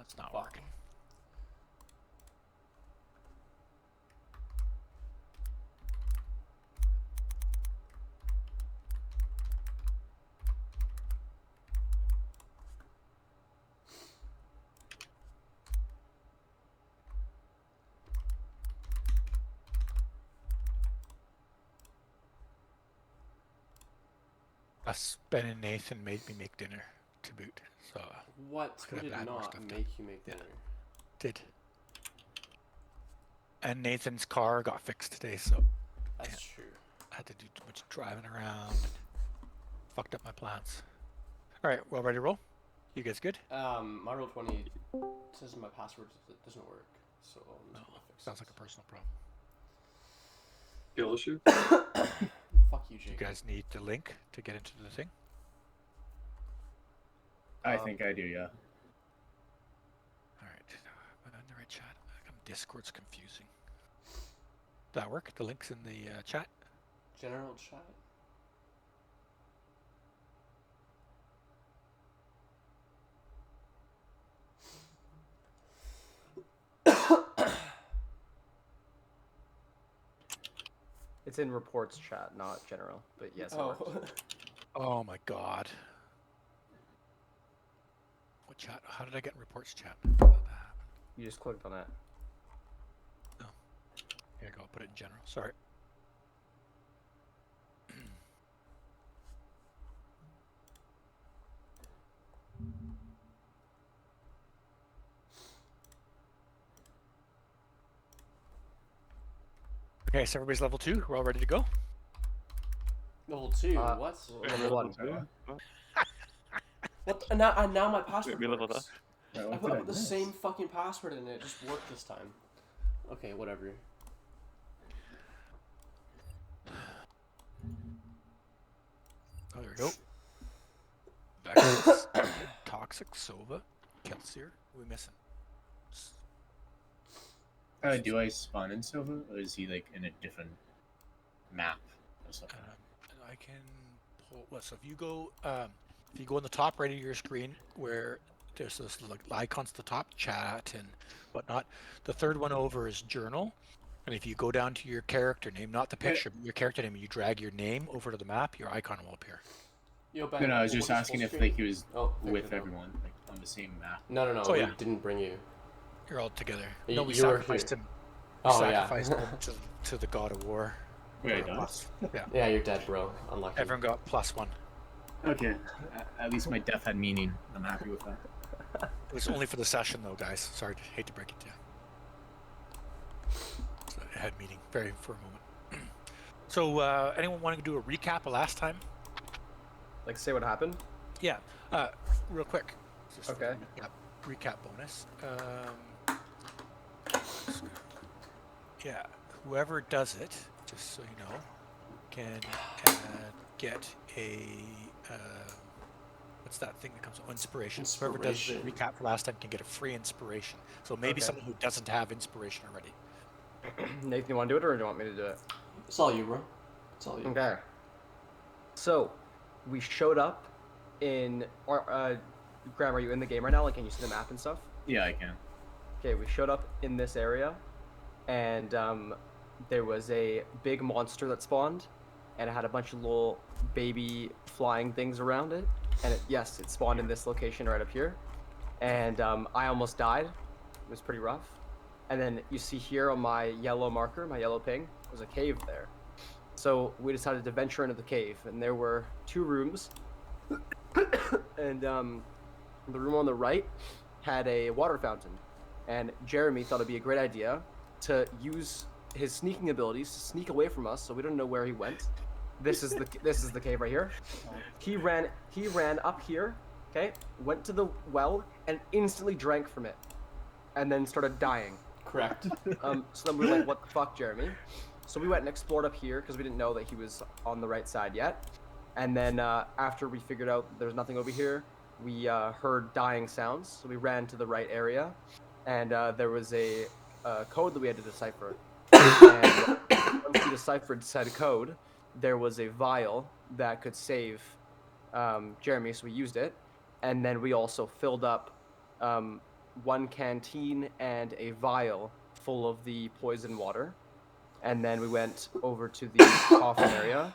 It's not Fuck. working. Us, Ben and Nathan made me make dinner to boot, so What? could Who have did had more not stuff make done. you make Yeah. dinner? Did. And Nathan's car got fixed today, so That's true. I had to do too much driving around and fucked up my plans. All right, well, ready to roll? You guys good? My Roll20 says my password doesn't work, so I'm just gonna fix Sounds it. like a personal problem. Skill issue? Fuck you, Do Jake. you guys need the link to get into the thing? I think I do, yeah. All right, am I in the right chat? Discord's confusing. Did that work? The link's in the chat? General chat. It's in reports chat, not general. But yes, it works. Oh my god. What chat? How did I get in reports chat? You just clicked on it. Oh. Here you go, I'll put it in general. Sorry. Okay, so everybody's level 2. We're all ready to go? Level 2. What? Level 1. What? And now my password We leveled works. Wait, I what put did up the miss? same fucking password and it just worked this time. Okay, whatever. Oh, there we go. Vexus, Toxic, Sova, Kelsier. What are we missing? Do I spawn in Sova, or is he like in a different map or something? I can pull. Well, so if you go on the top right of your screen where there's this like icons at the top, chat and whatnot. The third one over is journal, and if you go down to your character name, not the picture, but your character name, and you drag your name over to the map, your icon will appear. Yo, Ben, No, I was what just is asking full if screen? like he was Oh, thank with you, everyone, like on the same map. No, Oh, we yeah. didn't bring you. You're all together. You- No, we you were sacrificed here. him. We Oh, yeah. sacrificed him to the god of war. Wait, I died? Plus, yeah. Yeah, you're dead, bro. Unlucky. Everyone got +1. Okay, at least my death had meaning. I'm happy with that. It was only for the session, though, guys. Sorry, hate to break it to you. So it had meaning for a moment. So, anyone want to do a recap of last time? Like, say what happened? Yeah, real quick. Just Okay. Recap bonus. Yeah, whoever does it, just so you know, can get a what's that thing that comes with inspiration? Whoever does the Inspiration. recap for last time can get a free inspiration. So maybe Okay. someone who doesn't have inspiration already. Nathan, you want to do it, or do you want me to do it? It's all you, bro. It's all you. Okay. So, we showed up in... Graham, are you in the game right now? Like, can you see the map and stuff? Yeah, I can. Okay, we showed up in this area, and there was a big monster that spawned, and it had a bunch of little baby flying things around it. And it spawned in this location right up here. And I almost died. It was pretty rough. And then you see here on my yellow marker, my yellow ping, there's a cave there. So we decided to venture into the cave, and there were 2 rooms. And the room on the right had a water fountain. And Jeremy thought it'd be a great idea to use his sneaking abilities to sneak away from us, so we don't know where he went. This is the cave right here. He ran up here, okay, went to the well and instantly drank from it, and then started dying. Correct. So then we were like, what the fuck, Jeremy? So we went and explored up here because we didn't know that he was on the right side yet. And then after we figured out there was nothing over here, we heard dying sounds. So we ran to the right area, and there was a code that we had to decipher. And once we deciphered said code, there was a vial that could save Jeremy, so we used it. And then we also filled up one canteen and a vial full of the poison water, and then we went over to the coffin area,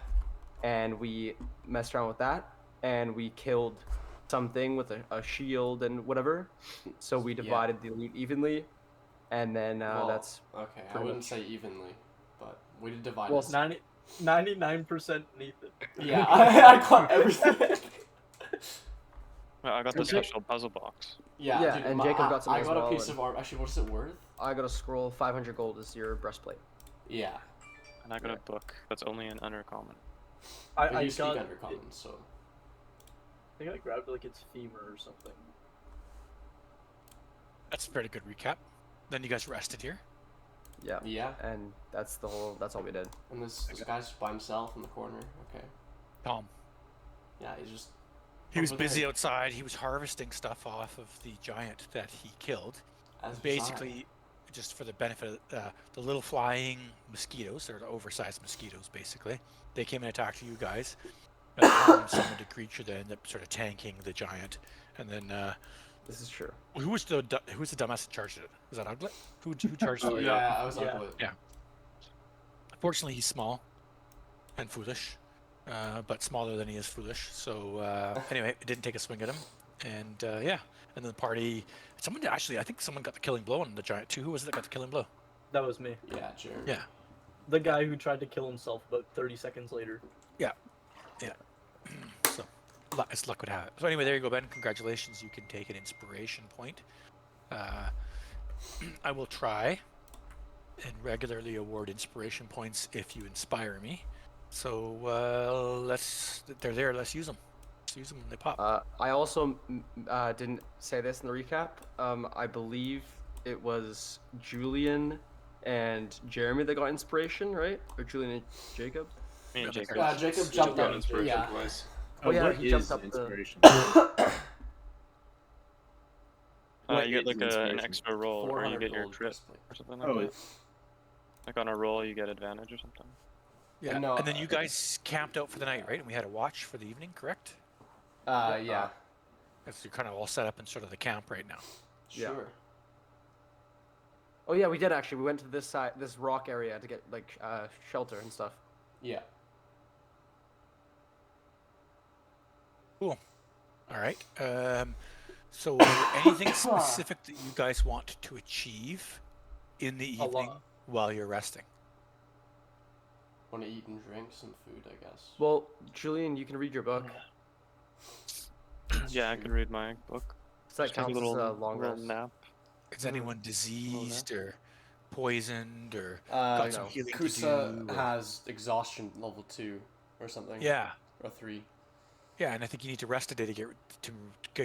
and we messed around with that, and we killed something with a shield and whatever. So we Yeah. divided the loot evenly, and then Well, that's okay. I pretty wouldn't much- say evenly, but we did divide Well, it. 99% Nathan. Yeah, I caught everything. Well, I got the And Jake- special puzzle box. Yeah, and my- Jacob got some I as got well, a piece and- of armor. Actually, what is it worth? I got a scroll. 500 gold is your breastplate. Yeah, And I got a book that's only an undercommon. but I you speak got. undercommon, so I think I grabbed like its femur or something. That's a pretty good recap. Then you guys rested here. Yeah. yeah. And that's all we did. And this guy's by himself in the corner. Okay. Tom. Yeah, he's just. He was over there. busy outside. He was harvesting stuff off of the giant that he killed. As was I. Basically, just for the benefit of the little flying mosquitoes, or the oversized mosquitoes, basically. They came and attacked you guys. Tom summoned a creature that ended up sort of tanking the giant. And then, This is true. who was the dumbass that charged it? Was that Uglet? Who charged Oh, it? Yeah, I was Yeah. ugly. Unfortunately, he's small and foolish, but smaller than he is foolish. So anyway, it didn't take a swing at him, and yeah. And then the party, I think someone got the killing blow on the giant too. Who was it that got the killing blow? That was me. Yeah, Jeremy. Yeah. The guy who tried to kill himself about 30 seconds later. So, as luck would have it. So anyway, there you go, Ben. Congratulations. You can take an inspiration point. I will try and regularly award inspiration points if you inspire me. So they're there. Let's use them. Let's use them when they pop. I also didn't say this in the recap. I believe it was Julian and Jeremy that got inspiration, right? Or Julian and Jacob? Me and Yeah, Jacob. Jacob jumped got up. inspiration Yeah. twice. Oh, yeah, what he jumped is up the- inspiration? What You get is like an inspiration? extra roll, or you 400 get your gold crit breastplate. or something like Oh, that. it's Like on a roll, you get advantage or something. Yeah. no, And then you guys camped out for the night, right? And we had a watch for the evening, correct? Yeah. So you're kind of all set up in sort of the camp right now. Yeah. Sure. Oh yeah, we did actually. We went to this rock area to get like shelter and stuff. Yeah. All right. So, is there anything specific that you guys want to achieve in the A evening lot. while you're resting? Want to eat and drink some food, I guess. Well, Julian, you can read your book. Yeah, I can read my book. So that Just have counts a little, as a long little rest. nap. Is anyone diseased or poisoned or Uh, got some healing to Kusa do? or- has exhaustion level 2 or something. Yeah, Or 3. yeah, and I think you need to rest a day to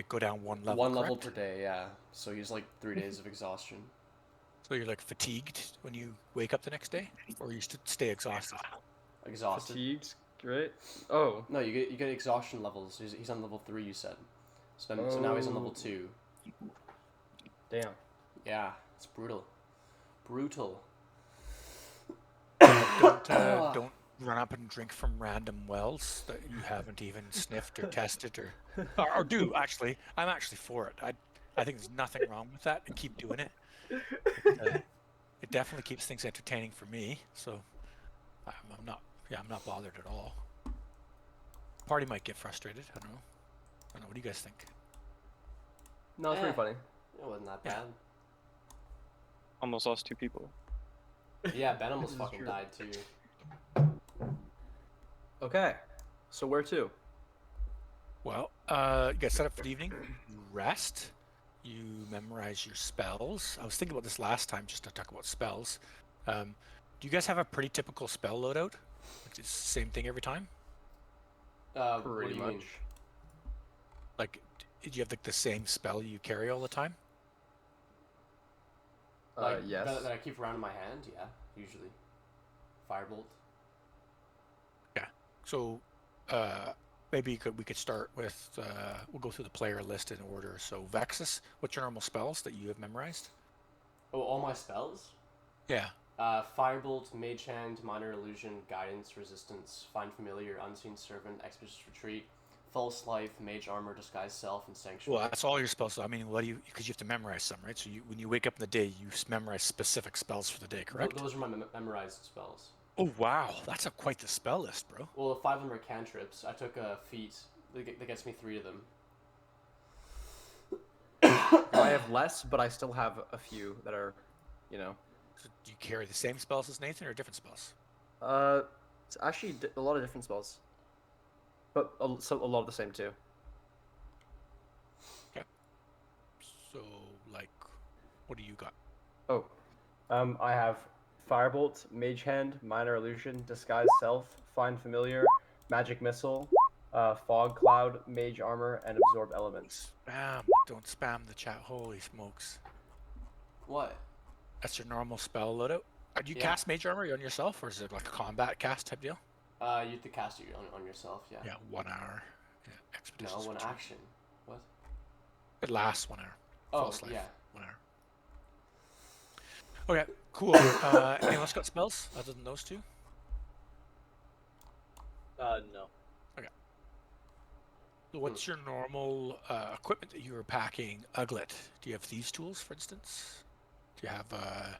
go down one level. One level correct? per day, yeah. So he's like 3 days of exhaustion. So you're like fatigued when you wake up the next day, or you stay exhausted. Exhausted. Fatigued, right? Oh, No, you get exhaustion levels. He's on level 3, you said. So now he's on level Oh. 2. damn. Yeah, it's brutal. Brutal. Don't run up and drink from random wells that you haven't even sniffed or tested or do actually. I'm actually for it. I think there's nothing wrong with that, and keep doing it. It definitely keeps things entertaining for me. So I'm not bothered at all. Party might get frustrated. I don't know. What do you guys think? No, it's pretty Eh. funny. It wasn't that Yeah. bad. Almost lost 2 people. Yeah, Ben almost This is fucking true. died too. Okay, so where to? Well, you guys set up for the evening. You rest. You memorize your spells. I was thinking about this last time, just to talk about spells. Do you guys have a pretty typical spell loadout? Like, it's the same thing every time? What Pretty do you much. mean? Like, did you have like the same spell you carry all the time? Like, Yes. that I keep around in my hand? Yeah, usually. Firebolt. So, maybe we could start with we'll go through the player list in order. So, Vexus, what's your normal spells that you have memorized? Oh, all my spells? Yeah. Firebolt, Mage Hand, Minor Illusion, Guidance, Resistance, Find Familiar, Unseen Servant, Expeditious Retreat, false life, mage armor, disguise self, and sanctuary. Well, that's all your spells. So, I mean, what do you? Because you have to memorize some, right? So when you wake up in the day, you memorize specific spells for the day, correct? Those are my memorized spells. Oh wow, that's quite the spell list, bro. Well, the 500 cantrips. I took a feat that gets me 3 of them. I have less, but I still have a few that are, you know. So do you carry the same spells as Nathan or different spells? It's actually a lot of different spells, but a lot of the same too. So like, what do you got? Oh, I have Firebolt, Mage Hand, Minor Illusion, Disguise Self, Find Familiar, Magic Missile, Fog Cloud, Mage Armor, and Absorb Elements. Spam! Don't spam the chat. Holy smokes! What? That's your normal spell loadout. Do you Yeah. cast Mage Armor on yourself, or is it like a combat cast type deal? You have to cast it on yourself, yeah. Yeah, 1 hour. Yeah, No, expeditions. one for two. action. What? It lasts 1 hour. Oh, False life, yeah. 1 hour. Okay, cool. Anyone else got spells other than those two? No. So what's your normal equipment that you were packing, Uglet? Do you have thieves' tools, for instance? Do you have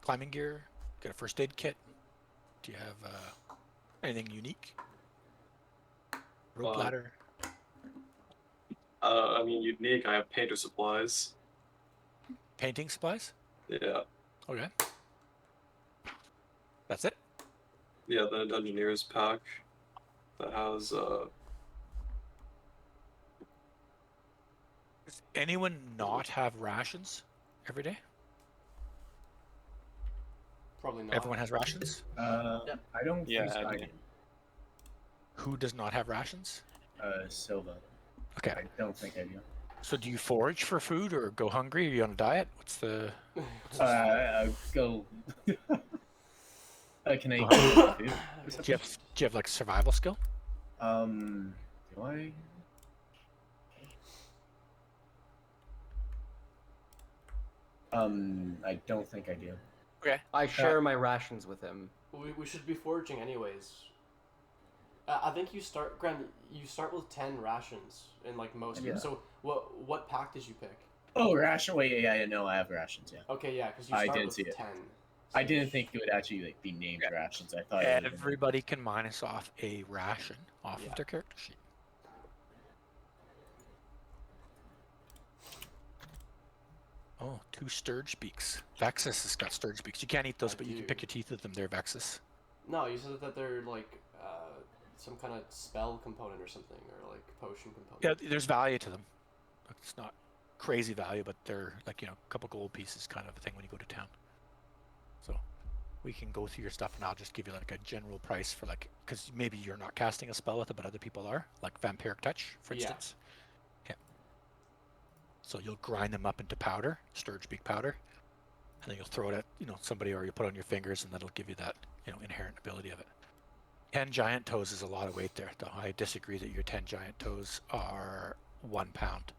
climbing gear? Get a first aid kit? Do you have anything unique? Rope ladder? I mean, unique. I have painter supplies. Painting supplies? Yeah. Okay. That's it? Yeah, the Dungeoneer's pack that has Does anyone not have rations every day? Probably not. Everyone has rations? I don't Yeah, think so. I I do. Who does not have rations? Silva. Okay. I don't think I do. So do you forage for food or go hungry? Are you on a diet? What's the... Go. Can I Go go food? Do you have like survival skill? Do I? I don't think I do. Okay. I share my rations with him. We should be foraging anyways. I think you start, Graham. You start with 10 rations in like most. Yeah. So what pack did you pick? Oh, ration. Wait, yeah, no, I have rations. Yeah, Okay, yeah, because you I start didn't with see it. 10. I didn't think it would actually like be named rations. I thought it would have been- Everybody can minus off a ration off Yeah. of their character sheet. Oh, 2 Sturge beaks. Vexus has got Sturge beaks. You can't eat those, I but you can do. pick your teeth with them. They're Vexus. No, you said that they're like some kind of spell component or something, or like potion component. Yeah, there's value to them. It's not crazy value, but they're like, you know, a couple gold pieces kind of a thing when you go to town. So we can go through your stuff and I'll just give you like a general price for like, because maybe you're not casting a spell with it, but other people are, like Vampiric Touch, for Yeah. instance. Yeah. So you'll grind them up into powder, Sturge beak powder, and then you'll throw it at, you know, somebody, or you put it on your fingers, and that'll give you that, you know, inherent ability of it. 10 giant toes is a lot of weight there, though. I disagree that your 10 giant toes are 1 pound.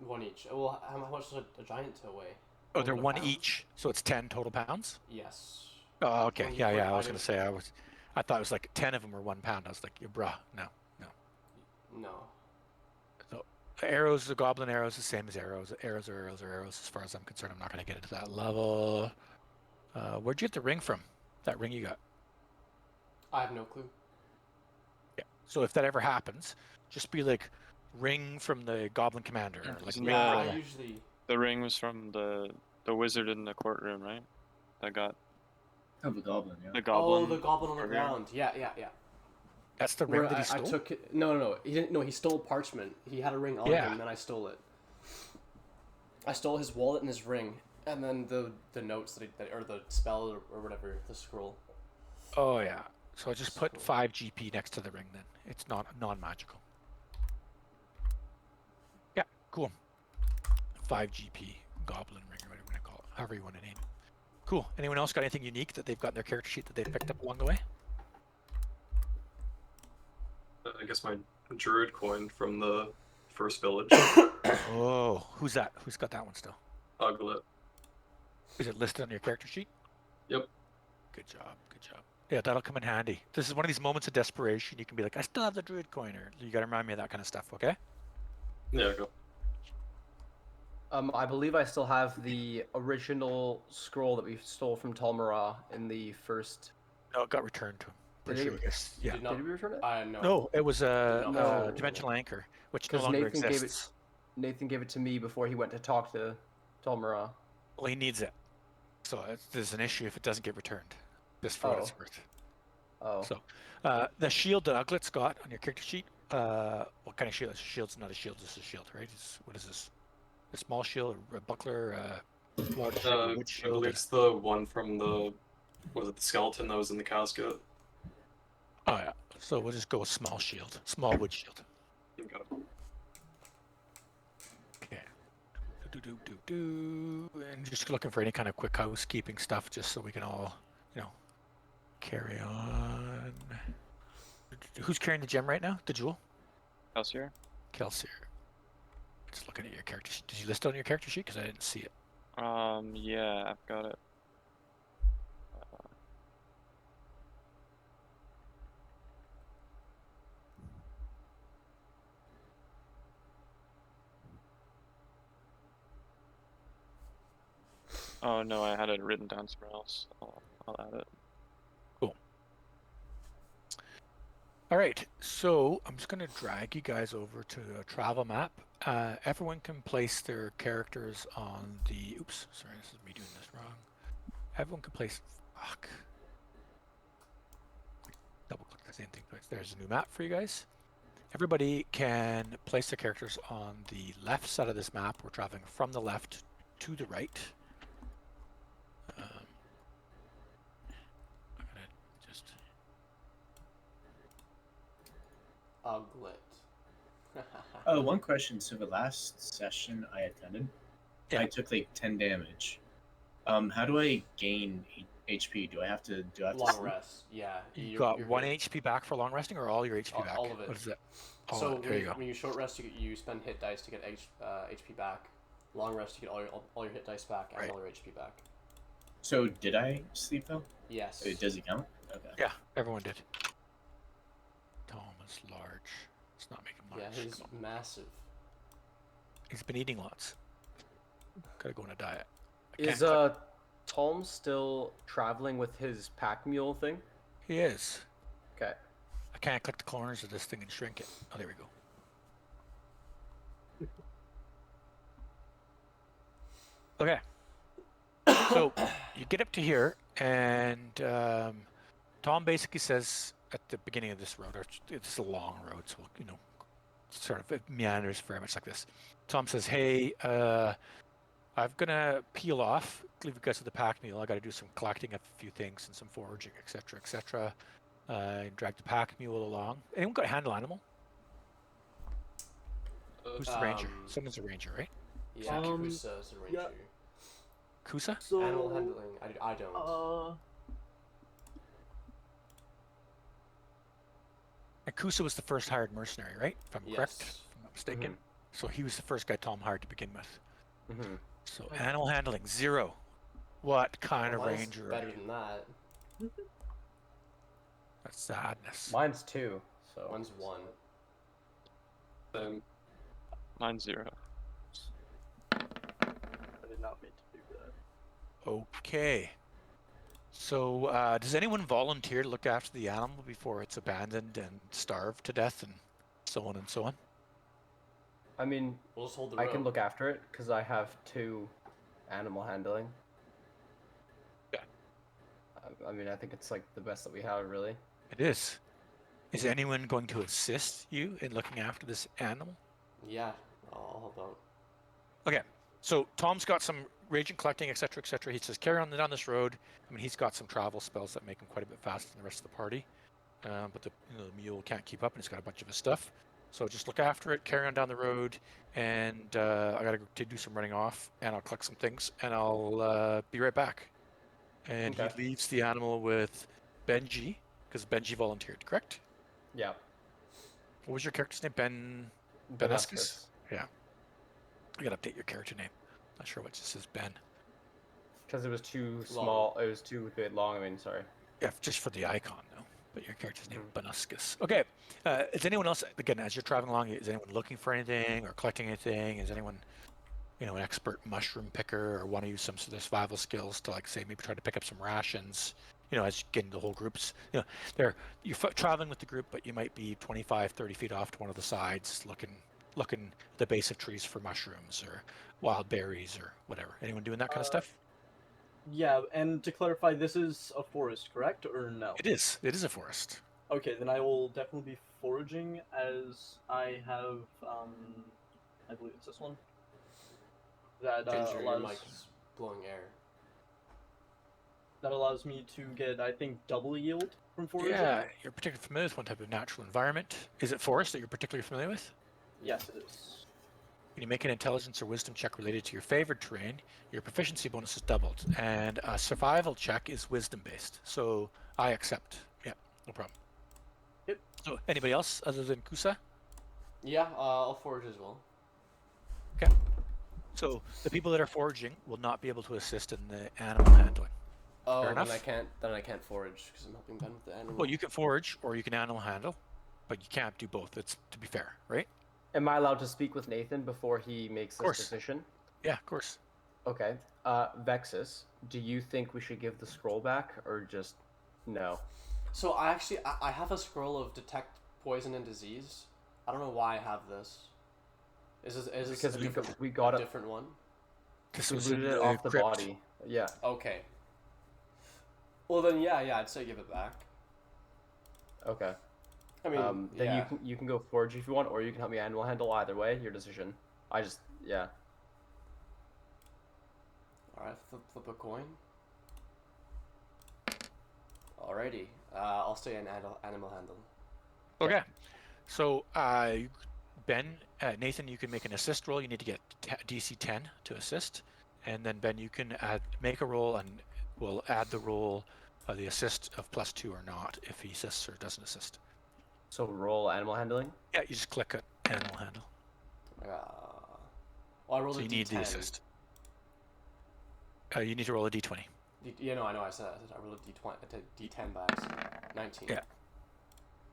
1 each. Well, how much does a giant toe weigh? Oh, they're 1 pound? each, so it's 10 total pounds? Yes. Oh, okay. When you Yeah, put yeah. I was gonna items- say I thought it was like 10 of them were 1 pound. I was like, yeah, bruh, no. No. So arrows, the goblin arrows, the same as arrows. Arrows are arrows are arrows. As far as I'm concerned, I'm not gonna get into that level. Where'd you get the ring from? That ring you got? I have no clue. Yeah. So if that ever happens, just be like, ring from the goblin commander. Yeah, Or like, just- ring Yeah, from- I usually. The ring was from the wizard in the courtroom, right? That got Oh, the goblin. Yeah. the goblin. Oh, the goblin on the earlier. ground. Yeah. That's the ring Where that he I stole. took it. No. He didn't. No, he stole parchment. He had a ring on Yeah. him, and then I stole it. I stole his wallet and his ring, and then the notes or the spell or whatever, the scroll. Oh yeah. So I just put 5 GP next to the ring then. It's not non-magical. Yeah, cool. 5 GP goblin ring or whatever you want to call it. However you want to name it. Cool. Anyone else got anything unique that they've got in their character sheet that they've picked up along the way? I guess my druid coin from the first village. Oh, who's that? Who's got that one still? Uglet. Is it listed on your character sheet? Yep. Good job. Good job. Yeah, that'll come in handy. This is one of these moments of desperation. You can be like, I still have the druid coin, or you gotta remind me of that kind of stuff, okay? Yeah, go. I believe I still have the original scroll that we stole from Talmara in the first. No, it got returned to him. Pretty Did sure it? you guys. Yeah. Did not. Did we return it? No. No, it was a Did not No. return it. dimensional anchor, which no Because longer Nathan gave it. exists. Nathan gave it to me before he went to talk to Talmara. Well, he needs it. So there's an issue if it doesn't get returned. Just for what it's Oh. worth. Oh. So, the shield that Uglet's got on your character sheet. What kind of shield? It's a shield's not a shield. It's a shield, right? What is this? A small shield, a buckler, large shield, a wood I shield. believe it's the one from the the skeleton that was in the casket. Oh yeah. So we'll just go with small shield, small wood shield. You got it. Okay. And just looking for any kind of quick housekeeping stuff, just so we can all, carry on. Who's carrying the gem right now? The jewel? Kelsier? Kelsier. Just looking at your character sheet. Did you list it on your character sheet? Because I didn't see it. Yeah, I've got it. Oh no, I had it written down somewhere else. I'll add it. All right, so I'm just going to drag you guys over to a travel map. Everyone can place their characters on the... Oops, sorry, this is me doing this wrong. Everyone can place... Fuck. Double click the same thing twice. There's a new map for you guys. Everybody can place their characters on the left side of this map. We're traveling from the left to the right. I'm going to just... Uglet. Oh, one question. So the last session I attended, Yeah. I took like 10 damage. How do I gain HP? Do I have to Long sleep? rest. Yeah. You you're- got you're 1 good. HP back for long resting, or all your HP back? All of it. What is it? All So of it. There you go. when you short rest, you spend hit dice to get HP back. Long rest, you get all your hit dice back and Right. all your HP back. So did I sleep though? Yes. Does it count? Okay. Yeah, everyone did. Tom is large. It's not making large. Yeah, he's Come on. massive. He's been eating lots. Gotta go on a diet. I Is can't Tom still traveling with his pack mule thing? He is. Okay. I can't click the corners of this thing and shrink it. Oh, there we go. Okay. So you get up to here, and Tom basically says at the beginning of this road, or it's a long road, so sort of it meanders very much like this. Tom says, "Hey, I'm gonna peel off, leave you guys with the pack mule. I got to do some collecting of a few things and some foraging, etc., etc. Drag the pack mule along. Anyone got a handle animal? Who's the ranger? Someone's a ranger, right? Yeah, Kusa's a ranger. yeah. Kusa? So Animal handling. I don't. And Kusa was the first hired mercenary, right? If I'm correct, Yes. if I'm not mistaken. So he was the first guy Tom hired to begin with. Mm-hmm. So animal handling, 0. What kind of Mine's ranger are better you? than that. That's sadness. Mine's 2. So One's 1. Mine's 0. I did not mean to do that. Okay. So does anyone volunteer to look after the animal before it's abandoned and starved to death and so on and so on? I mean, We'll just hold the I rope. can look after it because I have 2 animal handling. Yeah. I mean, I think it's like the best that we have, really. It is. Is anyone going to assist you in looking after this animal? Yeah, I'll help out. Okay, so Tom's got some raging collecting, etc., etc. He says, carry on down this road. I mean, he's got some travel spells that make him quite a bit faster than the rest of the party. But the mule can't keep up, and he's got a bunch of his stuff. So just look after it, carry on down the road, and I gotta go to do some running off, and I'll collect some things, and I'll be right back. And Okay. he leaves the animal with Benji, because Benji volunteered, correct? Yeah. What was your character's name? Benescus? Yeah. You gotta update your character name. Not sure what just says Ben. Because it was too Long. small. It was too bit long. I mean, sorry. Yeah, just for the icon though. But your character's name Banuscus. Okay. Is anyone else again as you're traveling along? Is anyone looking for anything or collecting anything? Is anyone, an expert mushroom picker or want to use some sort of survival skills to like say maybe try to pick up some rations? As you get into the whole groups. You're traveling with the group, but you might be 25, 30 feet off to one of the sides, looking at the base of trees for mushrooms or wild berries or whatever. Anyone doing that kind of stuff? Yeah, and to clarify, this is a forest, correct, or no? It is. It is a forest. Okay, then I will definitely be foraging, as I have, I believe it's this one. That Ginger, your allows mic's blowing air. me to get, I think, double yield from foraging. Yeah, you're particularly familiar with one type of natural environment. Is it forest that you're particularly familiar with? Yes, it is. When you make an intelligence or wisdom check related to your favored terrain, your proficiency bonus is doubled, and a survival check is wisdom based. So I accept. Yeah, no problem. Yep. So anybody else other than Kusa? Yeah, I'll forage as well. Okay. So the people that are foraging will not be able to assist in the animal handling. Oh, Fair then enough. I can't forage because I'm helping Ben with the animal. Well, you can forage or you can animal handle, but you can't do both. It's to be fair, right? Am I allowed to speak with Nathan before he makes this course. decision? Yeah, of course. Okay. Vexus, do you think we should give the scroll back or just no? So I have a scroll of detect poison and disease. I don't know why I have this. Is this Because a we got it. different one? Because We it was looted in it the off the crypt. body. Yeah. Okay. Well then, yeah, I'd say give it back. Okay. I mean, then yeah. you can go forage if you want, or you can help me animal handle. Either way, your decision. Yeah. All right, flip a coin. Alrighty, I'll stay in animal handle. Okay. So, Nathan, you can make an assist roll. You need to get DC 10 to assist. And then, Ben, you can make a roll and we'll add the roll, the assist of +2 or not if he assists or doesn't assist. So roll animal handling. Yeah, you just click it, animal handle. Well, I rolled So a you D10. need the assist. You need to roll a D20. Yeah, no, I know. I said I rolled a D10 by accident. 19. Yeah.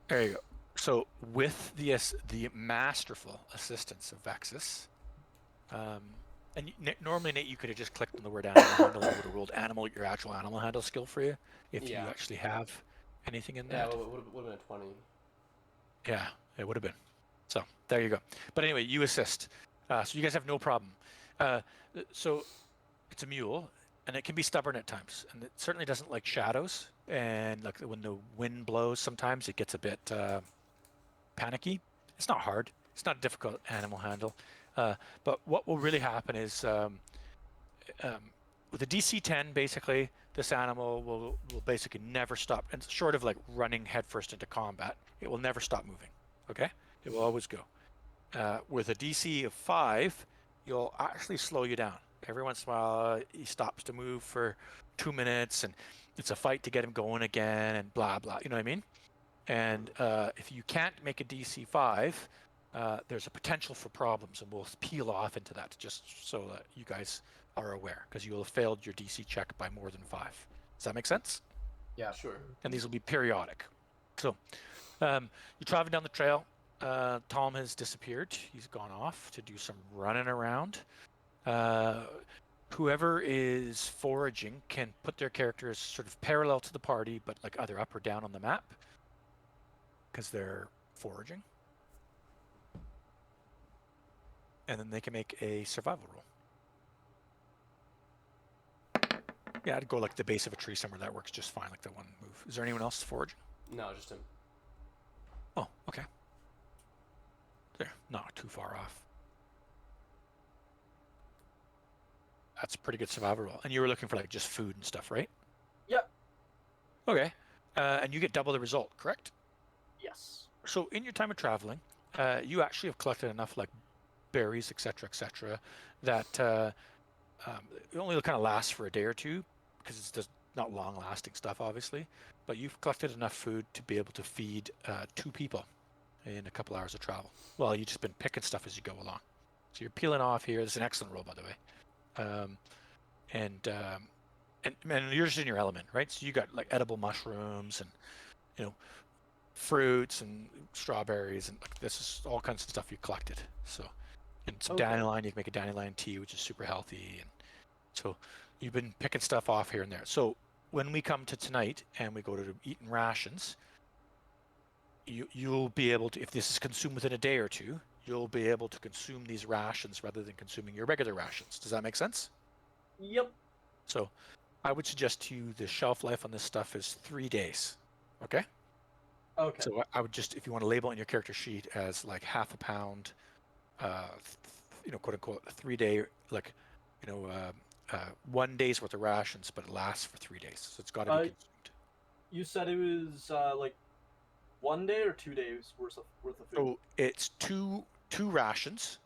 There you go. So with the masterful assistance of Vexus, and normally, Nate, you could have just clicked on the word animal handle and it would have rolled your actual animal handle skill for you if you actually have anything in Yeah, that. it would have been a 20. Yeah, it would have been. So there you go. But anyway, you assist. So you guys have no problem. So it's a mule, and it can be stubborn at times, and it certainly doesn't like shadows. And like when the wind blows, sometimes it gets a bit panicky. It's not hard. It's not a difficult animal handle. But what will really happen is with a DC 10, basically, this animal will basically never stop. And short of like running headfirst into combat, it will never stop moving. Okay? It will always go. With a DC of 5, you'll actually slow you down. Every once in a while, he stops to move for 2 minutes, and it's a fight to get him going again, and blah, blah. You know what I mean? And if you can't make a DC 5, there's a potential for problems, and we'll peel off into that just so that you guys are aware, because you will have failed your DC check by more than 5. Does that make sense? Yeah. Sure. And these will be periodic. So you're traveling down the trail. Tom has disappeared. He's gone off to do some running around. Whoever is foraging can put their characters sort of parallel to the party, but like either up or down on the map, because they're foraging. And then they can make a survival roll. Yeah, I'd go like the base of a tree somewhere. That works just fine, like the one move. Is there anyone else foraging? No, just him. Oh, okay. There, not too far off. That's a pretty good survival roll. And you were looking for like just food and stuff, right? Yep. Okay. And you get double the result, correct? Yes. So in your time of traveling, you actually have collected enough like berries, etc., that it only kind of lasts for a day or two because it's just not long-lasting stuff, obviously. But you've collected enough food to be able to feed 2 people in a couple hours of travel. Well, you've just been picking stuff as you go along. So you're peeling off here. This is an excellent roll, by the way. and you're just in your element, right? So you got like edible mushrooms and fruits and strawberries and like this is all kinds of stuff you collected. So and some Okay. dandelion, you can make a dandelion tea, which is super healthy. And so you've been picking stuff off here and there. So when we come to tonight and we go to eating rations, you'll be able to, if this is consumed within a day or two, you'll be able to consume these rations rather than consuming your regular rations. Does that make sense? Yep. So I would suggest to you the shelf life on this stuff is 3 days. Okay? Okay. So I would just, if you want to label it on your character sheet as like half a pound, quote unquote, a 3-day, like, 1 day's worth of rations, but it lasts for 3 days. So it's got to be consumed. You said it was like 1 day or 2 days worth of food. So it's two rations,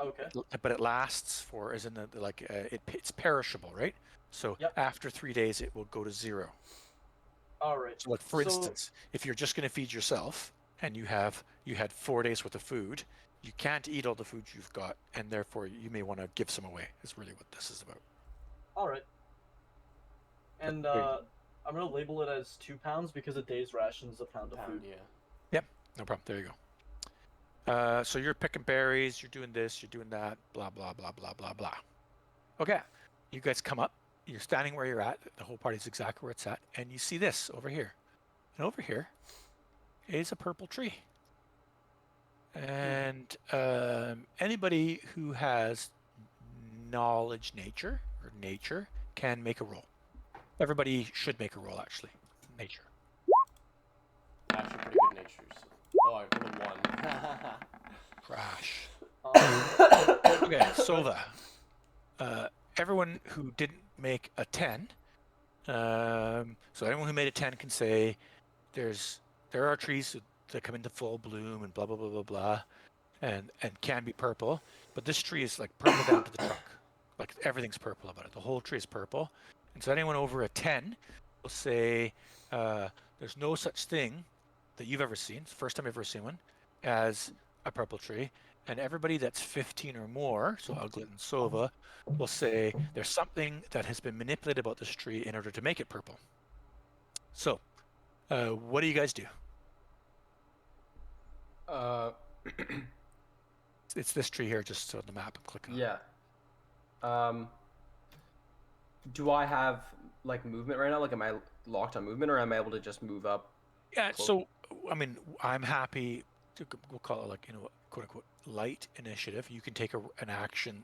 Okay. but it lasts for, as in the like, it's perishable, right? So Yep. after 3 days, it will go to 0. All right. So, like for instance, if you're just going to feed yourself and you had 4 days worth of food, you can't eat all the food you've got, and therefore you may want to give some away. Is really what this is about. All right. And I'm gonna label it as 2 pounds because a day's ration is a pound of food. Yeah. Yep, no problem. There you go. So you're picking berries, you're doing this, you're doing that, blah blah blah blah blah blah. Okay, you guys come up. You're standing where you're at. The whole party's exactly where it's at, and you see this over here. And over here is a purple tree. And anybody who has knowledge nature or nature can make a roll. Everybody should make a roll, actually. Nature. Actually, pretty good natures. Oh, I rolled a 1. Crash. Um, Okay, Sova. Everyone who didn't make a 10, so anyone who made a 10 can say there are trees that come into full bloom and blah blah blah blah blah, and can be purple, but this tree is like purple down to the trunk, like everything's purple about it. The whole tree is purple, and so anyone over a 10 will say there's no such thing that you've ever seen. It's the first time I've ever seen one as a purple tree. And everybody that's 15 or more, so Uglit and Sova, will say there's something that has been manipulated about this tree in order to make it purple. So, what do you guys do? It's this tree here, just on the map. I'm clicking on it. Yeah. Do I have like movement right now? Like, am I locked on movement, or am I able to just move up? Yeah. So, I mean, I'm happy to, we'll call it like, quote unquote, light initiative. You can take an action,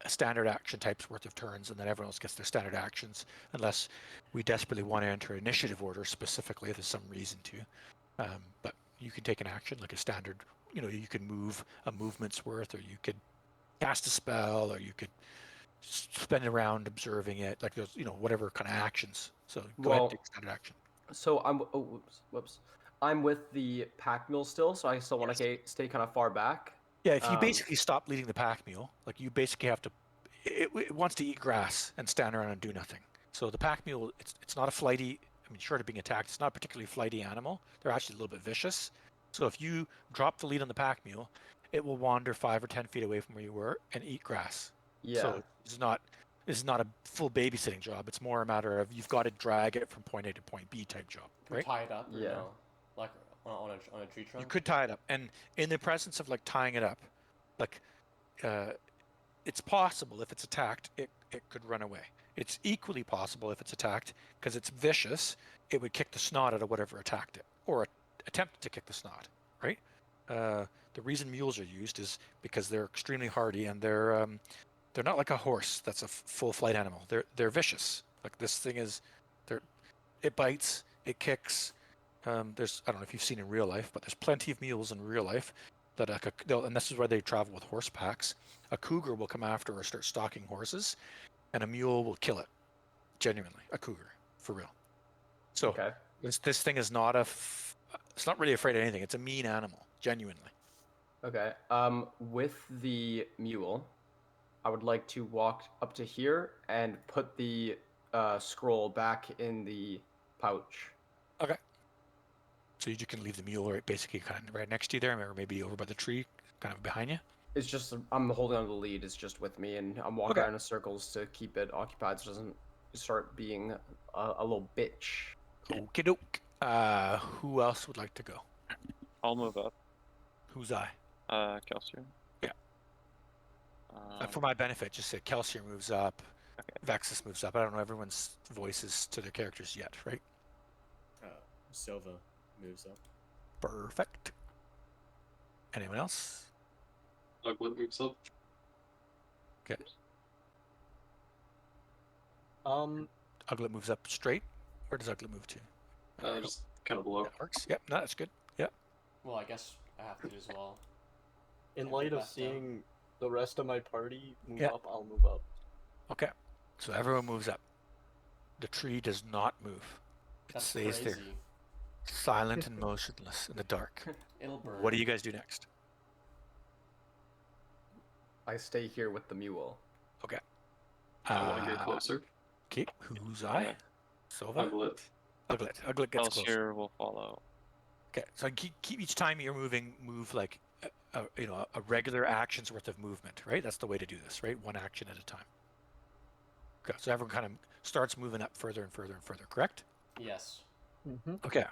a standard action type's worth of turns, and then everyone else gets their standard actions, unless we desperately want to enter initiative order specifically if there's some reason to. But you can take an action like a standard. You can move a movement's worth, or you could cast a spell, or you could spend a round observing it, like those, whatever kind of actions. So go ahead and take standard action. So whoops. I'm with the pack mule still, so I still want to stay kind of far back. Yeah, if you basically stop leading the pack mule, like you basically have to, it wants to eat grass and stand around and do nothing. So the pack mule, it's not a flighty, short of being attacked, it's not a particularly flighty animal. They're actually a little bit vicious. So if you drop the lead on the pack mule, it will wander 5 or 10 feet away from where you were and eat grass. Yeah. So this is not a full babysitting job. It's more a matter of you've got to drag it from point A to point B type job, Can we right? tie it up? Or Yeah. No? Like on a tree trunk? You could tie it up, and in the presence of like tying it up, like it's possible if it's attacked, it could run away. It's equally possible if it's attacked, because it's vicious, it would kick the snot out of whatever attacked it, or attempt to kick the snot, right? The reason mules are used is because they're extremely hardy, and they're not like a horse that's a full flight animal. They're vicious. Like this thing is, it bites, it kicks. I don't know if you've seen in real life, but there's plenty of mules in real life that and this is why they travel with horse packs. A cougar will come after or start stalking horses, and a mule will kill it. Genuinely, a cougar, for real. So Okay. this thing is not it's not really afraid of anything. It's a mean animal, genuinely. Okay. With the mule, I would like to walk up to here and put the scroll back in the pouch. Okay. So you can leave the mule basically kind of right next to you there, or maybe over by the tree, kind of behind you. It's just I'm holding on to the lead. It's just with me, and I'm walking Okay. around in circles to keep it occupied, so it doesn't start being a little bitch. Okie doke. Who else would like to go? I'll move up. Who's I? Kelsier. Yeah. For my benefit, just say Kelsier moves up, Vexus moves up. I don't know everyone's voices to their characters yet, right? Silva moves up. Perfect. Anyone else? Uglet moves up. Okay. Um, Uglet moves up straight. Where does Uglet move to? Just kind of below. That works. Yep, no, that's good. Yep. Well, I guess I have to as well. in Can't light put of that down. seeing the rest of my party move Yeah. up, I'll move up. Okay. So everyone moves up. The tree does not move. It That's stays crazy. there, silent and motionless in the dark. It'll burn. What do you guys do next? I stay here with the mule. Okay. I want to get closer. Okay. Who's I? Silva? Uglet. Uglet. Uglet gets closer. Kelsier will follow. Okay. So keep each time you're moving, move like a regular action's worth of movement, right? That's the way to do this, right? One action at a time. Okay. So everyone kind of starts moving up further and further and further, correct? Yes. Mm-hmm. Okay.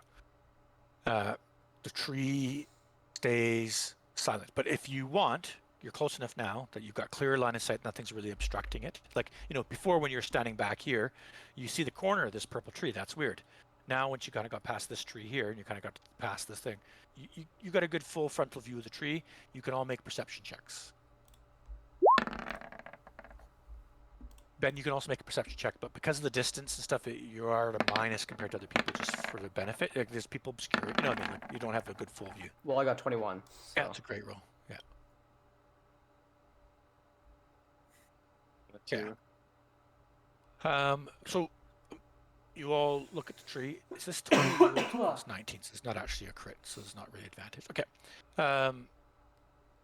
The tree stays silent, but if you want, you're close enough now that you've got clear line of sight, nothing's really obstructing it. Like, before when you're standing back here, you see the corner of this purple tree. That's weird. Now, once you kind of got past this tree here and you kind of got past this thing, you got a good full frontal view of the tree. You can all make perception checks. Ben, you can also make a perception check, but because of the distance and stuff, you are at a minus compared to other people just for the benefit. Like, there's people obscure. You know what I mean? Like, you don't have a good full view. Well, I got 21. Yeah, so- it's a great roll. Yeah. Two. So you all look at the tree. Is this 20? It's 19, so it's not actually a crit, so it's not really advantage. Okay.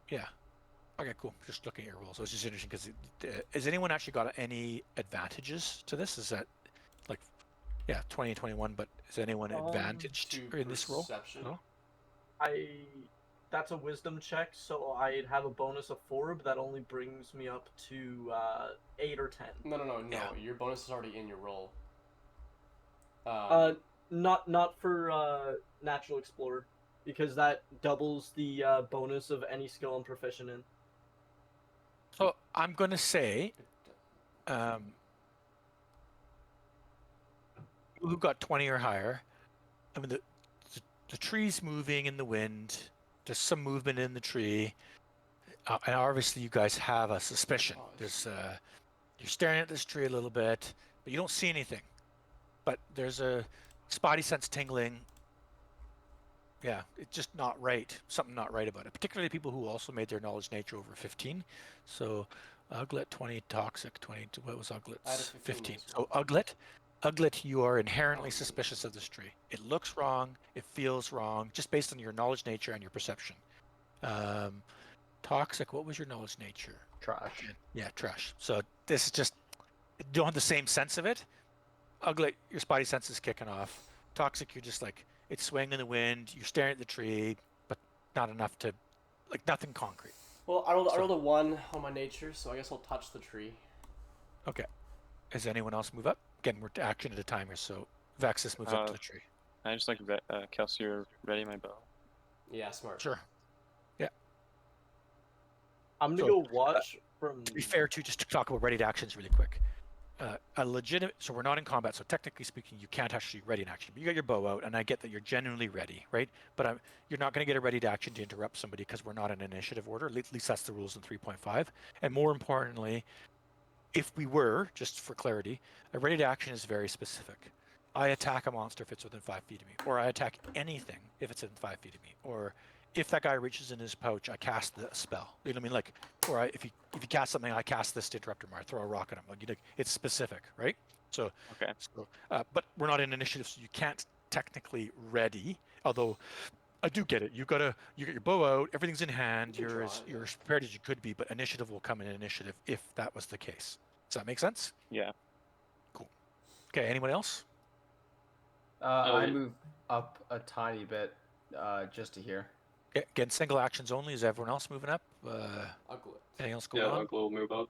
Yeah. Okay, cool. Just looking at your rolls. So it's just interesting because has anyone actually got any advantages to this? Is that like, 20 and 21, but is anyone advantaged To in this roll? perception. No? That's a wisdom check, so I'd have a bonus of 4, but that only brings me up to 8 or 10. No. Yeah. Your bonus is already in your roll. Not for Natural Explorer, because that doubles the bonus of any skill I'm proficient in. So I'm going to say, who got 20 or higher? I mean, the tree's moving in the wind. There's some movement in the tree, and obviously you guys have a suspicion. There's you're staring at this tree a little bit, but you don't see anything. But there's a spotty sense tingling. Yeah, it's just not right. Something not right about it. Particularly people who also made their knowledge nature over 15. So Uglet 20, Toxic 20. What was I had a Uglet's? 15 as So Uglet, you are inherently suspicious of this tree. It looks wrong. It feels wrong, just based on your knowledge nature and your perception. Toxic, what was your knowledge nature? Trash. Yeah, trash. So this is just, you don't have the same sense of it. Uglet, your spotty sense is kicking off. Toxic, you're just like, it's swaying in the wind. You're staring at the tree, but not enough to, like, nothing concrete. Well, I rolled a 1 on my nature, so I guess I'll touch the tree. Okay. Does anyone else move up? Again, we're action at a time here, so Vexus moves up to the tree. I just like Kelsier ready my bow. Yeah, smart. Sure. I'm gonna So, go watch from. To be fair, too, just to talk about ready to actions really quick. A legitimate, so we're not in combat, so technically speaking, you can't actually ready an action. But you got your bow out, and I get that you're genuinely ready, right? But you're not going to get a ready to action to interrupt somebody because we're not in initiative order. At least that's the rules in 3.5. And more importantly, if we were, just for clarity, a ready to action is very specific. I attack a monster if it's within 5 feet of me, or I attack anything if it's within 5 feet of me, or if that guy reaches in his pouch, I cast the spell. You know what I mean? Like, or if you cast something, I cast this to interrupt him, or I throw a rock at him. Like, it's specific, right? So, Okay. but we're not in initiative, so you can't technically ready. Although, I do get it. You got your bow out, everything's in hand. You can You're draw as it, yeah. prepared as you could be, but initiative will come in initiative if that was the case. Does that make sense? Yeah. Okay. Anyone else? I yeah. move up a tiny bit just to here. Okay, again, single actions only. Is everyone else moving up? Uglet. Anything else going Yeah, on? Uglet will move up.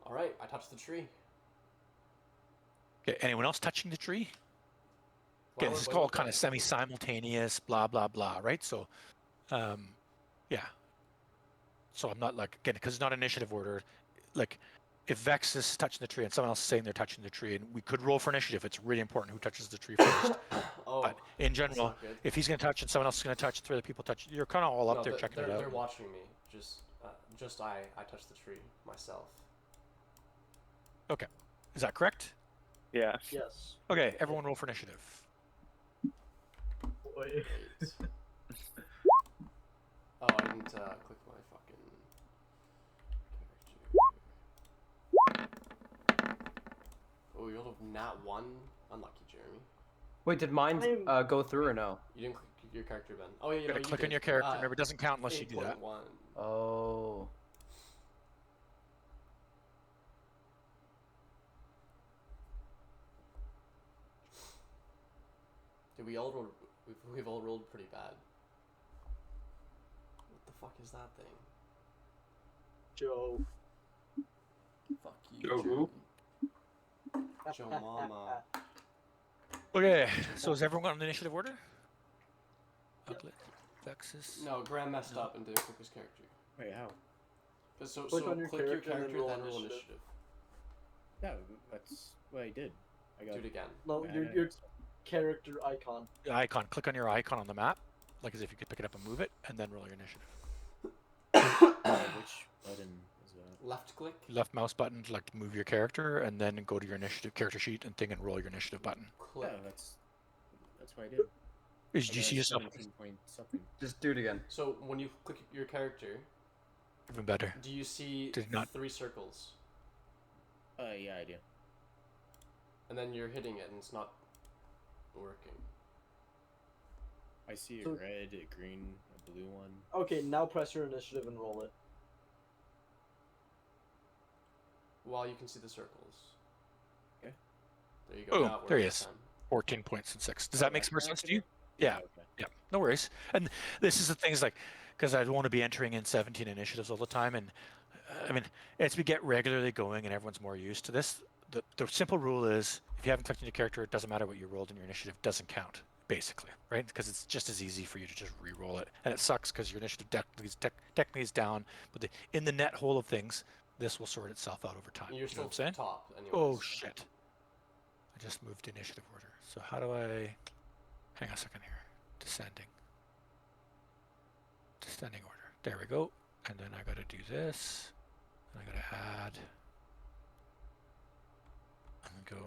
Alright, I touched the tree. Okay, anyone else touching the tree? Why Okay, would- this is why called would kind that- of semi-simultaneous, blah blah blah, right? So, yeah. So I'm not like again because it's not initiative order. Like, if Vex is touching the tree and someone else is saying they're touching the tree, and we could roll for initiative. It's really important who touches the tree first. Oh, But in that's general, not good. if he's going to touch and someone else is going to touch, 3 other people touch, you're kind of all up No, there they're, checking they're, it out. they're watching me. Just I touched the tree myself. Is that correct? Yeah. Yes. Okay, everyone roll for initiative. Wait. Wait. Oh, I didn't click my fucking character. Oh, you rolled a nat 1. Unlucky, Jeremy. Wait, did mine I'm- go through or no? You didn't click your character, Ben. Oh, yeah, You're going to click on your character. Remember, it doesn't count unless you do that. 8.1. Oh. Dude, we've all rolled pretty bad. What the fuck is that thing? Joe. Fuck you, Joe who? Jeremy. Joe Mama. Okay, so is everyone on the initiative order? Ugly. Vexus. No, Graham messed up and didn't click his character. Wait, how? So Click on your click your character and character, then roll then roll initiative. initiative. No, that's what I did. I got Do it again. No, I your know. your character icon. The icon. Click on your icon on the map, like as if you could pick it up and move it, and then roll your initiative. Which button is that? Left click. Left mouse button to like to move your character, and then go to your initiative character sheet and thing and roll your initiative button. Click. Yeah, that's what I did. Did you see yourself? 17 point something. Just do it again. So when you click your character, Even better. do you see Did not. 3 circles? Yeah, I do. And then you're hitting it and it's not working. I see a So- red, a green, a blue one. Okay, now press your initiative and roll it. While you can see the circles. Okay. There you go. Oh, now it there he works is. this time. 14 points and 6. Does that make some more sense to you? Yeah. Yeah. Okay. Yeah, no worries. And this is the things like, because I don't want to be entering in 17 initiatives all the time. And I mean, as we get regularly going and everyone's more used to this, the simple rule is if you haven't clicked on your character, it doesn't matter what you rolled in your initiative, doesn't count, basically, right? Because it's just as easy for you to just re-roll it. And it sucks because your initiative technically is down, but in the net whole of things, this will sort itself out over time. You're You know still what I'm saying? top anyways. Oh, shit. I just moved to initiative order. So how do I... Hang on a second here. Descending order. There we go. And then I gotta do this. And I gotta add. And go.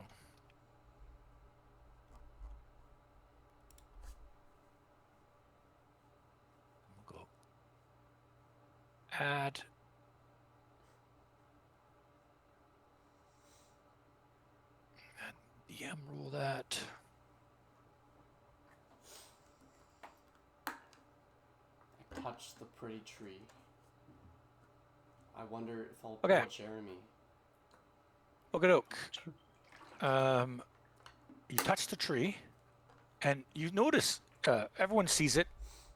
We'll go. Add. And DM rule that. Touch the pretty tree. I wonder if I'll Okay. pull Jeremy. Okie you touch the tree, and you notice everyone sees it.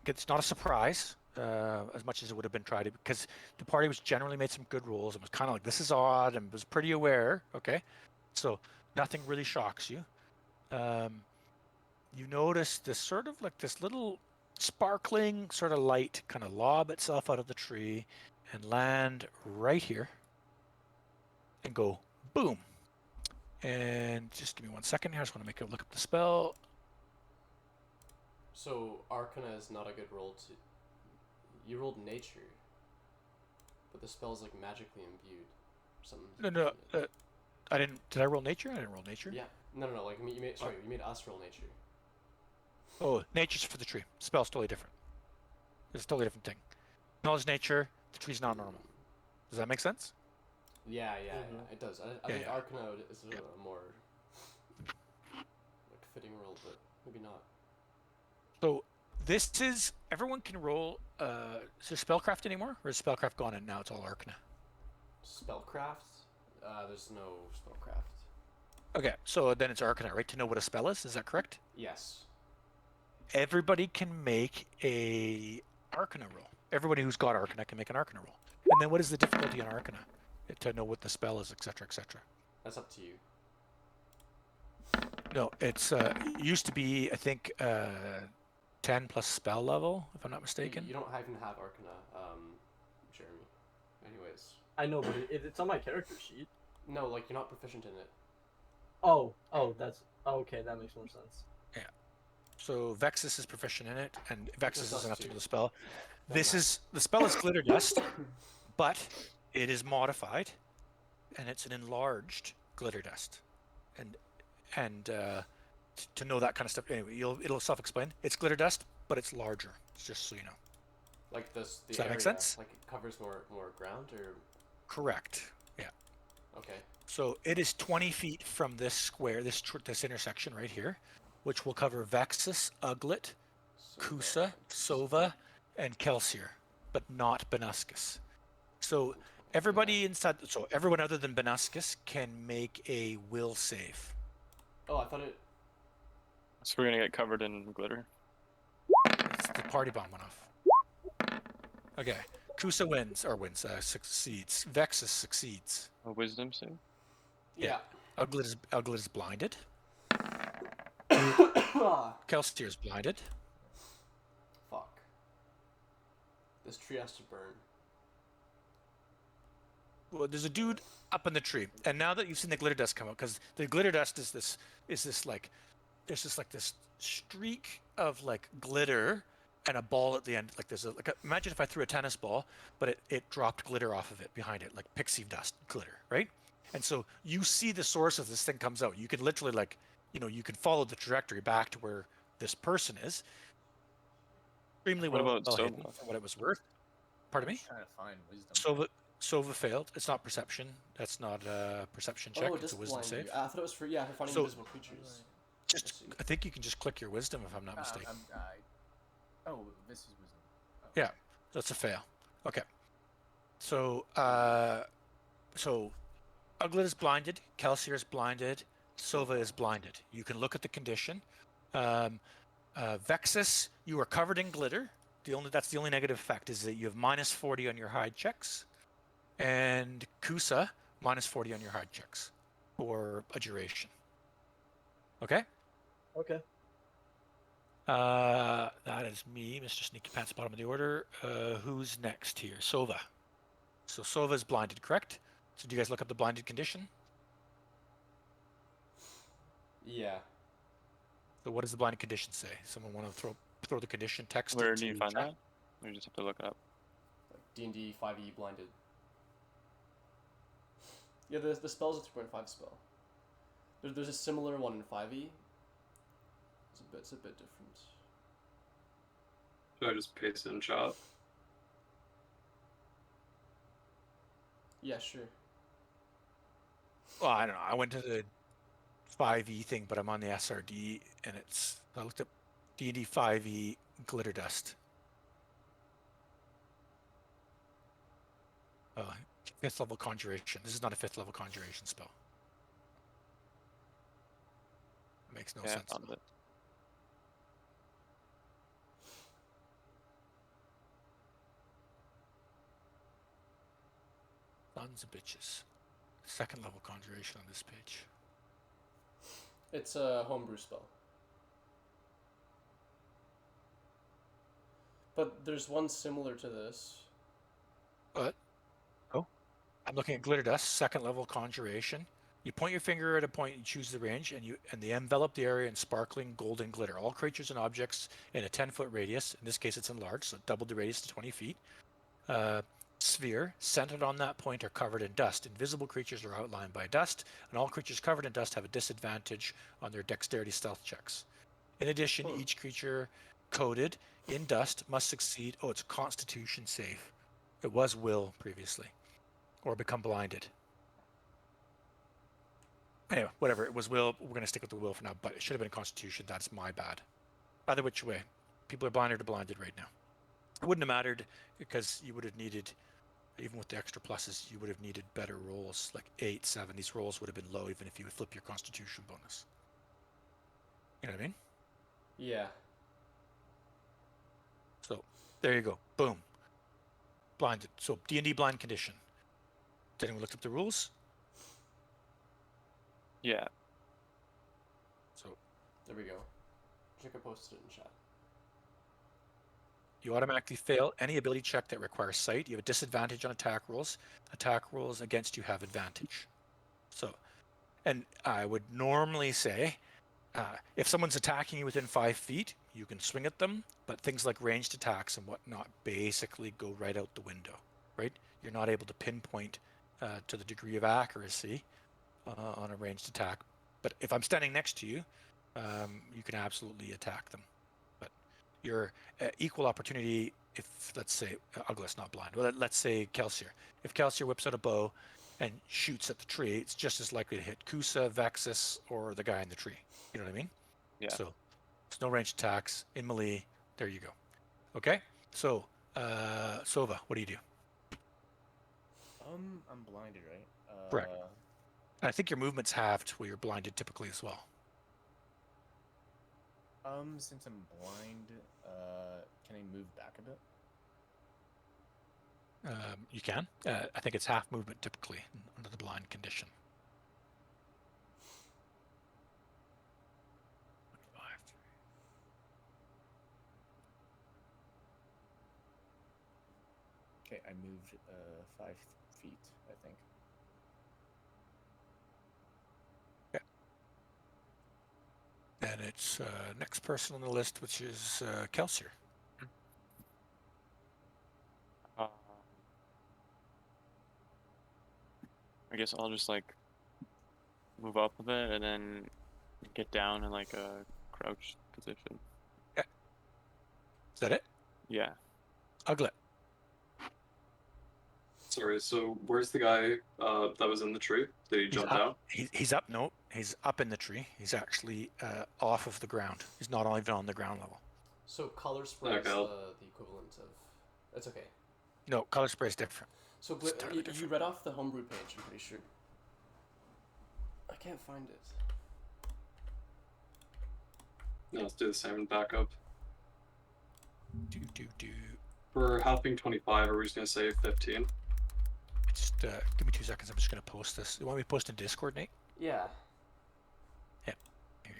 It's not a surprise as much as it would have been tried to, because the party was generally made some good rolls and was kind of like, this is odd, and was pretty aware. Okay, so nothing really shocks you. You notice this sort of like this little sparkling sort of light kind of lob itself out of the tree and land right here and go boom. And just give me 1 second here. I just want to make a look up the spell. So Arcana is not a good roll to. You rolled nature, but the spell's like magically imbued. Something. No, I didn't. Did I roll nature? I didn't roll nature. Yeah. No. Like you made. Sorry, you made us roll nature. Oh, nature's for the tree. Spell's totally different. It's a totally different thing. Knowledge nature. The tree's not normal. Does that make sense? Yeah, Mhm. it does. I Yeah, think yeah. Arcana is a more like fitting roll, but maybe not. So this is everyone can roll. Is there spellcraft anymore, or is spellcraft gone and now it's all Arcana? Spellcraft? There's no spellcraft. Okay, so then it's Arcana, right? To know what a spell is that correct? Yes. Everybody can make a Arcana roll. Everybody who's got Arcana can make an Arcana roll. And then what is the difficulty on Arcana? To know what the spell is, etc., etc. That's up to you. No, it's used to be, I think, 10 plus spell level, if I'm not mistaken. You don't even have Arcana, Jeremy. Anyways. I know, but it's on my character sheet. No, like, you're not proficient in it. Oh, that's okay. That makes more sense. So Vexus is proficient in it, and Vexus us is enough to too. do the spell. Doesn't The spell is Glitter Dust, but it is modified, and it's an enlarged Glitter Dust, and to know that kind of stuff. Anyway, it'll self-explain. It's Glitter Dust, but it's larger. Just so you know. Like this, the Does that area, make sense? like it covers more ground, or Correct. Yeah. okay. So it is 20 feet from this square, this intersection right here, which will cover Vexus, Uglet, Kusa, Sova, and Kelsier, but not Benuscus. So everybody inside, so everyone other than Benuscus can make a will save. Oh, I thought it. So we're gonna get covered in glitter. It's the party bomb went off. Okay. Kusa succeeds. Vexus succeeds. A wisdom save. Yeah. Uglet is blinded. Kelsier is blinded. Fuck. This tree has to burn. Well, there's a dude up in the tree, and now that you've seen the glitter dust come out, because the glitter dust is this like, there's just like this streak of like glitter and a ball at the end. Like imagine if I threw a tennis ball, but it dropped glitter off of it behind it, like pixie dust glitter, right? And so you see the source of this thing comes out. You can literally like, you can follow the trajectory back to where this person is. Extremely What well about hidden Sova? for what it was worth. Pardon me? Trying to find wisdom. Sova failed. It's not perception. That's not a perception check. Oh, it It's does a wisdom blind save. you. I thought it was for for finding So- invisible creatures. I think you can just click your wisdom if I'm not mistaken. Oh, this is wisdom. Oh. Yeah. That's a fail. Okay. So Uglet is blinded, Kelsier is blinded, Sova is blinded. You can look at the condition. Vexus, you are covered in glitter. That's the only negative effect is that you have -40 on your hide checks, and Kusa -40 on your hide checks for a duration. Okay. Okay. That is me, Mr. Sneaky Pants, bottom of the order. Who's next here? Sova. So Sova is blinded, correct? So do you guys look up the blinded condition? Yeah. So what does the blinded condition say? Someone want to throw the condition text? Where do you into find chat? that? We just have to look it up. Like D&D 5e blinded. Yeah, the spell's a 3.5 spell. There's a similar one in 5e. It's a bit different. Should I just paste it in chat? Yeah, sure. Well, I don't know. I went to the 5e thing, but I'm on the SRD, and I looked up D&D 5e glitter dust. Oh, 5th level conjuration. This is not a 5th level conjuration spell. Makes no Yeah, I sense. found it. Sons of bitches. 2nd level conjuration on this page. It's a homebrew spell. But there's one similar to this. What? Oh, I'm looking at glitter dust, 2nd level conjuration. You point your finger at a point, you choose the range, and they envelop the area in sparkling golden glitter. All creatures and objects in a 10-foot radius. In this case, it's enlarged, so doubled the radius to 20 feet. Sphere centered on that point are covered in dust. Invisible creatures are outlined by dust, and all creatures covered in dust have a disadvantage on their dexterity stealth checks. In addition, each creature coated in dust must succeed. Oh, it's a Constitution save. It was will previously, or become blinded. Anyway, whatever. It was will. We're going to stick with the will for now, but it should have been Constitution. That's my bad. Either which way, people are blinded or blinded right now. It wouldn't have mattered because you would have needed, even with the extra pluses, you would have needed better rolls, like 8, 7. These rolls would have been low even if you would flip your Constitution bonus. You know what I mean? Yeah. So there you go. Boom. Blinded. So D&D blind condition. Did anyone look up the rules? Yeah. So There we go. Jacob posted it in chat. You automatically fail any ability check that requires sight. You have a disadvantage on attack rolls. Attack rolls against you have advantage. So, and I would normally say, if someone's attacking you within 5 feet, you can swing at them, but things like ranged attacks and whatnot basically go right out the window, right? You're not able to pinpoint to the degree of accuracy on a ranged attack. But if I'm standing next to you, you can absolutely attack them. But you're equal opportunity if, let's say, Ugly's not blind. Well, let's say Kelsier. If Kelsier whips out a bow and shoots at the tree, it's just as likely to hit Kusa, Vexus, or the guy in the tree. You know what I mean? Yeah. So there's no ranged attacks in melee. There you go. Okay. So Sova, what do you do? I'm blinded, right? Correct. I think your movement's halved where you're blinded typically as well. Since I'm blind, can I move back a bit? You can. I think it's half movement typically under the blind condition. Okay, I moved 5 feet, I think. And it's next person on the list, which is Kelsier. I guess I'll just like move up a bit and then get down in like a crouched position. Is that it? Yeah. Ugly. Sorry, so where's the guy that was in the tree? Did he jump down? He's up. No, he's up in the tree. He's actually off of the ground. He's not even on the ground level. So color spray is Okay, the equivalent of. It's okay. No, color spray is different. So It's totally you different. read off the homebrew page. I'm pretty sure. I can't find it. No, let's do the same and back up. Do. For helping 25, are we just gonna say 15? Just give me 2 seconds. I'm just going to post this. You want me to post in Discord, Nate? Yeah. Here you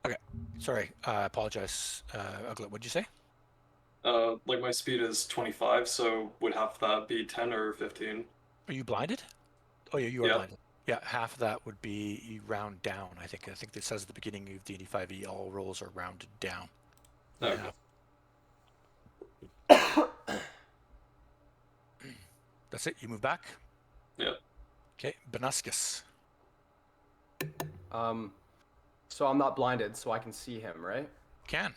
go. Okay. Sorry. I apologize. Ugly. What'd you say? Like my speed is 25, so would half that be 10 or 15? Are you blinded? Oh, yeah, you are Yeah. blinded. Yeah, half of that would be you round down. I think it says at the beginning of D&D 5e, all rolls are rounded down. Okay. Yeah. That's it. You move back. Yeah. Okay, Benuscus. So I'm not blinded, so I can see him, right? Can.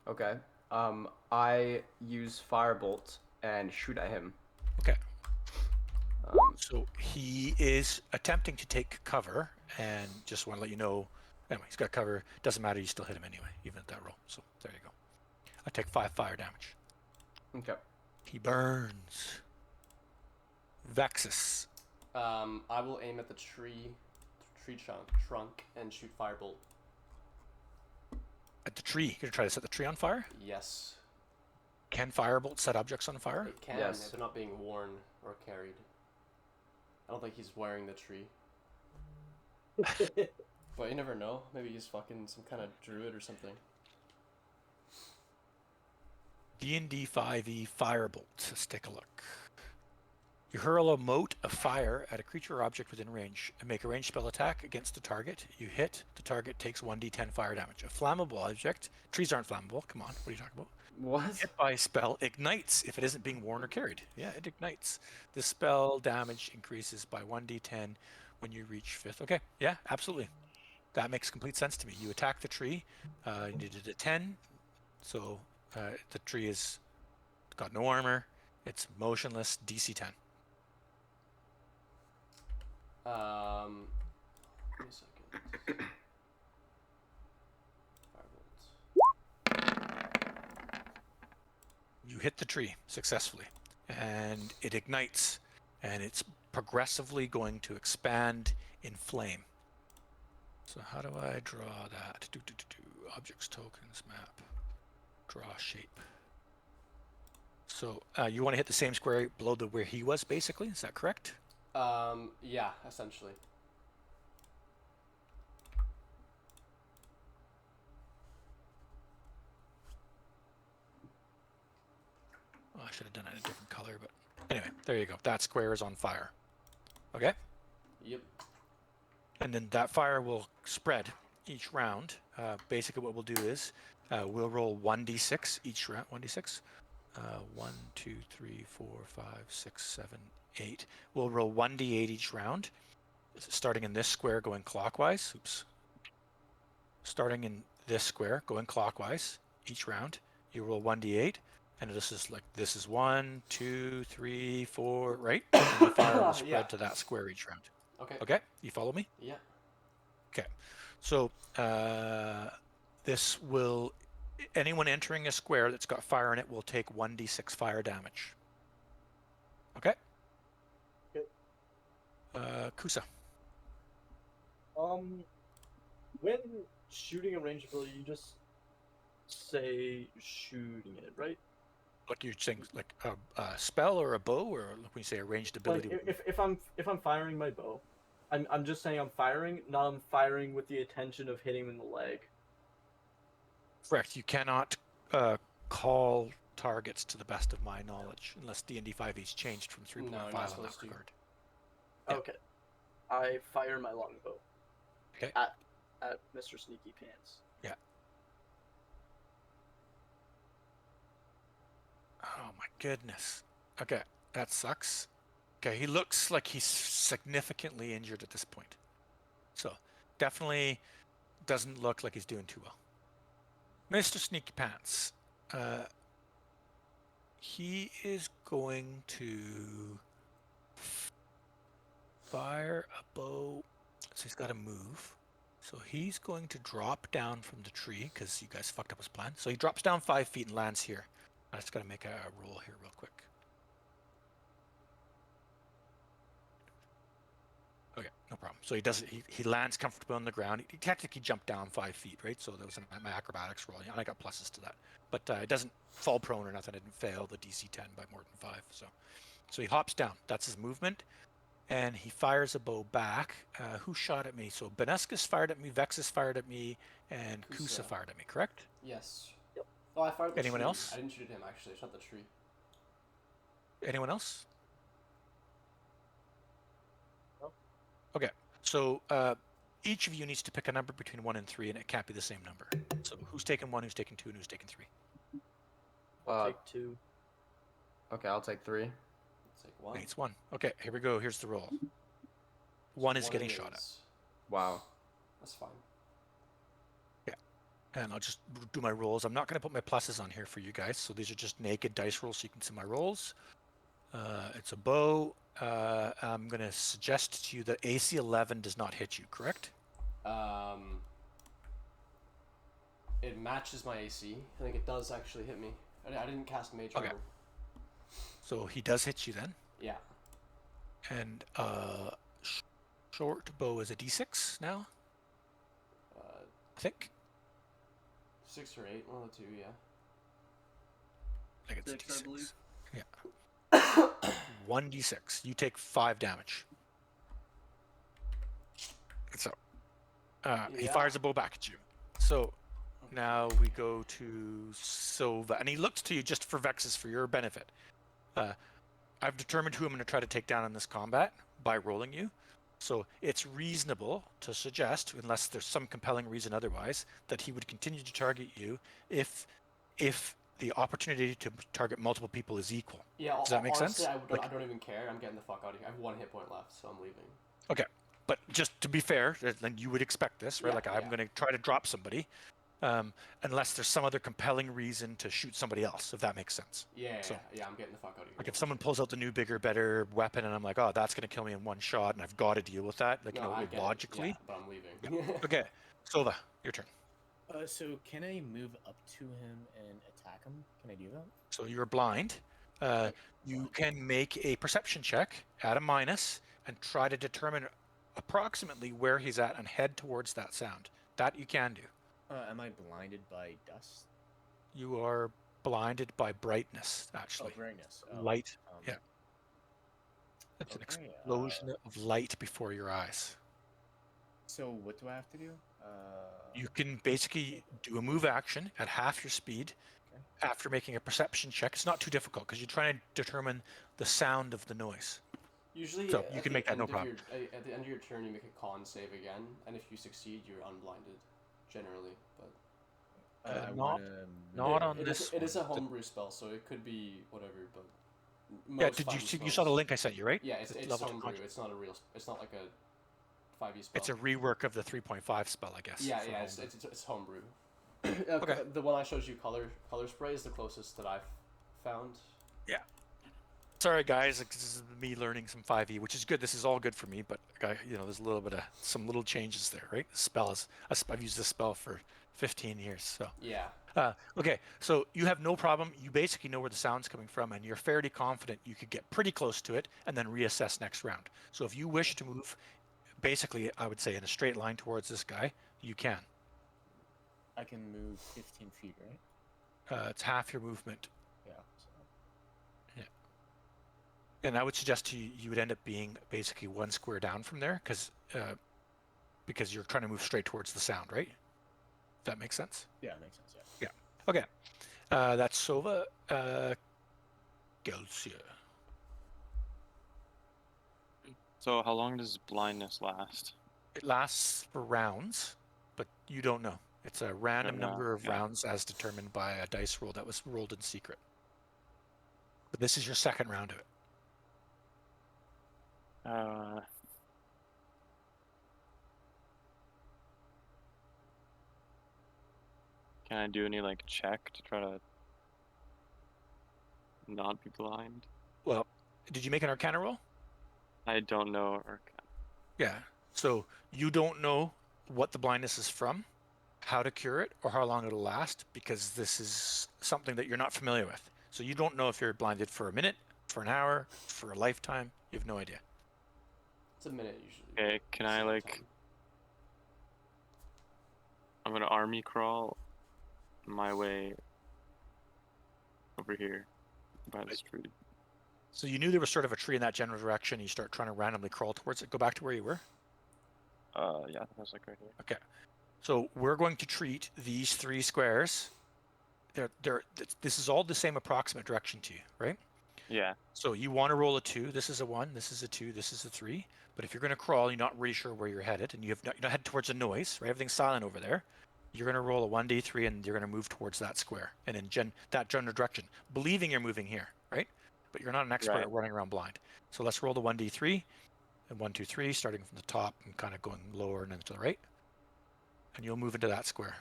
Okay. I use Firebolt and shoot at him. Okay. Um, So he is attempting to take cover, and just want to let you know. Anyway, he's got cover. Doesn't matter. You still hit him anyway, even at that roll. So there you go. I take 5 fire damage. okay. He burns. Vexus. I will aim at the tree trunk and shoot firebolt. At the tree. You're gonna try to set the tree on fire? Yes. Can firebolt set objects on fire? It can Yes. if they're not being worn or carried. I don't think he's wearing the tree. But you never know. Maybe he's fucking some kind of druid or something. D&D 5e firebolt. Let's take a look. You hurl a mote of fire at a creature or object within range and make a ranged spell attack against the target. You hit, the target takes 1d10 fire damage. A flammable object, trees aren't flammable, come on, what are you talking about? What? Hit by a spell ignites if it isn't being worn or carried. Yeah, it ignites. The spell damage increases by 1d10 when you reach 5th. Okay, yeah, absolutely. That makes complete sense to me. You attack the tree, you needed a 10, so the tree is got no armor, it's motionless, DC 10. Give me a second. Firebolt. You hit the tree successfully, and it ignites, and it's progressively going to expand in flame. So how do I draw that? Objects, tokens, map, draw shape. So you want to hit the same square below where he was, basically. Is that correct? Yeah, essentially. Oh, I should have done it in a different color, but anyway, there you go. That square is on fire. Okay? Yep. And then that fire will spread each round. Basically, what we'll do is we'll roll 1d6 each round. 1d6. 1, 2, 3, 4, 5, 6, 7, 8. We'll roll 1d8 each round, starting in this square, going clockwise. Oops. Starting in this square, going clockwise each round. You roll 1d8, and this is 1, 2, 3, 4, right? And the fire will spread Yeah. to that square each round. Okay. Okay, you follow me? Yeah. Okay, so this will, anyone entering a square that's got fire in it will take 1d6 fire damage. Okay? Okay. Kusa. When shooting a ranged ability, you just say shooting it, right? Like you're saying, like a spell or a bow, or when you say a ranged ability. Like if I'm firing my bow, I'm just saying I'm firing, not I'm firing with the intention of hitting him in the leg. Correct. You cannot call targets to the best of my knowledge, unless D&D 5e's changed from 3.5 No, you're not in that supposed to. regard. Yeah. Okay. I fire my longbow. Okay. At Mr. Sneaky Pants. Yeah. Oh my goodness. Okay, that sucks. Okay, he looks like he's significantly injured at this point. So, definitely doesn't look like he's doing too well. Mr. Sneaky Pants. He is going to fire a bow. So he's got to move. So he's going to drop down from the tree because you guys fucked up his plan. So he drops down 5 feet and lands here. I just got to make a roll here real quick. Okay, no problem. So he does. He lands comfortably on the ground. He technically jumped down 5 feet, right? So that was my acrobatics roll, and I got pluses to that. But it doesn't fall prone or nothing. It didn't fail the DC 10 by more than 5. So he hops down. That's his movement, and he fires a bow back. Who shot at me? So Benescus fired at me, Vexus fired at me, and Kusa fired at me. Correct? Yes. Yep. Oh, I fired the Anyone tree. else? I didn't shoot at him actually. I shot the tree. Anyone else? No. Okay. So each of you needs to pick a number between 1 and 3, and it can't be the same number. So who's taking 1, who's taking 2, and who's taking 3? I'll take 2. Okay, I'll take 3. It's like 1. Nate's 1. Okay, here we go. Here's the roll. 1 is getting shot at. Wow. That's fine. And I'll just do my rolls. I'm not going to put my pluses on here for you guys. So these are just naked dice rolls so you can see my rolls. It's a bow. I'm going to suggest to you that AC 11 does not hit you, correct? It matches my AC. I think it does actually hit me. I didn't cast Mage Okay. Armor. So he does hit you then. Yeah. And short bow is a d6 now, I think. 6 or 8, one of the two, yeah. I think it's 6, a I believe. d6. Yeah. 1d6. You take 5 damage. So he Yeah. fires a bow back at you. So now we go to Silva, and he looks to you just for Vexus for your benefit. I've determined who I'm going to try to take down in this combat by rolling you. So it's reasonable to suggest, unless there's some compelling reason otherwise, that he would continue to target you if the opportunity to target multiple people is equal. Yeah, Does that make honestly, sense? I don't even care. I'm getting the fuck out of here. I have 1 hit point left, so I'm leaving. Okay, but just to be fair, then you would expect this, right? Yeah, Like I'm yeah. going to try to drop somebody, unless there's some other compelling reason to shoot somebody else, if that makes sense. Yeah, So- yeah, I'm getting the fuck out of here. Like if someone pulls out the new, bigger, better weapon, and I'm like, oh, that's going to kill me in one shot, and I've got to deal with that, like No, I get it, logically. yeah, but I'm leaving. Okay, Silva, your turn. So can I move up to him and attack him? Can I do that? So you're blind. You can make a perception check at a minus and try to determine approximately where he's at and head towards that sound. That you can do. Am I blinded by dust? You are blinded by brightness, actually. Oh, brightness. Oh, Light. Yeah. It's an Okay, explosion of light before your eyes. So what do I have to do? You can basically do a move action at half your speed Okay. after making a perception check. It's not too difficult because you're trying to determine the sound of the noise. Usually, So you can make that no problem. At the end of your turn, you make a con save again, and if you succeed, you're unblinded, generally. But I not- want to. not on this It is a one. homebrew spell, so it could be whatever. But Yeah, most did you 5e see? You saw the spells- link I sent you, right? Yeah, it's level 2 homebrew. conjure. It's not a real. It's not like a 5e spell. It's a rework of the 3.5 spell, I guess. Yeah, for yeah, homebrew. it's homebrew. Okay. The one I showed you, color spray, is the closest that I've found. Sorry, guys. This is me learning some 5e, which is good. This is all good for me, but there's a little bit of some little changes there, right? The spell is. I've used this spell for 15 years, so. Yeah. Okay, so you have no problem. You basically know where the sound's coming from, and you're fairly confident you could get pretty close to it and then reassess next round. So if you wish to move, basically, I would say in a straight line towards this guy, you can. I can move 15 feet, right? It's half your movement. Yeah. So. And I would suggest you would end up being basically one square down from there because you're trying to move straight towards the sound, right? If that makes sense? Yeah, makes sense. Yeah. Okay. That's Sova. Gelsia. So how long does blindness last? It lasts for rounds, but you don't know. It's a random Don't know, number of yeah. rounds as determined by a dice roll that was rolled in secret. But this is your second round of it. Can I do any like check to try to not be blind? Well, did you make an Arcana roll? I don't know. Or Yeah. So you don't know what the blindness is from, how to cure it, or how long it'll last, because this is something that you're not familiar with. So you don't know if you're blinded for a minute, for an hour, for a lifetime. You have no idea. It's a minute usually. okay, can I Same like? time. I'm gonna army crawl my way over here by this tree. So you knew there was sort of a tree in that general direction. You start trying to randomly crawl towards it. Go back to where you were. Yeah, that was like right here. Okay. So we're going to treat these 3 squares. This is all the same approximate direction to you, right? Yeah. So you want to roll a 2. This is a 1. This is a 2. This is a 3. But if you're going to crawl, you're not really sure where you're headed, and you're not headed towards a noise, right? Everything's silent over there. You're going to roll a 1d3, and you're going to move towards that square, and in that general direction, believing you're moving here, right? But you're not an expert Right. at running around blind. So let's roll the 1d3, and 1, 2, 3, starting from the top and kind of going lower and then to the right, and you'll move into that square.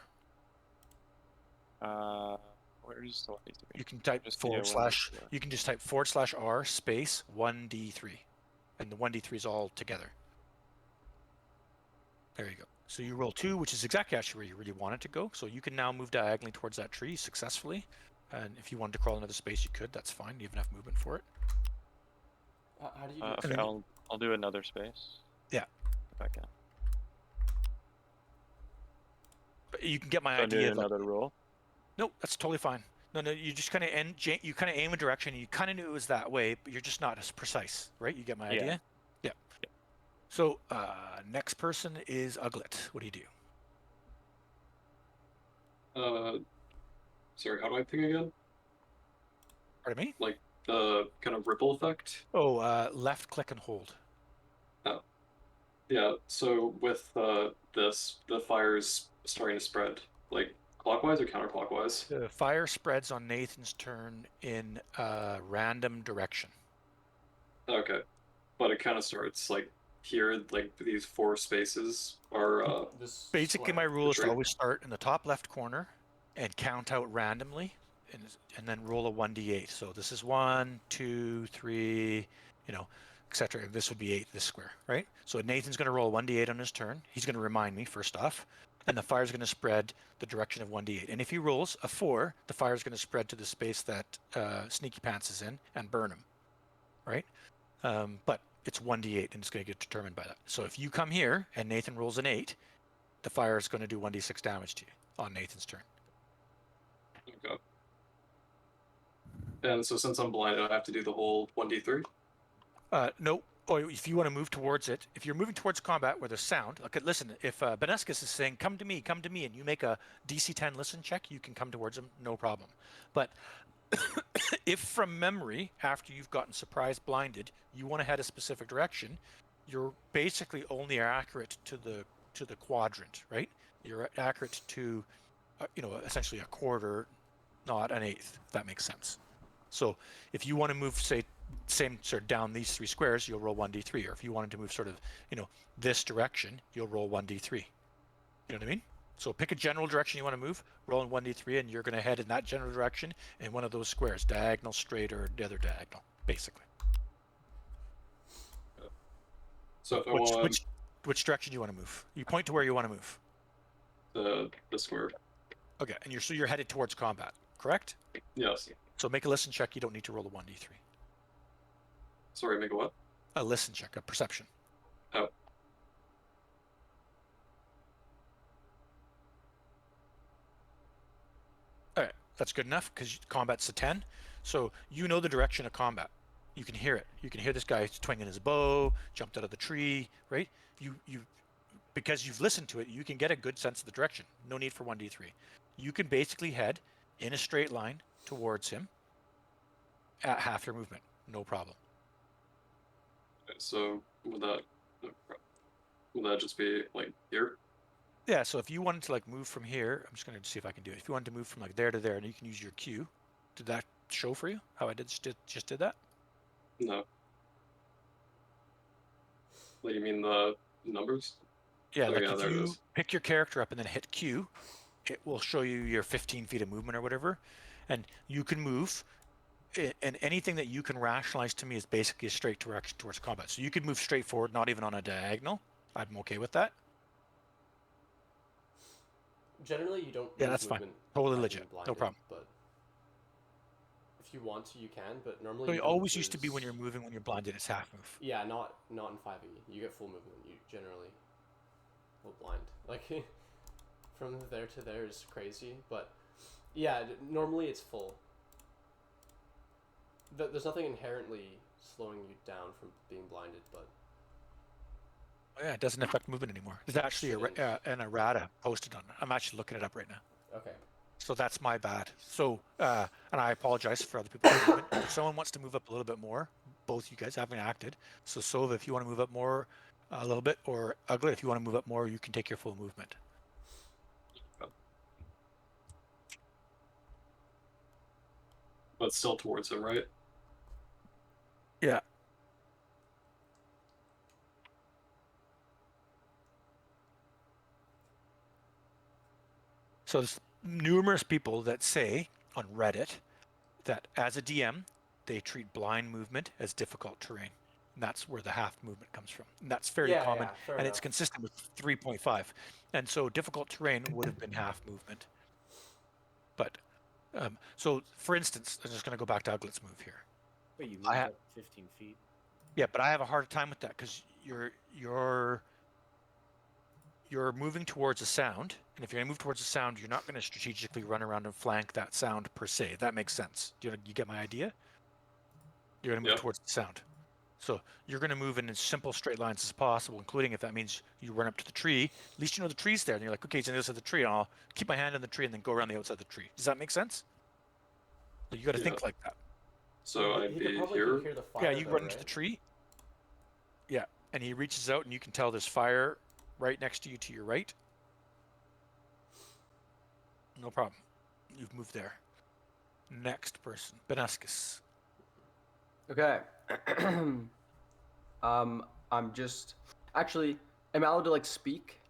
Where's the one? You can type Just forward do a slash. 1d3. You can just type /r space 1d3, and the 1d3 is all together. There you go. So you roll 2, which is exactly actually where you really want it to go. So you can now move diagonally towards that tree successfully. And if you wanted to crawl another space, you could. That's fine. You have enough movement for it. How do you do Okay, then- I'll do another space. Yeah. If I can. But you can get my So I do idea. Of another roll. No, that's totally fine. No, you just kind of you kind of aim a direction, and you kind of knew it was that way, but you're just not as precise, right? You get my Yeah. idea? Yeah. So next person is Uglet. What do you do? Sorry, how do I ping again? Pardon me? The kind of ripple effect? Oh, left click and hold. Yeah, so with this, the fire's starting to spread, like clockwise or counterclockwise? The fire spreads on Nathan's turn in a random direction. Okay. But it kind of starts like here, like these 4 spaces are this? Basically, my square? rule is to tree. always start in the top left corner and count out randomly, and then roll a 1d8. So this is 1, 2, 3, etc. This would be 8, this square, right? So Nathan's going to roll a 1d8 on his turn. He's going to remind me first off, and the fire's going to spread the direction of 1d8. And if he rolls a 4, the fire's going to spread to the space that Sneaky Pants is in and burn him, right? But it's 1d8, and it's going to get determined by that. So if you come here and Nathan rolls an 8, the fire is going to do 1d6 damage to you on Nathan's turn. Okay. And so since I'm blind, I have to do the whole 1d3? No, Or if you want to move towards it, if you're moving towards combat where there's sound, okay, listen, if Benescus is saying, come to me, and you make a DC 10 listen check, you can come towards him, no problem. But if from memory, after you've gotten surprise blinded, you want to head a specific direction, you're basically only accurate to the quadrant, right? You're accurate to, essentially a quarter, not an eighth, if that makes sense. So if you want to move, say, same sort of down these 3 squares, you'll roll 1d3. Or if you wanted to move sort of, this direction, you'll roll 1d3. You know what I mean? So pick a general direction you want to move, roll in 1d3, and you're going to head in that general direction in one of those squares, diagonal, straight, or the other diagonal, basically. So if I want Which direction do you want to move? You point to where you want to move. the square. Okay, and you're headed towards combat, correct? Yes. So make a listen check. You don't need to roll a 1d3. Sorry, make a what? A listen check, a perception. Oh. All right, that's good enough because combat's a 10. So you know the direction of combat. You can hear it. You can hear this guy twinging his bow, jumped out of the tree, right? You because you've listened to it, you can get a good sense of the direction. No need for 1d3. You can basically head in a straight line towards him at half your movement. No problem. So would that just be like here? Yeah, so if you wanted to like move from here, I'm just going to see if I can do it. If you wanted to move from like there to there, and you can use your Q, did that show for you how I just did that? No. Like, you mean the numbers? Yeah, Oh, like yeah, if there it you is. pick your character up and then hit Q, it will show you your 15 feet of movement or whatever, and you can move. And anything that you can rationalize to me is basically a straight direction towards combat. So you could move straight forward, not even on a diagonal. I'm okay with that. Generally, you don't. Yeah, lose that's fine. movement Totally by legit. being No blinded, problem. But if you want to, you can. But normally, So you it don't always used to be when lose- you're moving, when you're blinded, it's half move. Yeah, not in 5e. You get full movement. You generally will blind. Like from there to there is crazy, but yeah, normally it's full. There's nothing inherently slowing you down from being blinded, but Oh, yeah, it doesn't affect movement anymore. There's actually an errata posted on it. I'm actually looking it up right now. okay. So that's my bad. So, and I apologize for other people's movement. If someone wants to move up a little bit more, both you guys haven't acted. So Sova, if you want to move up more a little bit, or Ugly, if you want to move up more, you can take your full movement. But still towards him, right? Yeah. So there's numerous people that say on Reddit that as a DM, they treat blind movement as difficult terrain. And that's where the half movement comes from. And that's fairly Yeah, common, yeah, fair and it's enough. consistent with 3.5. And so difficult terrain would have been half movement. But so, for instance, I'm just going to go back to Uglet's move here. Wait, you I moved ha- up 15 feet? Yeah, but I have a hard time with that because you're moving towards a sound, and if you're going to move towards a sound, you're not going to strategically run around and flank that sound per se. That makes sense. Do you get my idea? You're going to move Yeah. towards the sound. So you're going to move in as simple straight lines as possible, including if that means you run up to the tree. At least you know the tree's there, and you're like, okay, it's on the other side of the tree, and I'll keep my hand on the tree and then go around the outside of the tree. Does that make sense? So you got to Yeah. think like that. So I'd he be could probably here. hear the fire. Yeah, you though, run into the right? tree. Yeah, and he reaches out, and you can tell there's fire right next to you to your right. No problem. You've moved there. Next person, Benescus. Okay. I'm just actually. Am I allowed to like speak?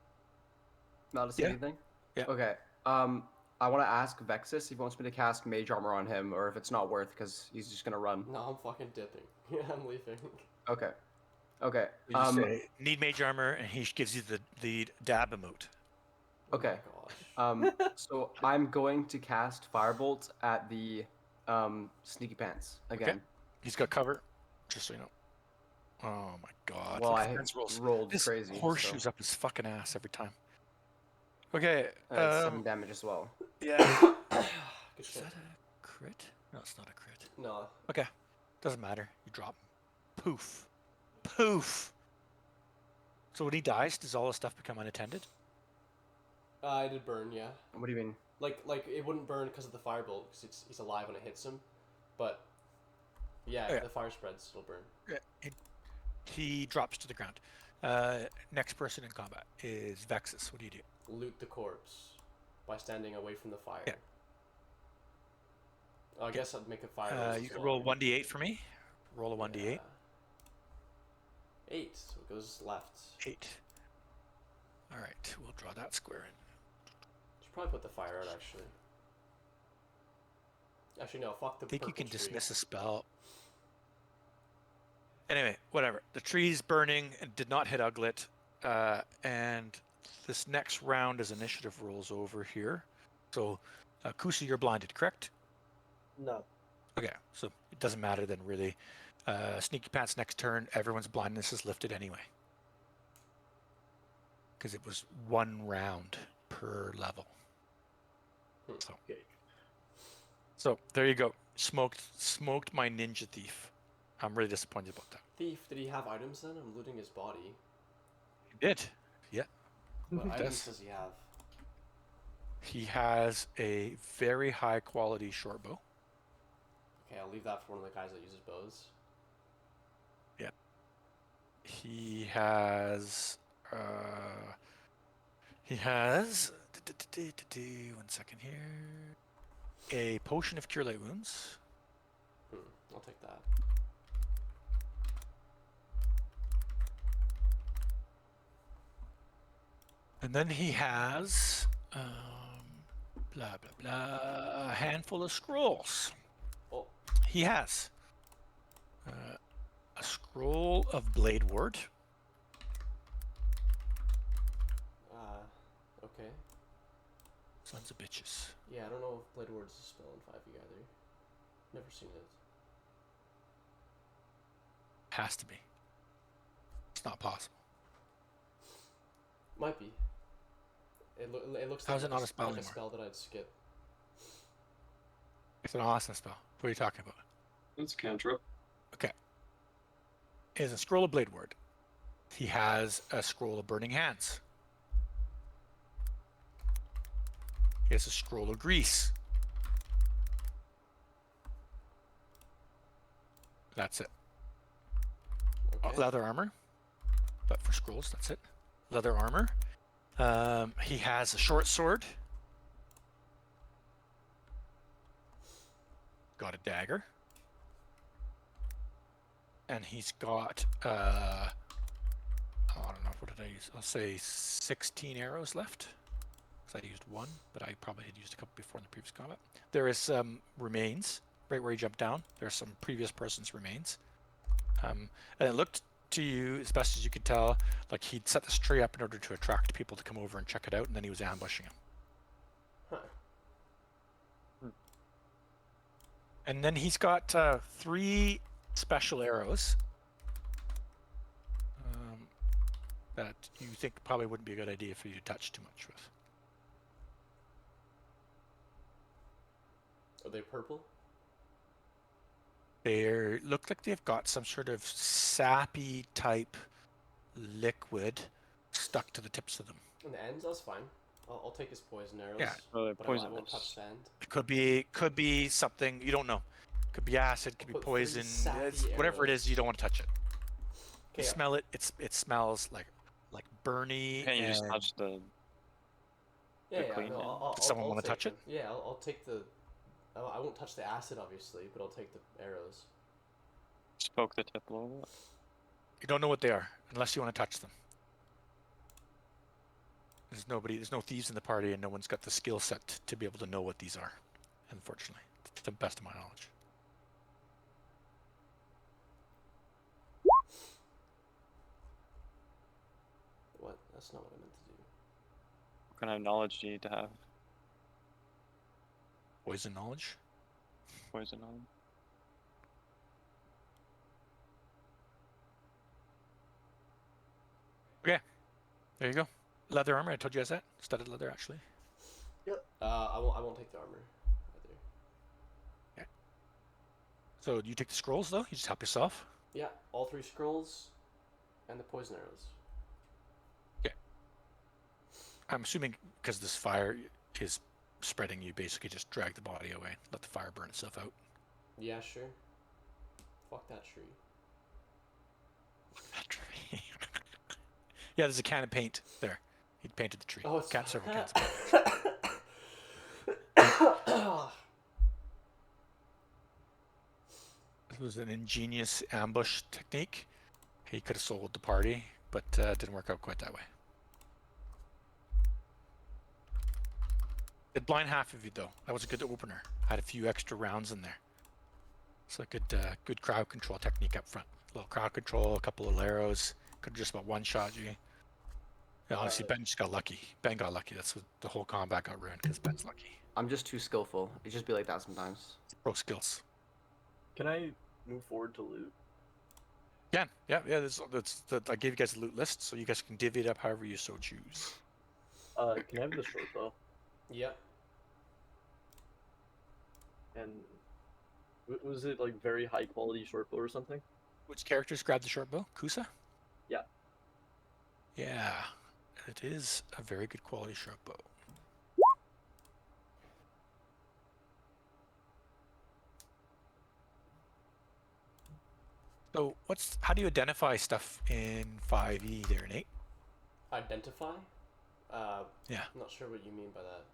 Am I allowed to say Yeah. anything? Yeah. Okay. I want to ask Vexus if he wants me to cast Mage Armor on him, or if it's not worth, because he's just gonna run. No, I'm fucking dipping. Yeah, I'm leaving. Okay. Okay. You say, need mage armor, and he gives you the dab emote. Okay. Oh my gosh. So I'm going to cast Firebolt at the Sneaky Pants again. He's got cover, just so you know. Oh my god. Well, look I at Ben's rolls. rolled This crazy. horseshoes up his fucking ass every time. Okay. It's 7 damage as well. Yeah. Good Is shit. that a crit? No, it's not a crit. No. Okay. Doesn't matter. You drop. Poof. Poof. So when he dies, does all his stuff become unattended? I did burn, yeah. What do you mean? Like it wouldn't burn because of the firebolt, because he's alive when it hits him. But yeah, Oh, yeah. if the fire spreads, it'll burn. He drops to the ground. Next person in combat is Vexus. What do you do? Loot the corpse by standing away from the fire. Yeah. Oh, I guess I'd make a fire. You can roll 1d8 for me. Roll a 1d8. Yeah. 8, so it goes left. 8. All right, we'll draw that square in. Should probably put the fire out, actually. Actually, no, fuck the I think you purple can tree. dismiss a spell. Anyway, whatever. The tree's burning and did not hit Uglet. And this next round as initiative rolls over here. So, Kusa, you're blinded, correct? No. Okay, so it doesn't matter then, really. Sneaky Pants next turn, everyone's blindness is lifted anyway. Because it was 1 round per level. So, Okay. so there you go. Smoked my ninja thief. I'm really disappointed about that. Thief, did he have items then? I'm looting his body. He did. Yeah. What He items does. does he have? He has a very high quality short bow. Okay, I'll leave that for one of the guys that uses bows. He has. One second here. A potion of cure light wounds. I'll take that. And then he has. Blah, blah, blah. A handful of scrolls. Oh, He has. A scroll of Blade Ward. okay. Sons of bitches. Yeah, I don't know if Blade Ward's a spell in 5e either. Never seen it. Has to be. It's not possible. Might be. It looks How's like it not a spell like a anymore? spell that I'd skip. It's an awesome spell. What are you talking about? It's a cantrip. Okay. He has a scroll of Blade Ward. He has a scroll of Burning Hands. He has a scroll of Grease. That's it. Okay. Leather armor. But for scrolls, that's it. Leather armor. He has a short sword. Got a dagger. And he's got, I don't know, what did I use? I'll say 16 arrows left. Because I used 1, but I probably had used a couple before in the previous combat. There is some remains, right where he jumped down. There's some previous person's remains. And it looked to you, as best as you could tell, like he'd set this tree up in order to attract people to come over and check it out, and then he was ambushing him. Huh. And then he's got 3 special arrows that you think probably wouldn't be a good idea for you to touch too much with. Are they purple? They look like they've got some sort of sappy type liquid stuck to the tips of them. And the ends, that's fine. I'll take his poison arrows. Yeah. Oh, they're but I won't poisonous. touch sand. Could be something you don't know. Could be acid, could be Put 3 poison, sappy whatever it arrows. is. You don't want to touch it. You Okay, smell it. It smells like burny. Can't you just and- touch the? yeah, clean no, hand. I'll, Does someone I'll wanna take touch them. it? Yeah, I'll take the. I won't touch the acid, obviously, but I'll take the arrows. Just poke the tip a little bit. You don't know what they are unless you want to touch them. There's no thieves in the party, and no one's got the skill set to be able to know what these are. Unfortunately, to the best of my knowledge. What? That's not what I meant to do. What kind of knowledge do you need to have? Poison knowledge. Poison on. There you go. Leather armor. I told you guys that. Studded leather, actually. I won't take the armor either. So you take the scrolls though. You just help yourself. Yeah, all 3 scrolls. And the poison arrows. I'm assuming because this fire is spreading, you basically just drag the body away, let the fire burn itself out. Yeah, sure. Fuck that tree. That tree. Yeah, there's a can of paint there. He painted the tree. Oh, it's Several cans of paint. This was an ingenious ambush technique. He could have sold the party, but it didn't work out quite that way. It blind half of you though. That was a good opener. Had a few extra rounds in there. So good crowd control technique up front. A little crowd control, a couple of arrows. Could have just about one shot you. Yeah, honestly, Ben just got lucky. Ben got lucky. That's what the whole combat got ruined because Ben's lucky. I'm just too skillful. It just be like that sometimes. Pro skills. Can I move forward to loot? Yeah. I gave you guys a loot list, so you guys can divvy it up however you so choose. Can I have the short bow? Yep. And was it like very high quality short bow or something? Which characters grabbed the short bow? Kusa? Yeah. Yeah. It is a very good quality short bow. So how do you identify stuff in 5e there, Nate? Identify? Yeah. I'm not sure what you mean by that.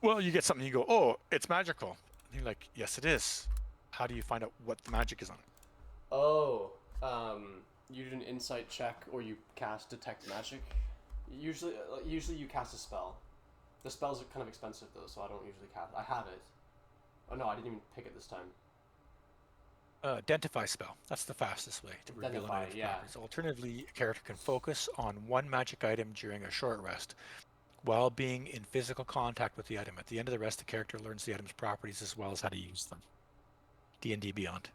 Well, you get something, you go, oh, it's magical. And you're like, yes, it is. How do you find out what the magic is on it? Oh, you do an insight check or you cast detect magic. Usually you cast a spell. The spells are kind of expensive though, so I don't usually cast. I have it. Oh no, I didn't even pick it this time. Identify spell. That's the fastest way to reveal an Identify, item's yeah. properties. Alternatively, a character can focus on one magic item during a short rest while being in physical contact with the item. At the end of the rest, the character learns the item's properties as well as how to use them. D&D Beyond.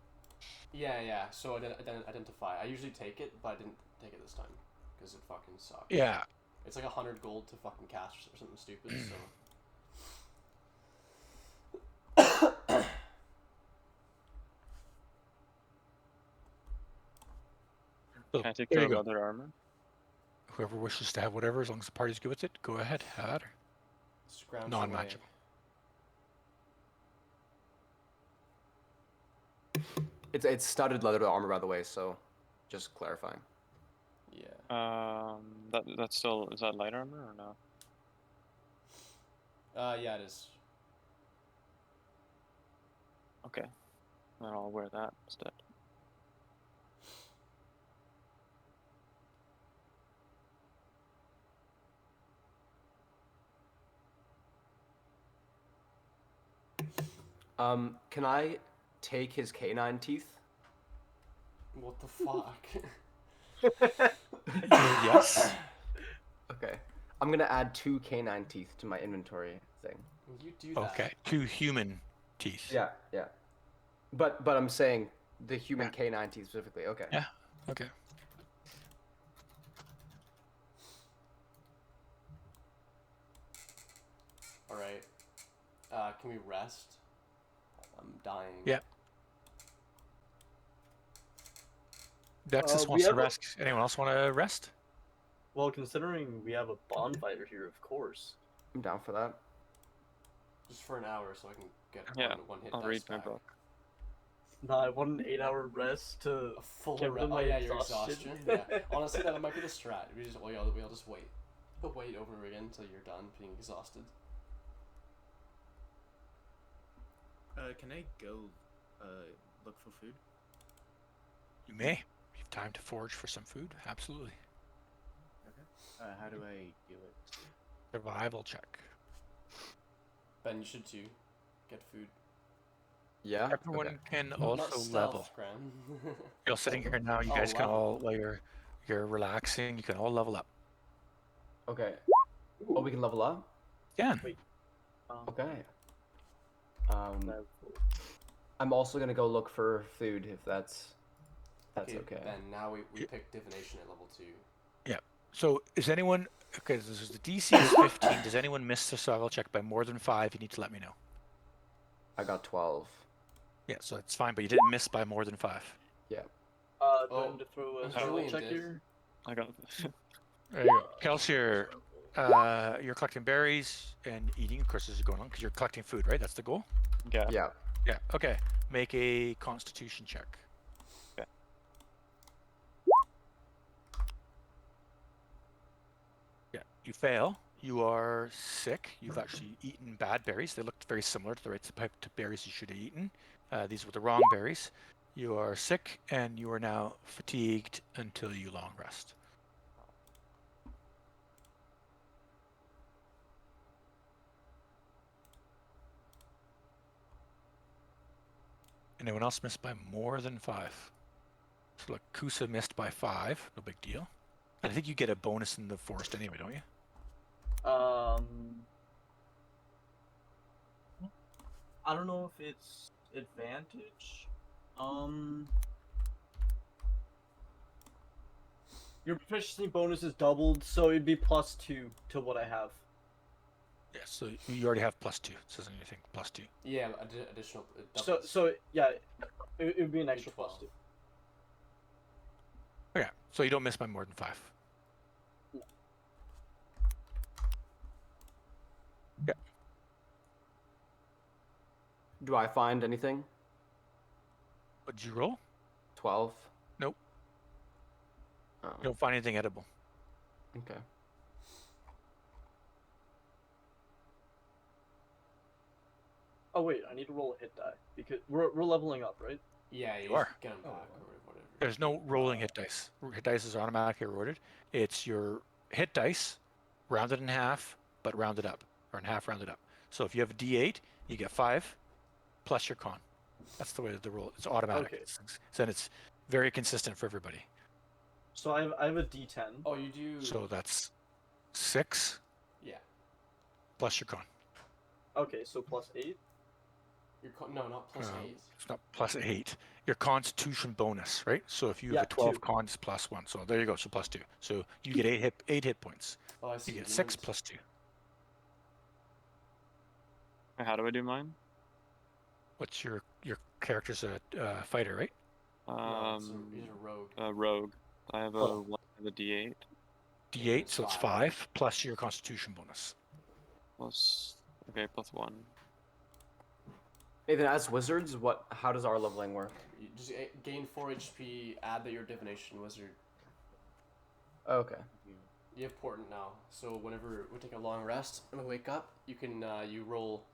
Yeah. So identify. I usually take it, but I didn't take it this time because it fucking sucks. Yeah. It's like 100 gold to fucking cast or something stupid. So. So, Can I take there the you go. leather armor? Whoever wishes to have whatever, as long as the party's good with it, go ahead. Have at her. Scrounge Non-magical. It's studded leather armor, by the way, so just clarifying. Yeah. That's still, is that light armor or no? Yeah, it is. Okay, then I'll wear that instead. Can I take his canine teeth? What the fuck? Yes. Okay. I'm gonna add 2 canine teeth to my inventory thing. You do that. Okay. 2 human teeth. Yeah. But I'm saying the human canine teeth specifically. Okay. Yeah. Okay. All right. Can we rest? I'm dying. Yeah. Dexus we wants to have a- rest. Anyone else want to rest? Well, considering we have a bonfire here, of course. I'm down for that. Just for an hour, so I can get Yeah, one hit. I'll dice read my back. book. No, I want an 8-hour rest to A full get rid of Oh my yeah, your exhaustion. exhaustion. Yeah. Honestly, that might be the strat. We all just wait. Wait over again until you're done being exhausted. Can I go look for food? You may. You have time to forage for some food. Absolutely. Okay. How do I do it? Survival check. Ben, you should too. Get food. Yeah. Everyone Okay. can Not also stealth, level. Graham. You're sitting here now. You Oh, guys can level. all, while you're relaxing, you can all level up. Okay. Oh, we can level up. Yeah. Okay. I'm also gonna go look for food if that's okay. Ben, now we pick divination at level 2. So is anyone okay? This is the DC is 15. Does anyone miss the survival check by more than 5? You need to let me know. I got 12. Yeah, so it's fine, but you didn't miss by more than 5. Do I need to throw a survival Julian check did. here? I got this. There you go. Kelsier, you're collecting berries and eating, of course, as you're going on, because you're collecting food, right? That's the goal? Yeah. Yeah. Yeah, okay. Make a constitution check. Okay. Yeah, you fail. You are sick. You've actually eaten bad berries. They looked very similar to the right type of berries you should have eaten. These were the wrong berries. You are sick, and you are now fatigued until you long rest. Anyone else missed by more than 5? So look, Kusa missed by 5. No big deal. And I think you get a bonus in the forest anyway, don't you? I don't know if it's advantage. Your proficiency bonus is doubled, so it'd be +2 to what I have. Yeah, so you already have +2. It says anything +2. Yeah, additional. So yeah, it would be an extra Twelve. +2. Okay, so you don't miss by more than 5. Yeah. Do I find anything? What did you roll? 12. Nope. Oh, You don't find anything edible. okay. Oh wait, I need to roll a hit die because we're leveling up, right? Yeah, you You are. get them back or whatever. There's no rolling hit dice. Hit dice is automatically rewarded. It's your hit dice, rounded in half, but rounded up, or in half rounded up. So if you have a D8, you get 5 plus your con. That's the way the roll. It's automatic. Okay. And it's very consistent for everybody. So I have a D10. Oh, you do. So that's 6 Yeah. plus your con. Okay, so +8. No, not +8. It's not +8. Your Constitution bonus, right? So if you have Yeah, a 12 2. con, it's +1. So there you go. So +2. So you get 8 hit points. Oh, I see. You get you 6 meant- plus 2. How do I do mine? What's your character's a fighter, right? No, he's a rogue. Rogue. I have a Oh. one of the D8 D8, so it's 5. 5 plus your Constitution bonus. plus. Okay, +1. Nathan, as wizards, how does our leveling work? You just gain 4 HP. Add that you're divination wizard. Okay. You have portent now, so whenever we take a long rest and we wake up, you can you roll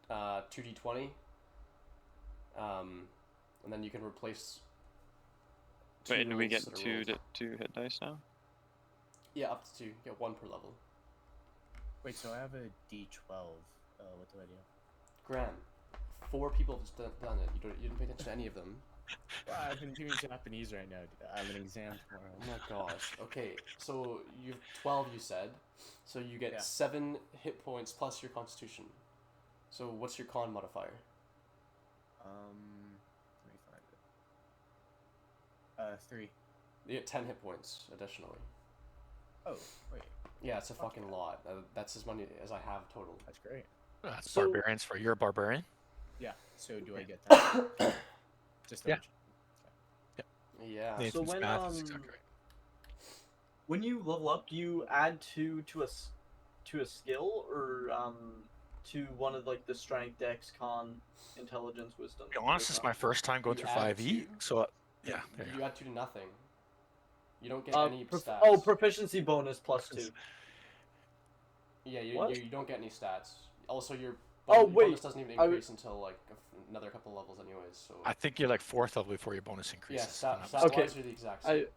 2d20, and then you can replace. Wait, and we rolls get that are two rolled. two hit dice now? Yeah, up to 2. Get 1 per level. Wait, so I have a D12. What do I do? Graham, 4 people have done it. You didn't pay attention to any of them. Well, I've been doing Japanese right now. I have an exam tomorrow. Oh my gosh. Okay, so you have 12, you said. So you get Yeah. 7 hit points plus your constitution. So what's your con modifier? Let me find it. 3. You get 10 hit points additionally. Oh, wait, Yeah, it's a Fuck fucking yeah. lot. That's as many as I have total. that's great. That's So- barbarians for you're a barbarian. Yeah. So do I get that? Just Yeah. double check. Yeah. Nathan's when, math is exactly right. When you level up, do you add to a skill or to one of like the strength, dex, con, intelligence, wisdom? To be honest, this is my first time going You through add 5e, 2? so yeah, there you You go. add 2 to nothing. You don't get any stats. Oh, proficiency bonus +2. Yeah, What? you don't get any stats. Also, your Oh, your wait, bonus doesn't even I increase until like another couple levels, anyways. So I think you're like 4th level before your bonus yeah, increases. stat Okay. wise are the exact same.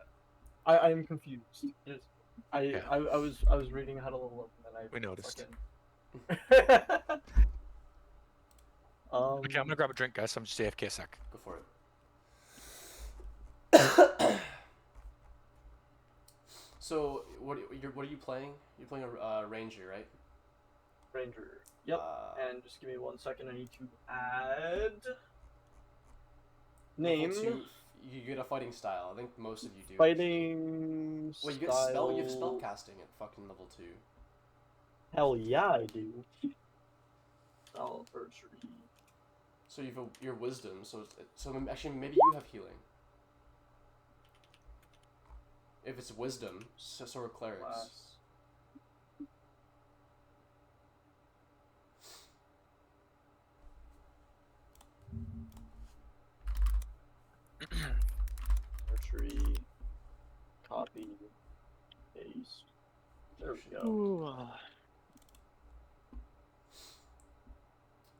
I am confused. I Yeah. I was reading how to level up and then I We noticed. fucking- Okay, I'm gonna grab a drink, guys. I'm just AFK a sec. Go for it. So what are you playing? You're playing a ranger, right? Ranger. Yep. And just give me 1 second. I need to add name, Level 2, you get a fighting style. I think most of you do. fighting Well, you get style. you have spell casting at fucking level 2. Hell yeah, I do. Spell archery. So you have your wisdom. So actually maybe you have healing. If it's wisdom, so are clerics. Class. Archery. Copy. Paste. There we go. Ooh.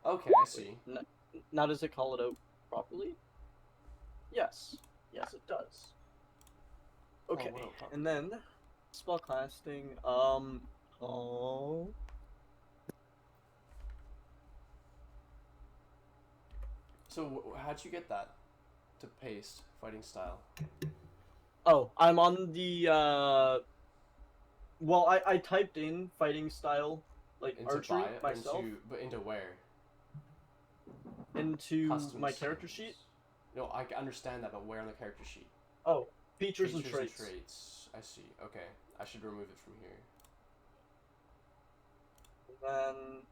Okay, I see. Now does it call it out properly? Yes. Yes, it does. Okay, what else? and then spellcasting. Oh. So how'd you get that to paste fighting style? Oh, I'm on the. Well, I typed in fighting style, like Into archery bio, myself, into where? into Custom my character settings. sheet. No, I understand that, but where on the character sheet? Oh, features and Features traits. I see. Okay, I should remove it from here. And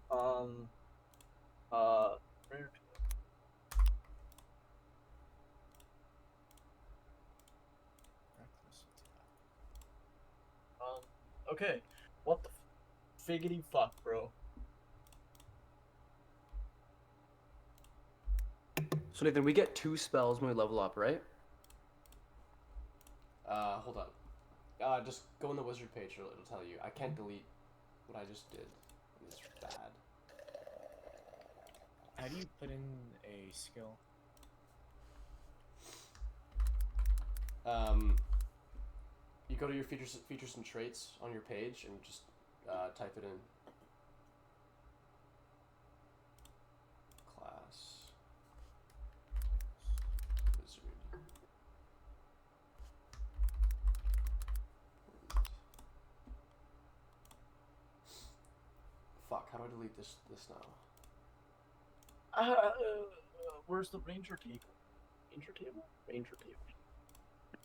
then, rare- okay. What the figgity fuck, bro? So Nathan, we get 2 spells when we level up, right? Hold up. Just go on the wizard page. It'll tell you. I can't delete what I just did. It's bad. How do you put in a skill? You go to your features and traits on your page and just type it in. Class. Wizard. Fuck, how do I delete this now? Where's the ranger table? Ranger table? Ranger table.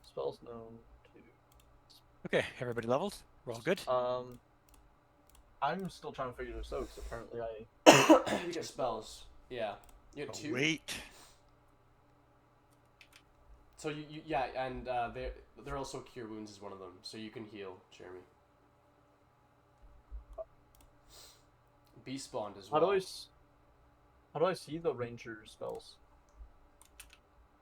Spells known to. Okay, everybody leveled? We're all good? I'm still trying to figure this out because apparently I. You get spells. Yeah. You get Oh, 2. wait. So you yeah, and they're also cure wounds is one of them, so you can heal, Jeremy. Beast bond as well. How do I see the ranger spells?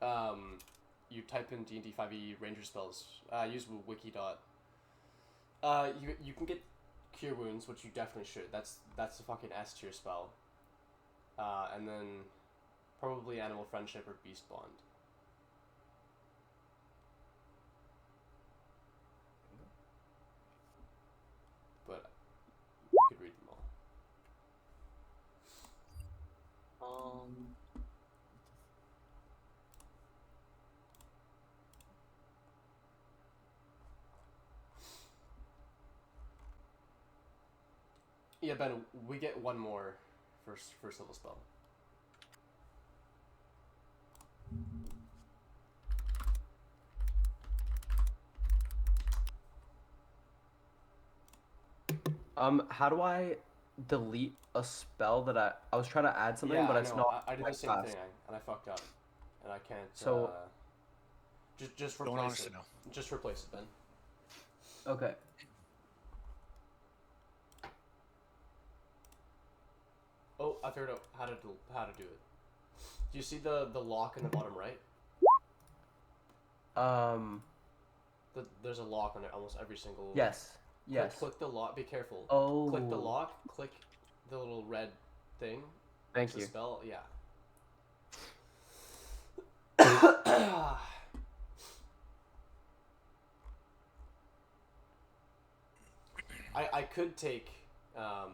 You type in D&D 5e ranger spells. Use wiki dot. You can get cure wounds, which you definitely should. That's the fucking S tier spell. And then probably animal friendship or beast bond. But you could read them all. Yeah, Ben, we get one more first level spell. How do I delete a spell that I was trying to add something, Yeah, but I it's know. not. I did my the same class. thing, and I fucked up, and I can't. So- just Don't replace honestly it. know. Just replace it, Ben. Okay. Oh, I figured out how to do it. Do you see the lock in the bottom right? There's a lock on it almost every single. Yes. Yes. Click the lock. Be careful. Oh. Click the lock. Click the little red thing. Thank The you. spell. Yeah. I could take fuck,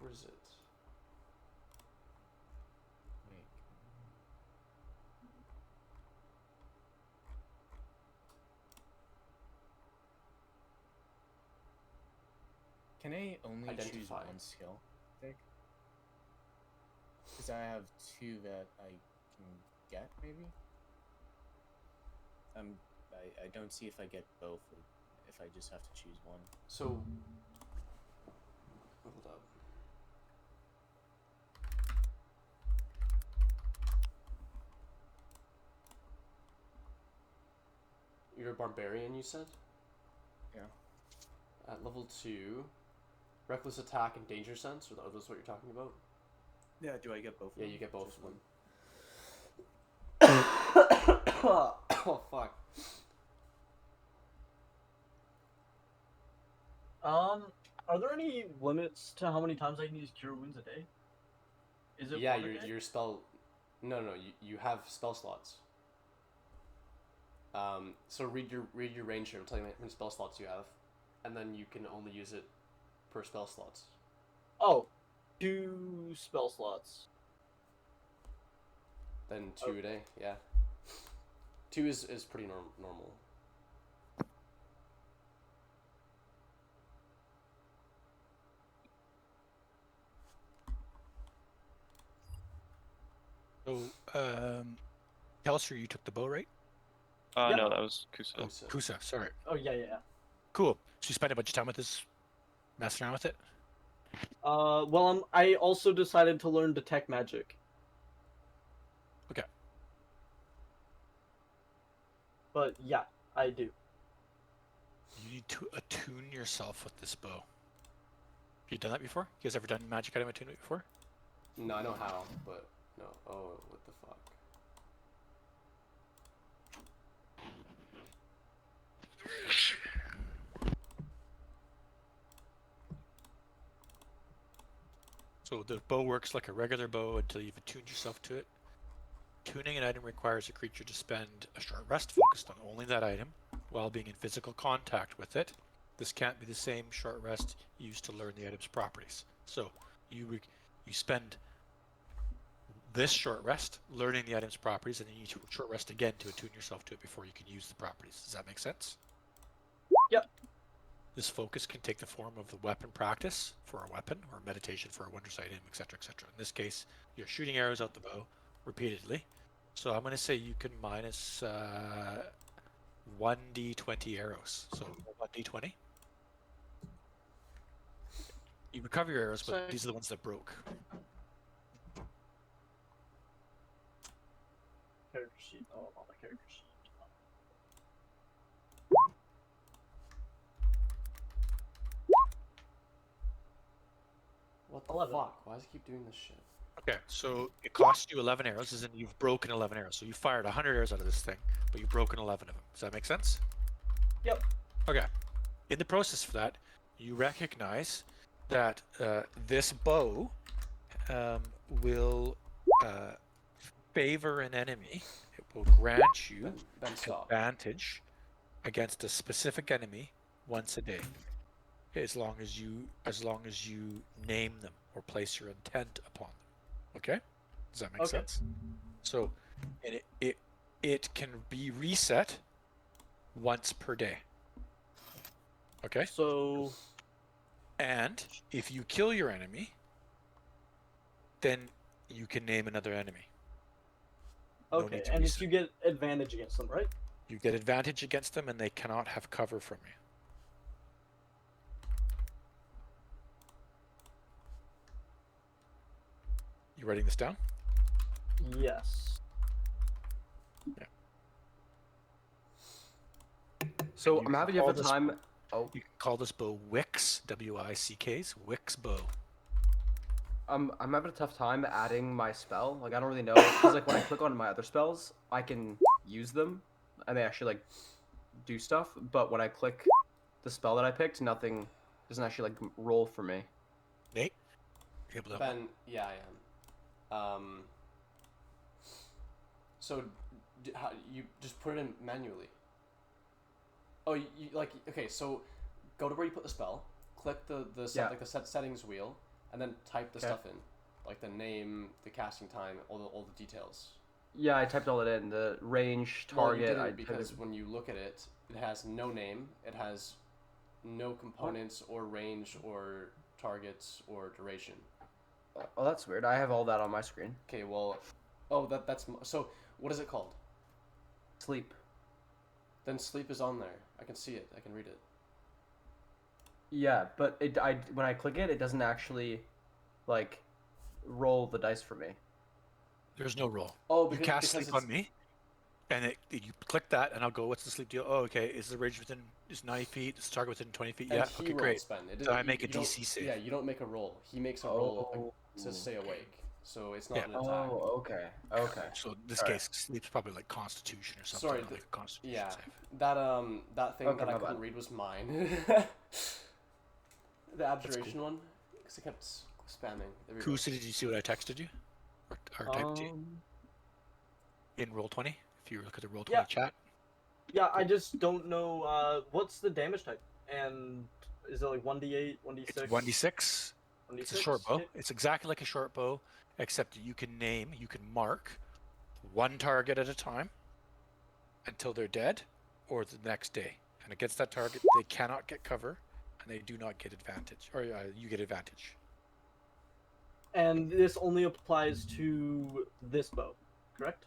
where is it? Wait. Can I only choose Identify. one skill? Because I have 2 that I can get, maybe? I don't see if I get both, or if I just have to choose one. So hold up. barbarian, you said? Yeah. At level 2, reckless attack and danger sense. Are those what you're talking about? Yeah, do I get both? Yeah, of you them? get both Just of them. one. Oh fuck. Are there any limits to how many times I can use Cure Wounds a day? Is it Yeah, one a day? your spell. No, you have spell slots. So read your range here. I'm telling you how many spell slots you have, and then you can only use it per spell slots. Oh, 2 spell slots. Then 2 a day. Yeah. 2 is pretty normal. So, Kelser, you took the bow, right? Yep. No, that was Kusa. Kusa. Kusa, sorry. Oh yeah. Cool. So you spent a bunch of time with this, messing around with it? Well, I also decided to learn Detect Magic. Okay. But yeah, I do. You need to attune yourself with this bow. Have you done that before? You guys ever done magic item attunement before? No, I know how, but no. Oh, what the fuck? So the bow works like a regular bow until you've attuned yourself to it. Tuning an item requires a creature to spend a short rest focused on only that item while being in physical contact with it. This can't be the same short rest used to learn the item's properties. So you spend this short rest learning the item's properties, and then you need to short rest again to attune yourself to it before you can use the properties. Does that make sense? Yep. This focus can take the form of the weapon practice for a weapon or meditation for a wonder sight item, etc., etc. In this case, you're shooting arrows out the bow repeatedly. So I'm going to say you can minus 1d20 arrows. So 1d20. You recover your arrows, but Sorry. these are the ones that broke. Character sheet. Oh, on the character sheet. What the 11. fuck? Why does it keep doing this shit? Okay, so it cost you 11 arrows, as in you've broken 11 arrows. So you fired 100 arrows out of this thing, but you've broken 11 of them. Does that make sense? Yep. Okay. In the process for that, you recognize that this bow will favor an enemy. It will grant you Ben, stop. advantage against a specific enemy once a day, as long as you name them or place your intent upon them. Okay, does that make Okay. sense? So, and it can be reset once per day. Okay, So and if you kill your enemy, then you can name another enemy. No okay, need to and reset. you get advantage against them, right? You get advantage against them, and they cannot have cover from you. You writing this down? Yes. So You I'm having a call difficult this- time. Oh, You can call this bow Wix, W-I-C-K's, Wix bow. I'm having a tough time adding my spell. Like I don't really know because like when I click on my other spells, I can use them and they actually like do stuff. But when I click the spell that I picked, nothing doesn't actually like roll for me. Nate, you able to help me? Ben, yeah, I am. So, how, you just put it in manually? Oh, you like okay. So, go to where you put the spell. Click the Yeah. like the settings wheel, and then type the Okay. stuff in, like the name, the casting time, all the details. Yeah, I typed all it in. The range, Well, you target. didn't I typed because it. when you look at it, it has no name. It has no components or range or targets or duration. Oh, that's weird. I have all that on my screen. Okay, well, oh that's so. What is it called? Sleep. Then sleep is on there. I can see it. I can read it. Yeah, but when I click it, it doesn't actually like roll the dice for me. There's no roll. Oh, You because cast because sleep it's, on me. And you click that, and I'll go, what's the sleep deal? Oh, okay. Is the range within, is 90 feet? Is the target within 20 feet? And Yeah. he Okay, won't great. spend. It So I you- make a you don't- DC save. Yeah, you don't make a roll. He makes a roll to stay awake. So it's not an attack. Oh, okay. Okay. So in this Alright. case, sleep's probably like Constitution or something. Sorry, not like a Constitution Yeah, save. that thing Okay, that I my couldn't bad. read was mine. The abjuration one, because I kept spamming. There we go. Kusa, did you see what I texted you? Or typed to you Um, in Roll20? If you look at the Roll20 Yeah. chat. yeah, I just don't know. What's the damage type? And is it like 1d8, 1d6? It's 1d6. It's a short bow. It's exactly like a short bow, except you can mark one target at a time until they're dead, or the next day. And against that target, they cannot get cover, and they do not get advantage, or you get advantage. And this only applies to this bow, correct?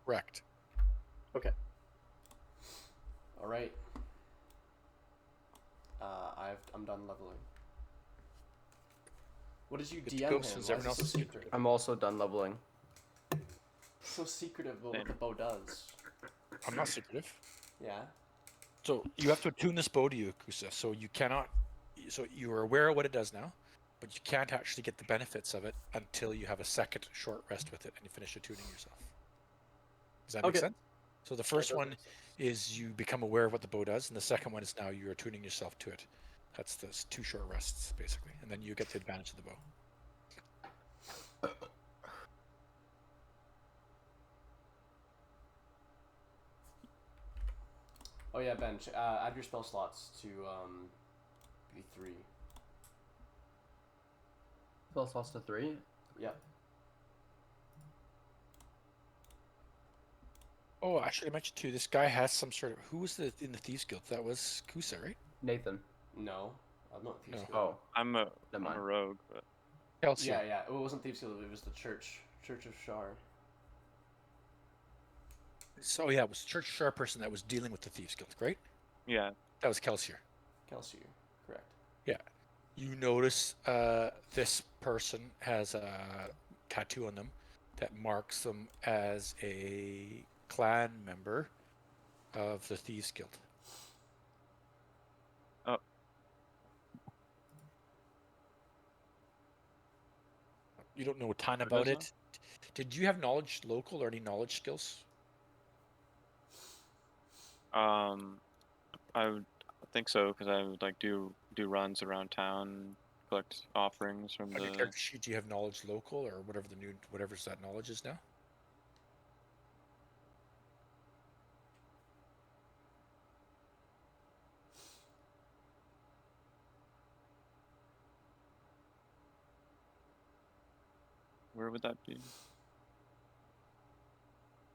Correct. All right. I'm done leveling. What did you Good to DM go, him? since Why everyone is it else so is secret? I'm also done leveling. So secretive about what the bow does. I'm not secretive. Yeah. So you have to attune this bow to you, Kusa. So you cannot. So you are aware of what it does now, but you can't actually get the benefits of it until you have a second short rest with it and you finish attuning yourself. Does that make Okay. sense? So the first does one make sense. is you become aware of what the bow does, and the second one is now you're attuning yourself to it. That's the 2 short rests basically, and then you get the advantage of the bow. Oh yeah, Ben. Add your spell slots to B3. Spell slots to 3. Yeah. Oh, actually, I mentioned too. This guy has some sort of. Who was in the Thieves Guild? That was Kusa, right? Nathan. No, I'm not Thieves No. Guild. Oh, I'm a never mind. rogue, but Kelsey. Yeah, yeah. It wasn't Thieves Guild. It was the Church of Shar. So yeah, it was Church Shar person that was dealing with the Thieves Guild, right? yeah. That was Kelsier. Kelsier, correct. You notice this person has a tattoo on them that marks them as a clan member of the Thieves Guild. Oh. You don't know a ton What about does it. Did you have knowledge local or any knowledge skills? I would think so because I would like do runs around town, collect offerings from On your the. character sheet, do you have knowledge local or whatever's that knowledge is now? Where would that be?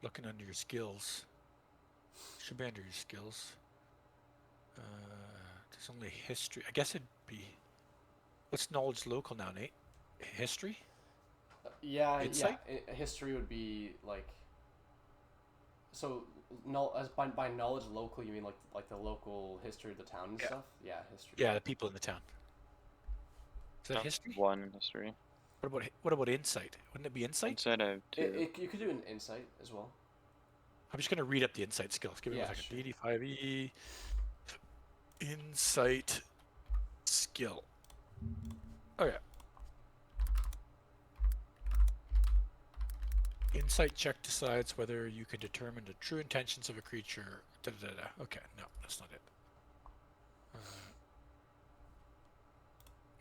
Looking under your skills. Should be under your skills. There's only history. I guess it'd be. What's knowledge local now, Nate? History? Yeah, Insight? yeah. History would be like. So, by knowledge local, you mean like the local history of the town and Yeah. stuff? Yeah, history. Yeah, the people in the town. Is that Not history? One in history. What about insight? Wouldn't it be insight? Inside I have 2. You could do an insight as well. I'm just gonna read up the insight skills. Give me Yeah, one second. sure. 85E insight skill. Oh yeah. Insight check decides whether you can determine the true intentions of a creature. Da, da, da, da. Okay, no, that's not it.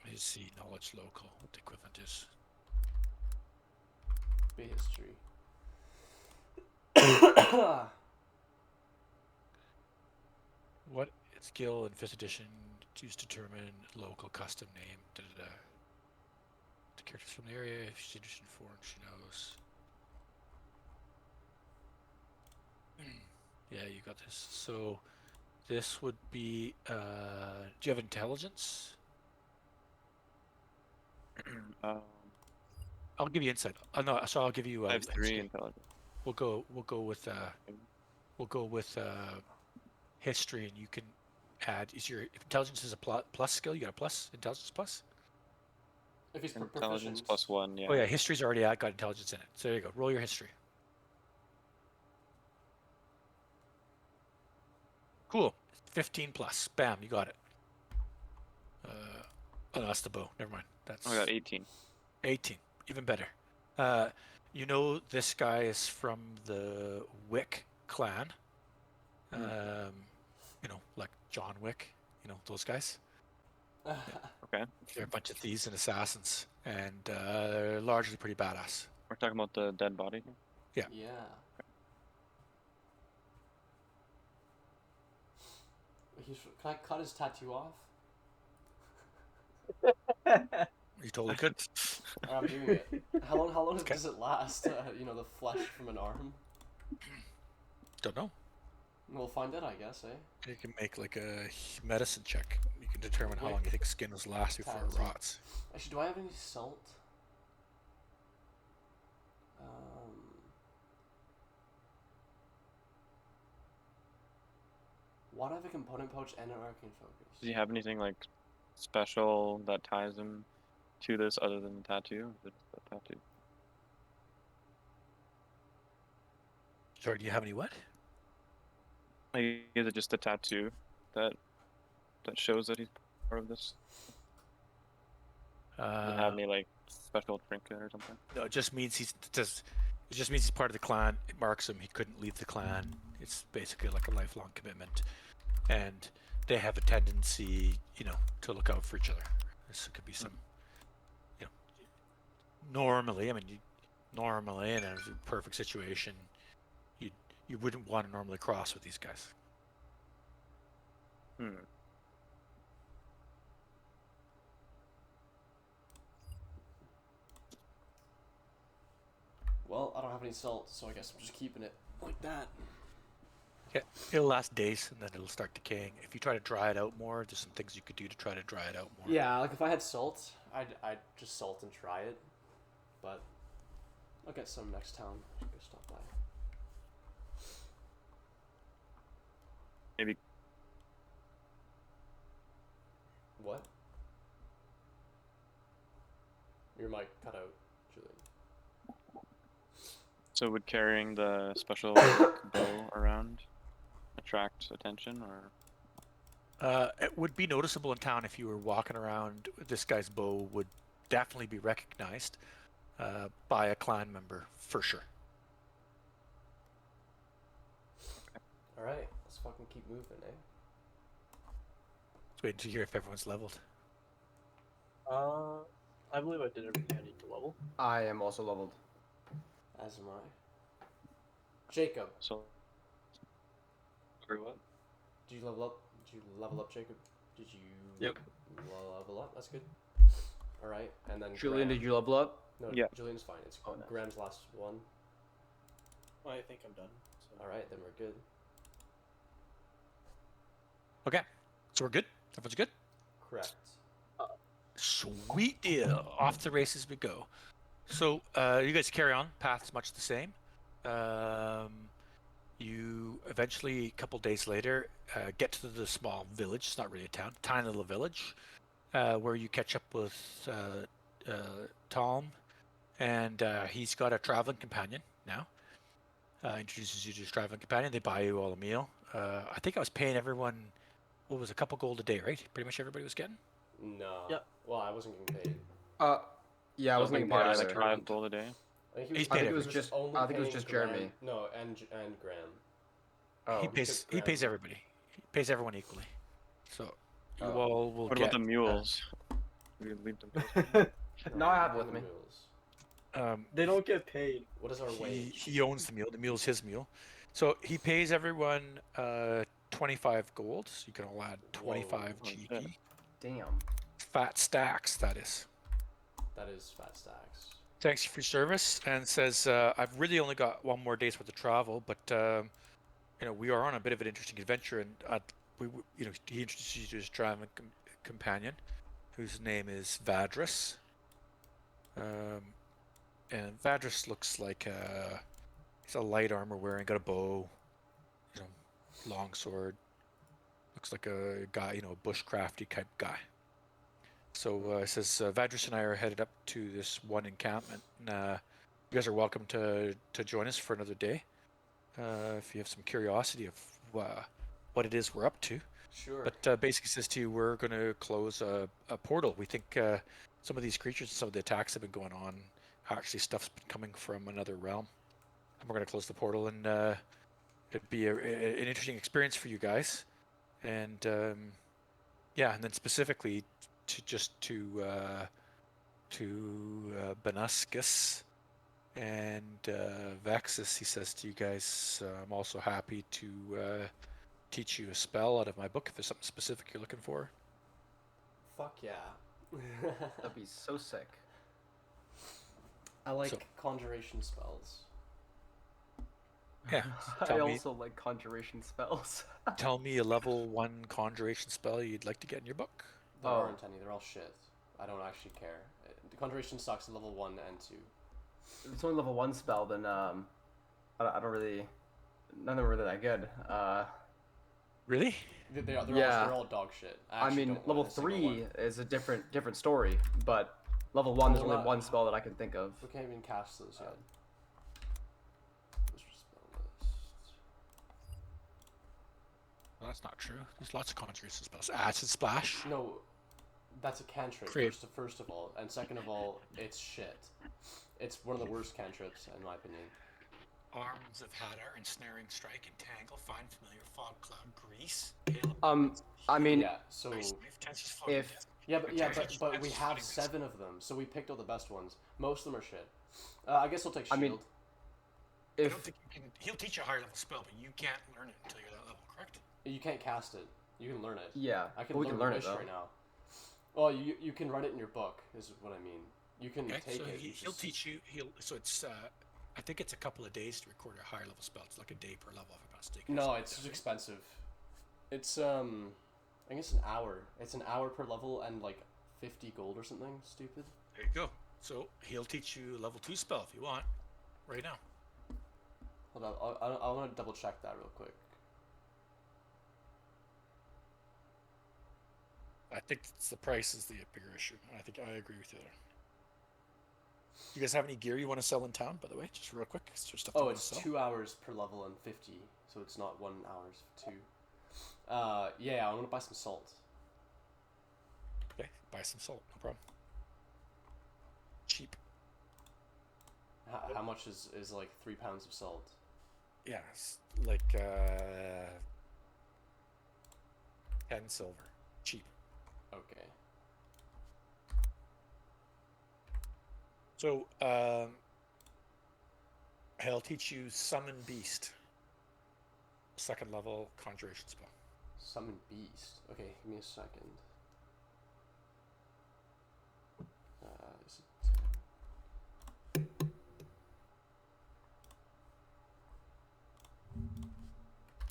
Let's see, knowledge local. What the equivalent is. Be history. What skill in 5th edition choose to determine local custom name? Da, da, da. The characters from the area. If she's interested in foreign, she knows. Yeah, you got this. So this would be. Do you have intelligence? I'll give you insight. No, so I'll give you. I have 3 history. intelligence. We'll go with history, and you can add. Is your if intelligence is a plus skill? You got a plus intelligence plus? If he's Intelligence proficient. +1, yeah. Oh yeah, history's already got intelligence in it. So there you go. Roll your history. Cool. 15 plus. Bam, you got it. Oh, that's the bow. Never mind. That's I got 18. 18. Even better. You know this guy is from the Wick clan. You know, like John Wick. You know, those guys. Okay. They're a bunch of thieves and assassins, and they're largely pretty badass. We're talking about the dead body. Yeah. Yeah. Can I cut his tattoo off? You totally could. I'm doing it. How long Okay. does it last? You know, the flesh from an arm. Don't know. We'll find out, I guess, eh? You can make like a medicine check. You can determine how long you think skin will last before it Tattoo. rots. Actually, do I have any salt? Why do I have a component pouch and an arcane focus? Does he have anything like special that ties him to this other than the tattoo? Is it the tattoo? Sorry, do you have any what? Like, is it just the tattoo that shows that he's part of this? Does it have any like special trinket or something? No, it just means it just means he's part of the clan. It marks him. He couldn't leave the clan. It's basically like a lifelong commitment, and they have a tendency, you know, to look out for each other. This could be some, you know, normally. I mean, normally in a perfect situation, you wouldn't want to normally cross with these guys. Well, I don't have any salt, so I guess I'm just keeping it like that. Yeah, it'll last days, and then it'll start decaying. If you try to dry it out more, there's some things you could do to try to dry it out more. Yeah, like if I had salt, I'd just salt and try it. But I'll get some next time. Go stop by. Maybe. What? Your mic cut out, Julian. So would carrying the special like, bow around attract attention, or? It would be noticeable in town if you were walking around. This guy's bow would definitely be recognized by a clan member for sure. Alright, let's fucking keep moving, eh? Let's wait to hear if everyone's leveled. I believe I did everything I need to level. I am also leveled. As am I. Jacob, So Or what? did you level up? Did you level up, Jacob? Did you Yep. level up? That's good. Alright, and then Julian, Graham. did you level up? No, Yeah. Julian's fine. It's Oh, nice. Graham's last one. I think I'm done. So. Alright, then we're good. Okay, so we're good. Everyone's good. Correct. Sweet deal. Off the races we go. So you guys carry on. Path's much the same. You eventually, a couple days later, get to the small village. It's not really a town, tiny little village, where you catch up with Tom, and he's got a traveling companion now. Introduces you to his traveling companion. They buy you all a meal. I think I was paying everyone, what was it, a couple gold a day, right? Pretty much everybody was getting. No. Yep. Well, I wasn't getting paid. Yeah, I wasn't like getting part paid of either. like 5 gold a day. I think He's I think paid it was everyone. just. only I think it was paying just Graham- Jeremy. No, and Graham. Oh. He pays. He pays everybody. He pays everyone equally. So you Oh. all will What get. about the mules? We leave them. No, I have More with than me. mules. They don't get paid. What is our He, wage? he owns the mule. The mule's his mule. So he pays everyone 25 gold. So you can all add 25 Whoa. GP. Damn. Fat stacks, that is. That is fat stacks. Thanks for your service, and says I've really only got one more day's worth of travel, but you know, we are on a bit of an interesting adventure, and you know, he introduces you to his traveling companion, whose name is Vadris. And Vadris looks like he's a light armor wearing, got a bow, you know, long sword. Looks like a guy, you know, a bushcrafty type guy. So it says Vadris and I are headed up to this one encampment. And, you guys are welcome to join us for another day. If you have some curiosity of what it is we're up to. Sure. But basically says to you, we're going to close a portal. We think some of these creatures and some of the attacks have been going on. Actually, stuff's been coming from another realm. And we're going to close the portal, and it'd be an interesting experience for you guys. And yeah, and then specifically to Benuscus and Vexus, he says to you guys, I'm also happy to teach you a spell out of my book if there's something specific you're looking for. Fuck yeah. That'd be so sick. I like So- conjuration spells. Yeah. I Tell me, also like conjuration spells. tell me a level 1 conjuration spell you'd like to get in your book. There Oh. aren't any. They're all shit. I don't actually care. The conjuration sucks at level 1 and 2. If it's only level 1 spell, then I don't really. None of them are really that good. Really? They're all dog shit. I actually mean, don't level want a single 3 one. is a different story, but level 1 there's Well, only one spell that I can think of. We can't even cast those yet. Wizard spell list. Well, that's not true. There's lots of conjuration spells. Acid Splash. No, that's a cantrip. Create- First of all, and second of all, it's shit. It's one of the worst cantrips in my opinion. Arms of Hadar, Ensnaring Strike, Entangle, Find Familiar, Fog Cloud, Grease. Hail of I mean, Yeah. So Ice Knife, Tenses, Floating if- Death. but we have 7 of them, so we picked all the best ones. Most of them are shit. I guess we'll take shield. I mean, I if don't think you can, he'll teach you a higher level spell, but you can't learn it until you're that level, correct? You can't cast it. You can learn it. yeah, I can but we can learn it Wish though. right now. Oh, you can write it in your book. Is what I mean. You can Okay, take so it. he'll teach you. So it's I think it's a couple of days to record a higher level spell. It's like a day per level, if I'm not mistaken. No, Something it's like just that, expensive. It's I think it's an hour. It's an hour per level and like 50 gold or something stupid. There you go. So he'll teach you a level 2 spell if you want, right now. Hold on, I want to double check that real quick. I think it's the price is the bigger issue. I think I agree with you there. You guys have any gear you want to sell in town, by the way? Just real quick. Is there stuff you Oh, want it's to sell? 2 hours per level and 50, so it's not 1 hour's 2. Yeah, I want to buy some salt. Okay, buy some salt. No problem. Cheap. How much is like 3 pounds of salt? Yeah, it's like 10 silver. Cheap. Okay. So, he'll teach you Summon Beast. Second level conjuration spell. Summon beast. Okay, give me a second. Is it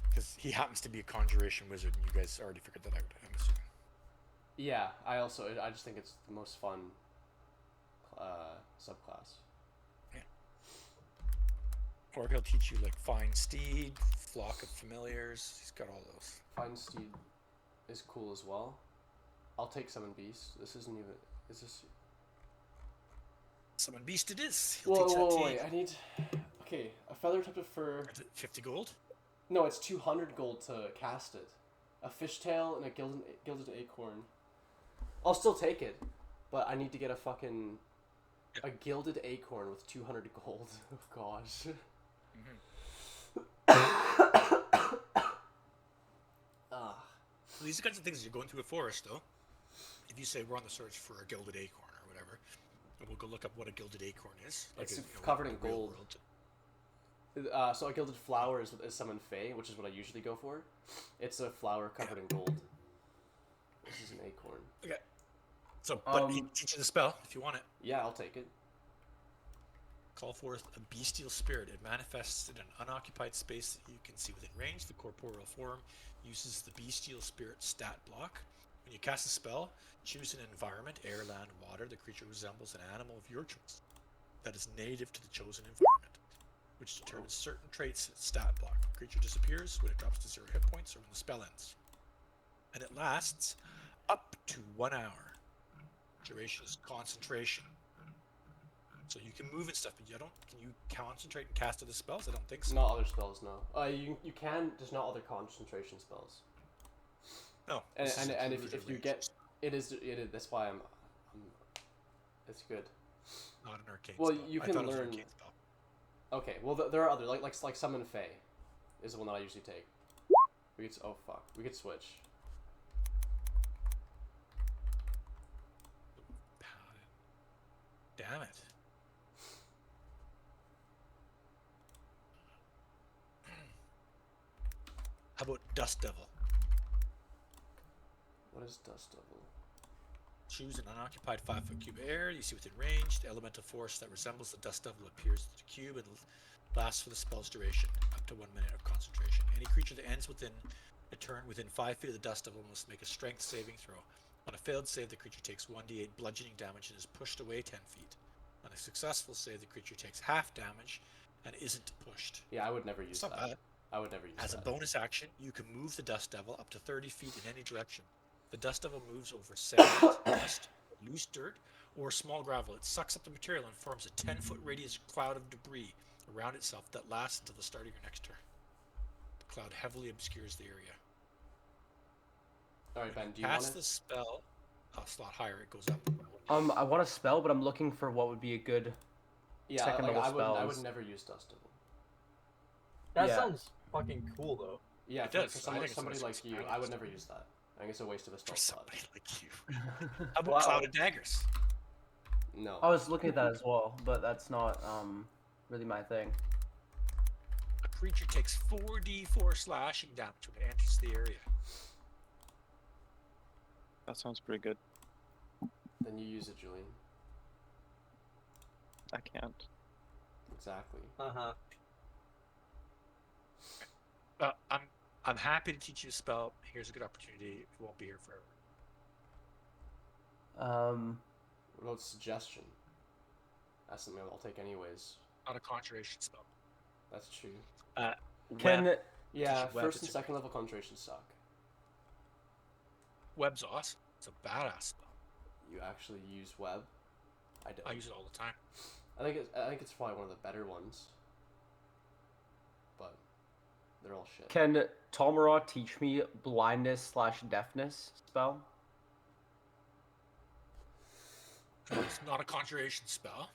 Because he happens to be a conjuration wizard, and you guys already figured that out, I'm assuming. Yeah, I just think it's the most fun subclass. Or he'll teach you, like, Find Steed, Flock of Familiars. He's got all those. Find Steed is cool as well. I'll take Summon Beast. This isn't even. Is this? Summon Beast it is. He'll Whoa, teach that to wait! you. I need. Okay, a feather tipped fur. Is it 50 gold? No, it's 200 gold to cast it. A fishtail and a gilded acorn. I'll still take it, but I need to get a fucking a gilded acorn with 200 gold. Oh gosh. Ah. So these are the kinds of things you're going through a forest, though. If you say we're on the search for a gilded acorn or whatever, and we'll go look up what a gilded acorn is. It's covered in real gold. world. So a gilded flower is summon Fae, which is what I usually go for. It's a flower covered in gold. This is an acorn. Okay. So, but he can teach you the spell if you want it. Yeah, I'll take it. Call forth a bestial spirit. It manifests in an unoccupied space that you can see within range. The corporeal form uses the bestial spirit stat block. When you cast a spell, choose an environment, air, land, water. The creature resembles an animal of your choice that is native to the chosen environment, which determines certain traits at stat block. The creature disappears when it drops to 0 hit points or when the spell ends. And it lasts up to 1 hour. Duration is concentration. So you can move and stuff, but you don't. Can you concentrate and cast other spells? I don't think so. Not other spells, no. You can, just not other concentration spells. No. And this is and included if in you range. get it is. That's why I'm it's good. Not an arcane Well, spell. you I can thought it was an learn- arcane spell. Okay, well there are other like Summon Fey is the one that I usually take. We could oh fuck, we could switch. Paladin. Damn it. How about Dust Devil? What is Dust Devil? Choose an unoccupied 5-foot cube of air you see within range. The elemental force that resembles the Dust Devil appears in the cube and lasts for the spell's duration, up to 1 minute of concentration. Any creature that ends within a turn within 5 feet of the Dust Devil must make a strength saving throw. On a failed save, the creature takes 1d8 bludgeoning damage and is pushed away 10 feet. On a successful save, the creature takes half damage and isn't pushed. Yeah, I would never use It's not that. bad. I would never use As a that. bonus action, you can move the Dust Devil up to 30 feet in any direction. The Dust Devil moves over sand, dust, loose dirt, or small gravel. It sucks up the material and forms a 10-foot radius cloud of debris around itself that lasts until the start of your next turn. The cloud heavily obscures the area. Alright, Ben, do you Pass want the it? spell a slot higher, it goes up. I want a spell, but I'm looking for what would be a good. Yeah, second like, level I would spells. never use Dust Devil. That Yeah. sounds fucking cool though. Yeah, It for, does. for I someone, think it's somebody nice like you, I would experience. never use that. I think it's a waste of a spell For slot. somebody like you. How about Wow. Cloud of Daggers? No. I was looking at that as well, but that's not really my thing. A creature takes 4d4 slashing damage when it enters the area. That sounds pretty good. Then you use it, Julian. I can't. Exactly. Uh-huh. I'm happy to teach you a spell. Here's a good opportunity. It won't be here forever. What about suggestion? That's something I'll take anyways. Not a conjuration spell. That's true. Can Web, Yeah, Web, first it's and a- second level conjuration suck. Web's awesome. It's a badass spell. You actually use web. I don't. I use it all the time. I think it's probably one of the better ones. But they're all shit. Can Tomara teach me blindness/deafness spell? It's not a conjuration spell.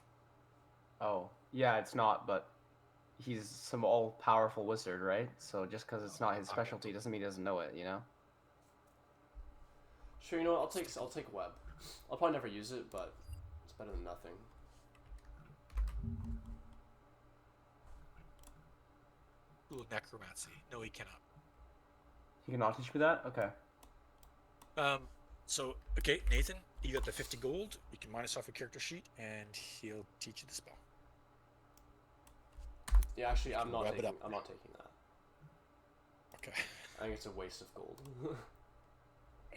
Oh, yeah, it's not, but he's some all-powerful wizard, right? So just because it's not his specialty doesn't mean he doesn't know it, you know? Sure, you know what? I'll take web. I'll probably never use it, but it's better than nothing. Ooh, necromancy. No, he cannot. He cannot teach me that? Okay. So, okay, Nathan, you got the 50 gold. You can minus off your character sheet, and he'll teach you the spell. Yeah, actually, I'm not Wrap it taking. up. I'm not taking that. Okay. I think it's a waste of gold.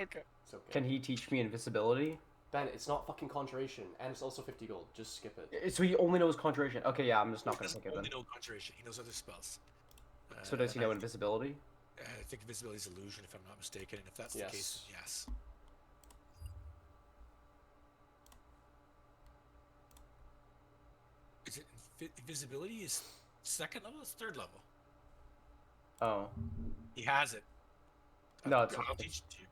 Okay. It's okay. Can he teach me invisibility? Ben, it's not fucking conjuration, and it's also 50 gold. Just skip it. So he only knows conjuration. Okay, yeah, I'm just not He gonna doesn't take it then. only know conjuration. He knows other spells. So does he and know invisibility? I think invisibility is illusion, if I'm not mistaken. And if that's the Yes. case, then yes. Is it invisibility is second level? It's third level. Oh, He has it. No, it's I'll okay. teach it to you.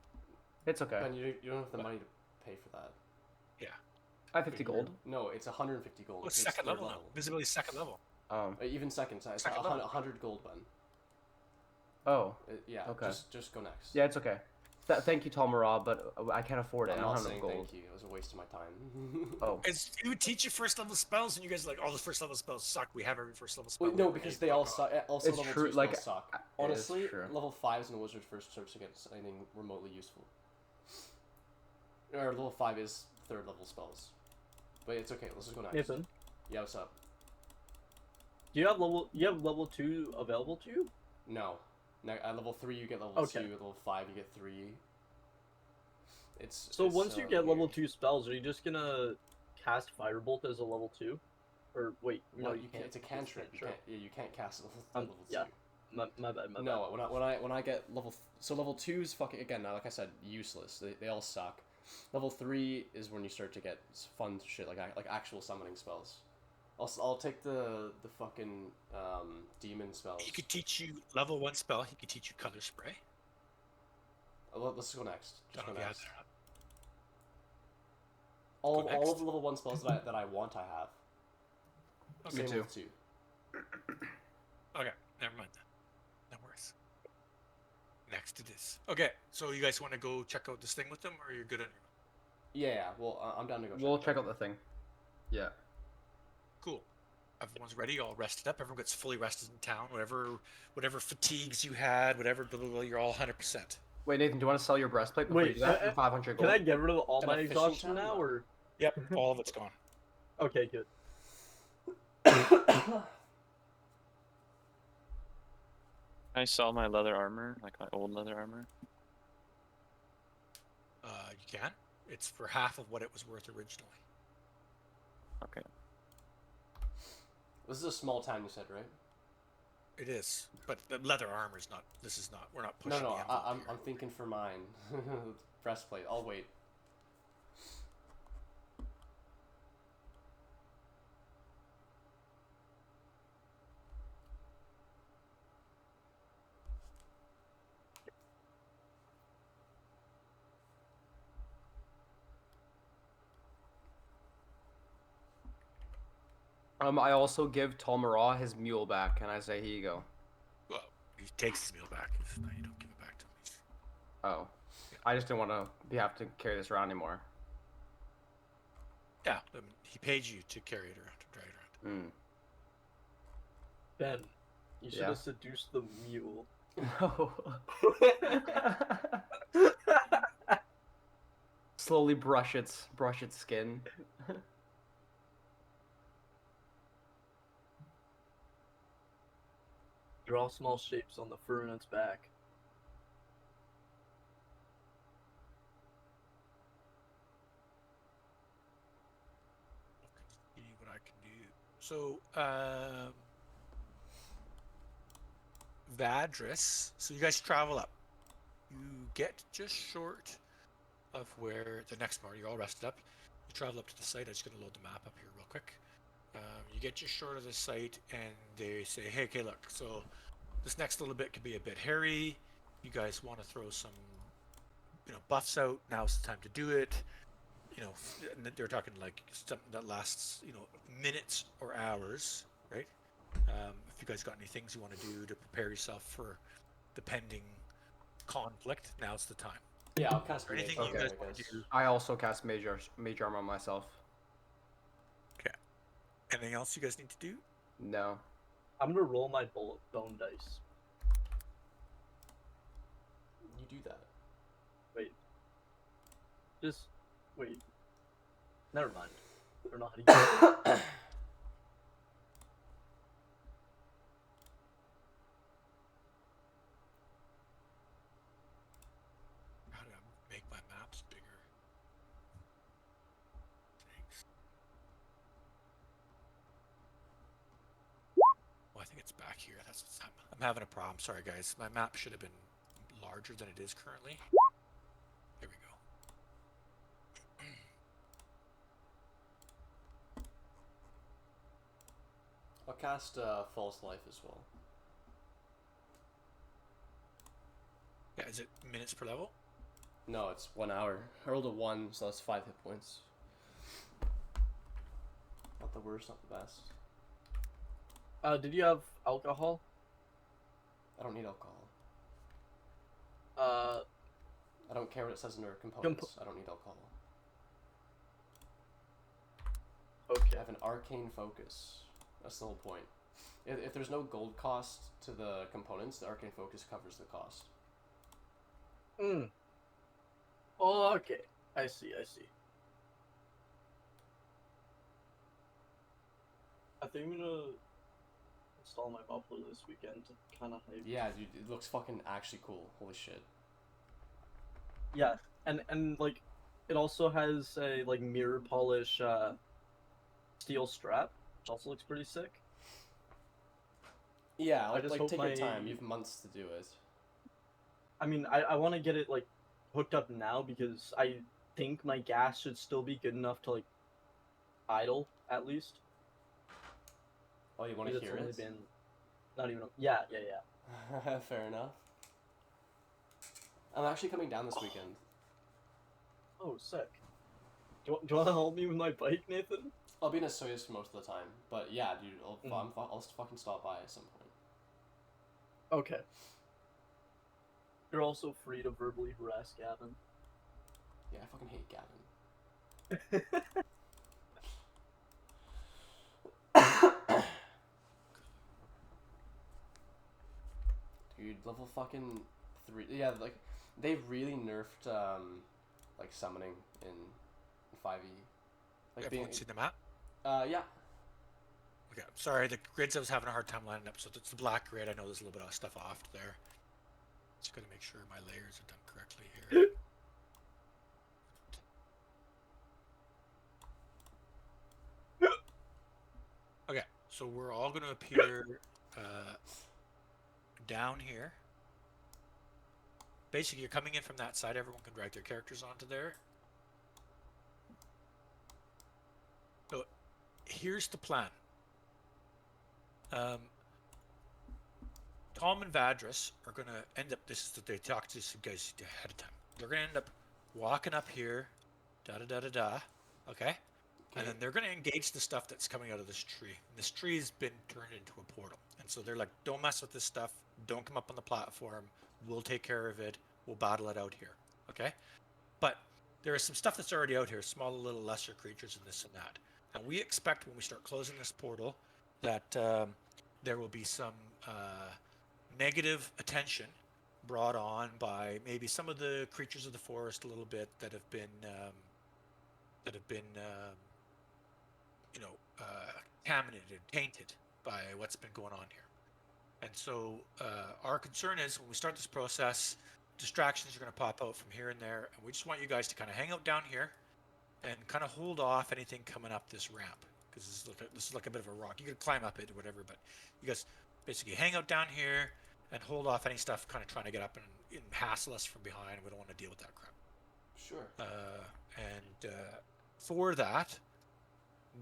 it's okay. Ben, you don't have the money to pay for that. I have 50 gold. No, it's 150 gold. Oh, it's It's second third level now. Invisibility is second level. Even second, so it's Second level. 100 gold, Ben. Oh, Yeah. Okay. Just go next. yeah, it's okay. Thank you, Tomara, but I can't afford it. I'm I don't not have saying enough gold. thank you. It was a waste of my time. Oh, It's, you would teach you first level spells, and you guys are like, oh, the first level spells suck. We have every first level spell. Well, no, we because made. they all Fuck off." suck. Also, It's level true, 2 like, spells suck. it is Honestly, true. level 5s in the wizard first starts to get anything remotely useful. Or level 5 is third level spells. But it's okay. Let's just go next. Nathan, Yeah, what's up? do you have level 2 available to you? No. At level 3 you get level Okay. 2. At level 5 you get 3. It's So once you get level weird. 2 spells, are you just gonna cast Firebolt as a level 2? Or wait, No, no, you can't. It's a cantrip. You Sure. can't. Yeah, you can't cast it at level 2. yeah. My bad. My No, when I get level so level 2 is fucking again. Now, like I said, useless. They all suck. Level 3 is when you start to get fun shit like actual summoning spells. I'll take the fucking demon spells. He could teach you level 1 spell. He could teach you color spray. Let's go next. Just Don't go know if he next. has it or not. All Go of next. the level 1 spells that I want, I have. Okay. Me Same too. with 2. Okay, never mind then. No worries. Next it is. Okay, so you guys want to go check out this thing with them, or you're good on your own? Yeah. Well, I'm down to go. We'll check out the thing. Yeah. Cool. Everyone's ready, all rested up. Everyone gets fully rested in town. Whatever fatigues you had, whatever, blah, blah, blah, you're all 100%. Wait, Nathan, do you want to sell your breastplate before you Wait, do that? For 500 gold. Can I get rid of all An my efficient exhaustion town? now, No. or Yep, all of it's gone. okay, good. I sell my leather armor, like my old leather armor. You can. It's for half of what it was worth originally. Okay. This is a small town, you said, right? It is, but the leather armor is not. This is not. We're not No, pushing no. the envelope I'm here. thinking for mine. Breastplate. I'll wait. I also give Tolmara his mule back, and I say, here you go. Well, he takes his meal back. No, you don't give it back to him. Oh. I just didn't want to have to carry this around anymore. Yeah, I mean, he paid you to carry it around, to drag it around. Ben, you should Yeah. have seduced the mule. No. Slowly brush its skin. Draw small shapes on the fur in its back. See what I can do. So, Vadris. So you guys travel up. You get just short of where the next morning you're all rested up. You travel up to the site. I'm just going to load the map up here real quick. You get just short of the site, and they say, "Hey, okay, look. So this next little bit could be a bit hairy. You guys want to throw some, buffs out? Now's the time to do it. And they're talking like something that lasts, minutes or hours, right? If you guys got any things you want to do to prepare yourself for the pending conflict, now's the time. Yeah, I'll cast Or anything Mage you Armor, guys I want to guess. do. I also cast mage armor on myself. Anything else you guys need to do? No. I'm gonna roll my bullet bone dice. You do that. Wait. Just wait. Never mind. I don't know how to use it. How do I make my maps bigger? Thanks. Well, I think it's back here. I'm having a problem. Sorry, guys. My map should have been larger than it is currently. There we go. I'll cast False Life as well. Yeah, is it minutes per level? No, it's 1 hour. I rolled a 1, so that's 5 hit points. Not the worst, not the best. Did you have alcohol? I don't need alcohol. Uh, I don't care what it says in their components. I don't need alcohol. okay. I have an arcane focus. That's the whole point. If there's no gold cost to the components, the arcane focus covers the cost. Oh, okay. I see. I think I'm gonna install my muffler this weekend to kind of hype. Yeah, dude, it looks fucking actually cool. Holy shit. Yeah, and like, it also has a like mirror polish steel strap, which also looks pretty sick. Yeah, I just like hope take your my- time. You have months to do it. I mean, I want to get it like hooked up now because I think my gas should still be good enough to like idle at least. Oh, you want to It's hear only it? been not even. Yeah. Fair enough. I'm actually coming down this weekend. Oh, sick. Do you want to help me with my bike, Nathan? I'll be in Soyuz for most of the time, but yeah, dude, Mm. I'll fucking stop by at some point. Okay. You're also free to verbally harass Gavin. Yeah, I fucking hate Gavin. Dude, level fucking 3. Yeah, like they've really nerfed like summoning in 5e. Like Everyone seen the map? yeah. Okay, sorry, the grids I was having a hard time lining up, so it's the black grid. I know there's a little bit of stuff off there. Just gotta make sure my layers are done correctly here. Okay, so we're all gonna appear down here. Basically, you're coming in from that side. Everyone can drag their characters onto there. So here's the plan. Tom and Vadris are going to end up, this is that they talked to some guys ahead of time. They're going to end up walking up here, okay? And then they're going to engage the stuff that's coming out of this tree. And this tree has been turned into a portal. And so they're like, don't mess with this stuff. Don't come up on the platform. We'll take care of it. We'll battle it out here, okay? But there is some stuff that's already out here, small little lesser creatures and this and that. And we expect when we start closing this portal that there will be some negative attention brought on by maybe some of the creatures of the forest a little bit that have been contaminated, tainted by what's been going on here. And so our concern is when we start this process, distractions are going to pop out from here and there, and we just want you guys to kind of hang out down here and kind of hold off anything coming up this ramp, because this is like a bit of a rock. You could climb up it or whatever, but you guys basically hang out down here and hold off any stuff kind of trying to get up and hassle us from behind. We don't want to deal with that crap. Sure. For that,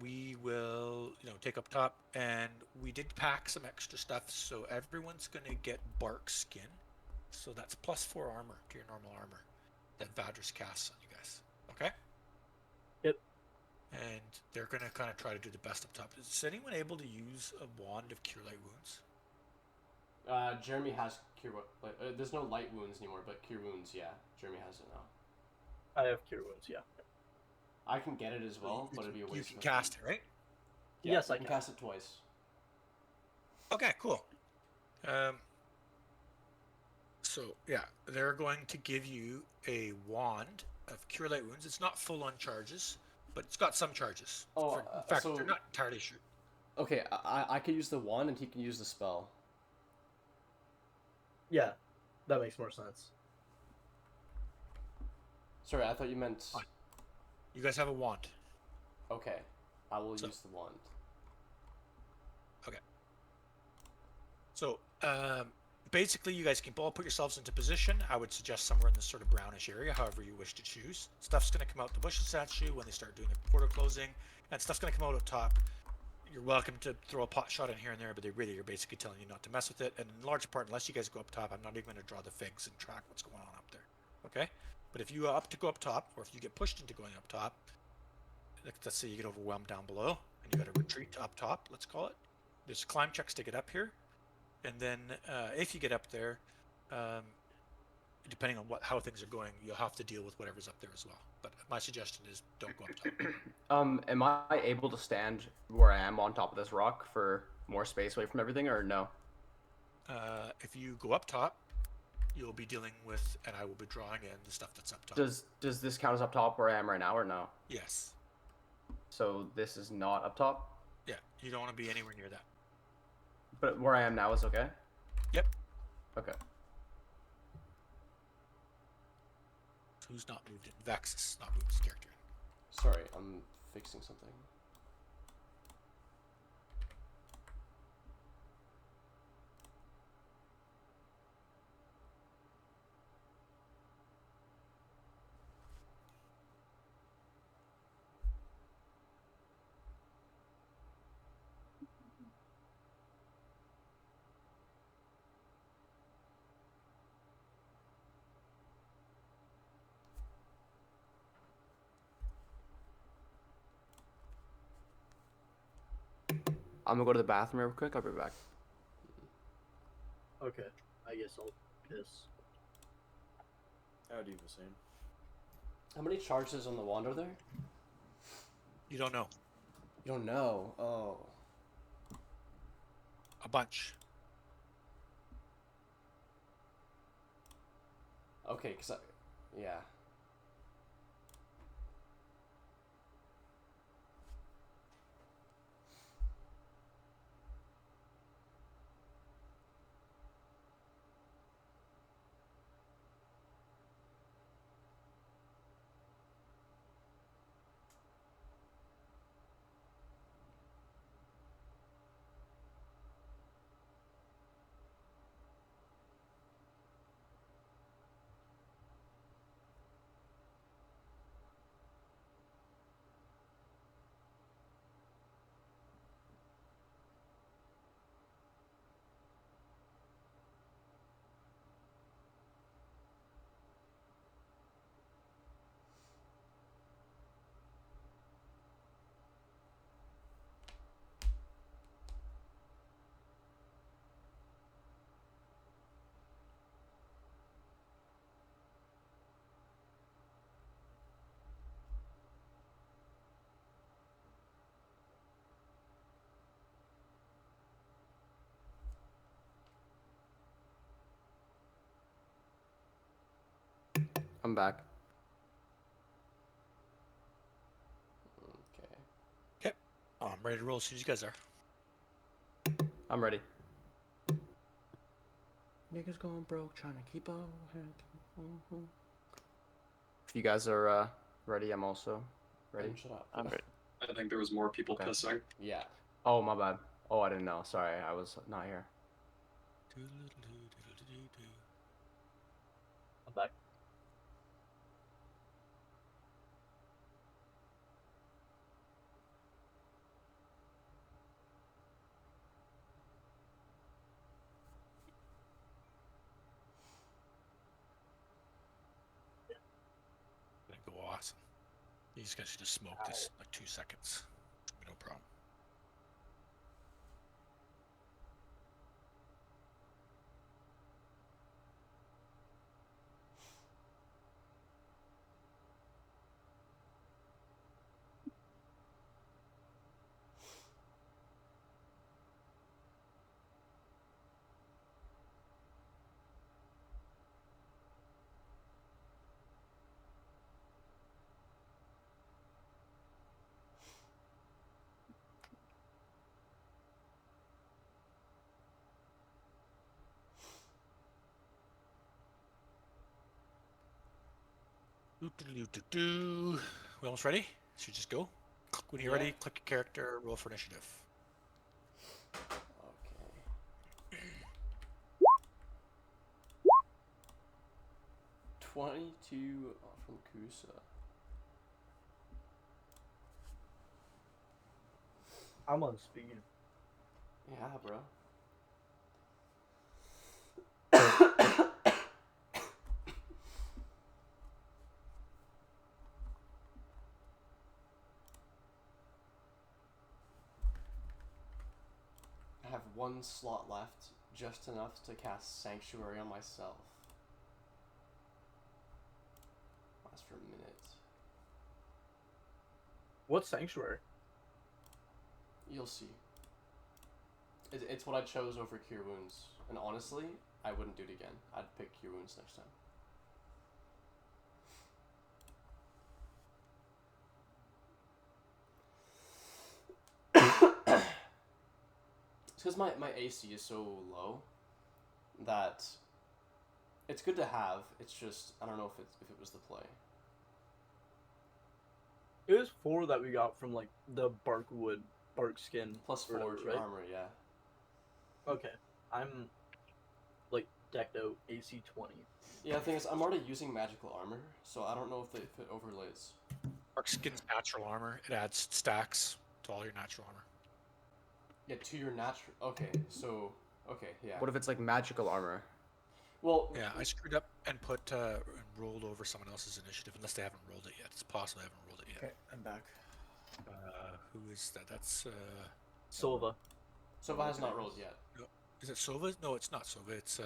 we will, take up top, and we did pack some extra stuff, so everyone's going to get bark skin. So that's +4 armor to your normal armor that Vadris casts on you guys. Okay? Yep. And they're going to kind of try to do the best up top. Is anyone able to use a wand of Cure Light Wounds? Jeremy has cure. There's no light wounds anymore, but cure wounds, yeah. Jeremy has it now. I have cure wounds, yeah. I can get it as well, but it'd be a waste. You can cast it, right? Yeah, yes, I can cast it twice. Okay, cool. So yeah, they're going to give you a wand of Cure Light Wounds. It's not full on charges, but it's got some charges. Oh, in fact, so they're not entirely sure. Okay, I could use the wand and he can use the spell. Yeah, that makes more sense. Sorry, I thought you meant. Fine. You guys have a wand. Okay, I will use the wand. Okay. So basically, you guys can all put yourselves into position. I would suggest somewhere in this sort of brownish area, however you wish to choose. Stuff's going to come out the bushes at you when they start doing the portal closing, and stuff's going to come out up top. You're welcome to throw a pot shot in here and there, but they really are basically telling you not to mess with it. And in large part, unless you guys go up top, I'm not even going to draw the figs and track what's going on up there. Okay? But if you opt to go up top, or if you get pushed into going up top, let's say you get overwhelmed down below, and you got to retreat up top, let's call it. There's climb checks to get up here. And then if you get up there, depending on how things are going, you'll have to deal with whatever's up there as well. But my suggestion is don't go up top. Am I able to stand where I am on top of this rock for more space away from everything, or no? If you go up top, you'll be dealing with, and I will be drawing in the stuff that's up top. Does this count as up top where I am right now, or no? Yes. So this is not up top? Yeah, you don't want to be anywhere near that. But where I am now is okay? Yep. Okay. Who's not moved in? Vex is not moved his character. Sorry, I'm fixing something. I'm gonna go to the bathroom real quick. I'll be right back. Okay, I guess I'll piss. I would do the same. How many charges on the wand are there? You don't know. You don't know. Oh. A bunch. Okay, yeah. I'm back. Okay. Okay. I'm ready to roll as soon as you guys are. I'm ready. Niggas going broke, trying to keep up. If you guys are ready, I'm also ready. Shut up. I'm ready. I think there was more people Okay. pissing. Yeah. Oh, my bad. Oh, I didn't know. Sorry, I was not here. I'm back. Go awesome. These guys should just smoke this in like 2 seconds. No problem. We almost ready? Should we just go? When you're Yeah. ready, click your character, roll for initiative. Okay. 22 from Kusa. I'm on speed. Yeah, bro. I have one slot left, just enough to cast Sanctuary on myself. Lasts for a minute. What's Sanctuary? You'll see. It's what I chose over Cure Wounds, and honestly, I wouldn't do it again. I'd pick Cure Wounds next time. It's because my AC is so low that it's good to have. It's just I don't know if it was the play. It was 4 that we got from like the bark skin. Plus or 4 whatever, to right? armor, yeah. Okay, I'm like decked out AC 20. Yeah, the thing is, I'm already using magical armor, so I don't know if it overlays. Arc Skin's natural armor. It adds stacks to all your natural armor. Yeah, to your natural. Okay, so okay, yeah. What if it's like magical armor? Well, Yeah, I screwed up and put and rolled over someone else's initiative unless they haven't rolled it yet. It's possible they haven't rolled it yet. Okay, I'm back. Who is that? That's Silva. Sova has not rolled yet. Is it Sova? No, it's not Sova. It's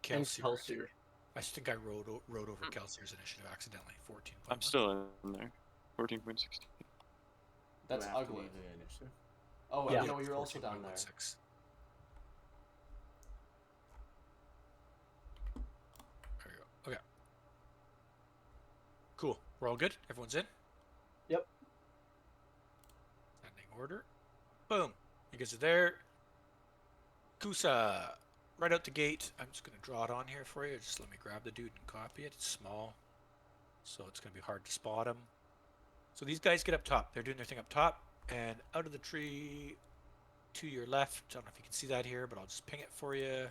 Thanks, Kelsier. Kelsier. I think I rode over Kelsier's initiative accidentally. 14. I'm still in there. 14.16. That's Do I have to ugly. leave the initiative? Oh, Yeah. you know, you're also down there. 14.16. There you go. Okay. Cool. We're all good? Everyone's in? Yep. Standing order. Boom. You guys are there. Kusa. Right out the gate. I'm just going to draw it on here for you. Just let me grab the dude and copy it. It's small, so it's going to be hard to spot him. So these guys get up top. They're doing their thing up top. And out of the tree to your left, I don't know if you can see that here, but I'll just ping it for you.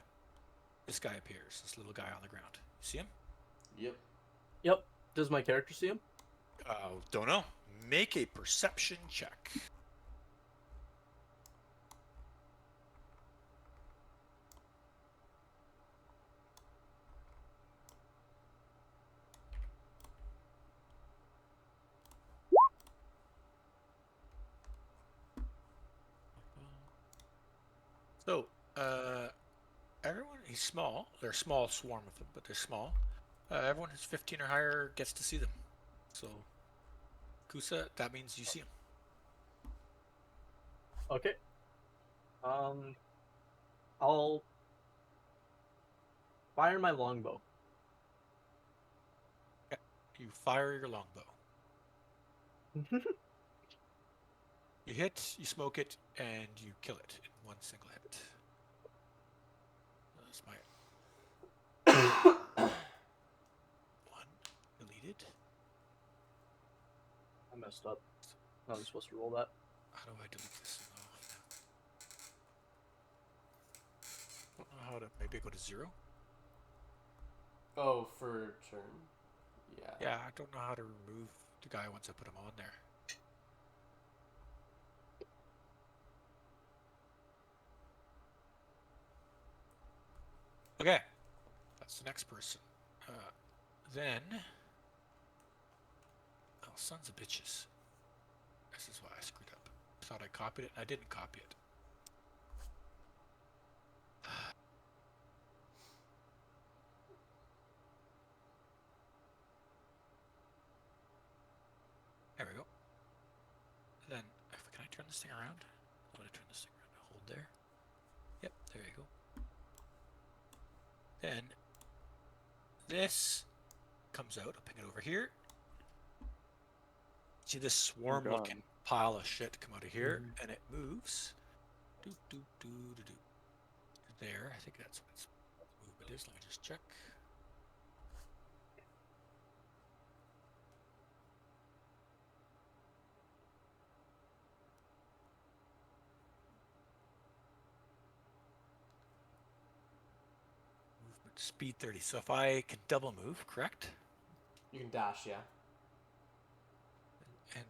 This guy appears. This little guy on the ground. You see him? Yep. Yep. Does my character see him? Don't know. Make a perception check. So, everyone, he's small. They're a small swarm of them, but they're small. Everyone who's 15 or higher gets to see them. So, Kusa, that means you see him. Okay. I'll fire my longbow. You fire your longbow. You hit, you smoke it, and you kill it in one single hit. That's my one deleted. I messed up. I was supposed to roll that. How do I delete this thing off now? Don't know how to. Maybe I go to 0. Oh, for turn. Yeah. Yeah, I don't know how to remove the guy once I put him on there. Okay, that's the next person. Then, oh, sons of bitches. This is why I screwed up. I thought I copied it, and I didn't copy it. There we go. Then, can I turn this thing around? I'm going to turn this thing around. Hold there. Yep, there you go. Then, this comes out. I'll ping it over here. See this swarm-looking pile of shit come out of here, and it moves. There, I think that's what its movement is. Let me just check. Movement speed 30. So if I can double move, correct? You can dash, yeah. And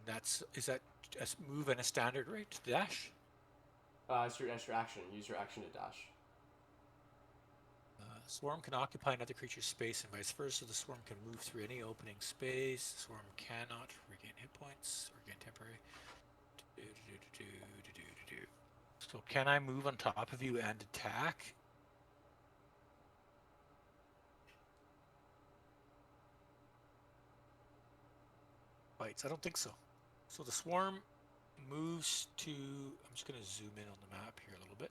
is that a move and a standard rate to dash? It's your action. Use your action to dash. Swarm can occupy another creature's space and vice versa. The swarm can move through any opening space. The swarm cannot regain hit points or gain temporary. So can I move on top of you and attack? Bites? I don't think so. So the swarm moves to. I'm just going to zoom in on the map here a little bit.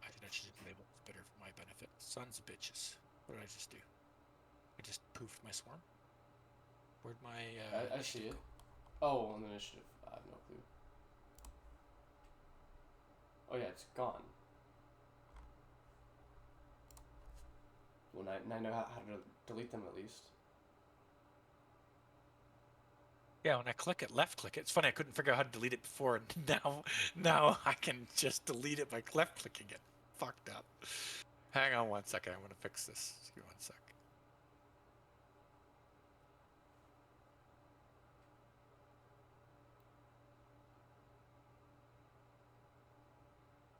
I think I should just label this better for my benefit. Sons of bitches. What did I just do? I just poofed my swarm. Where'd my? I see it. Oh, on the initiative. I have no clue. Oh yeah, it's gone. Well, now I know how to delete them at least. Yeah, when I click it, left click it. It's funny, I couldn't figure out how to delete it before, and now I can just delete it by left clicking it. Fucked up. Hang on one second, I'm gonna fix this. Just give me one sec.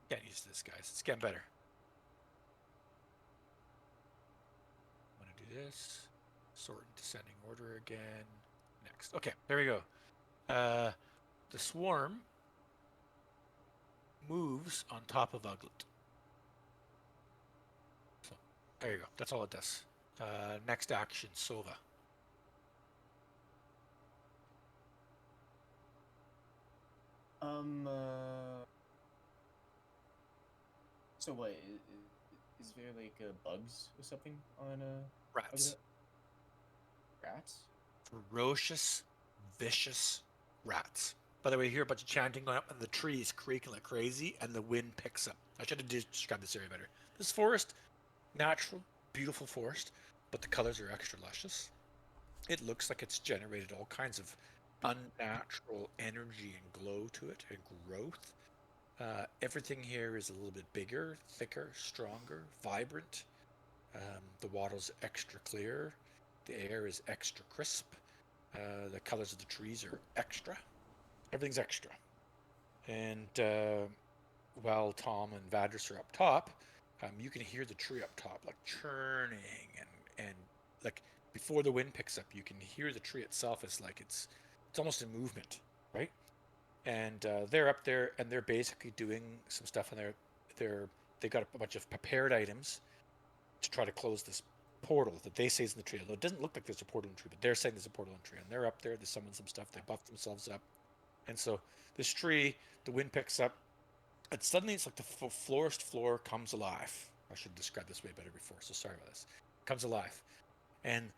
Can't use this, guys. It's getting better. I'm gonna do this. Sort in descending order again. Next. Okay, there we go. The swarm moves on top of Uglet. So there you go. That's all it does. Next action, Sova. So what? Is there like bugs or something on Rats. Rats? Ferocious, vicious rats. By the way, you hear a bunch of chanting going up, and the trees creaking like crazy, and the wind picks up. I should have described this area better. This forest, natural, beautiful forest, but the colors are extra luscious. It looks like it's generated all kinds of unnatural energy and glow to it, and growth. Everything here is a little bit bigger, thicker, stronger, vibrant. The water's extra clear. The air is extra crisp. The colors of the trees are extra. Everything's extra. And while Tom and Vadris are up top, you can hear the tree up top like churning and like before the wind picks up, you can hear the tree itself is like it's almost in movement, right? And they're up there and they're basically doing some stuff, and they got a bunch of prepared items to try to close this portal that they say is in the tree. Although it doesn't look like there's a portal in the tree, but they're saying there's a portal in the tree, and they're up there. They summon some stuff. They buff themselves up, and so this tree, the wind picks up, and suddenly it's like the forest floor comes alive. I should describe this way better before, so sorry about this. It comes alive, and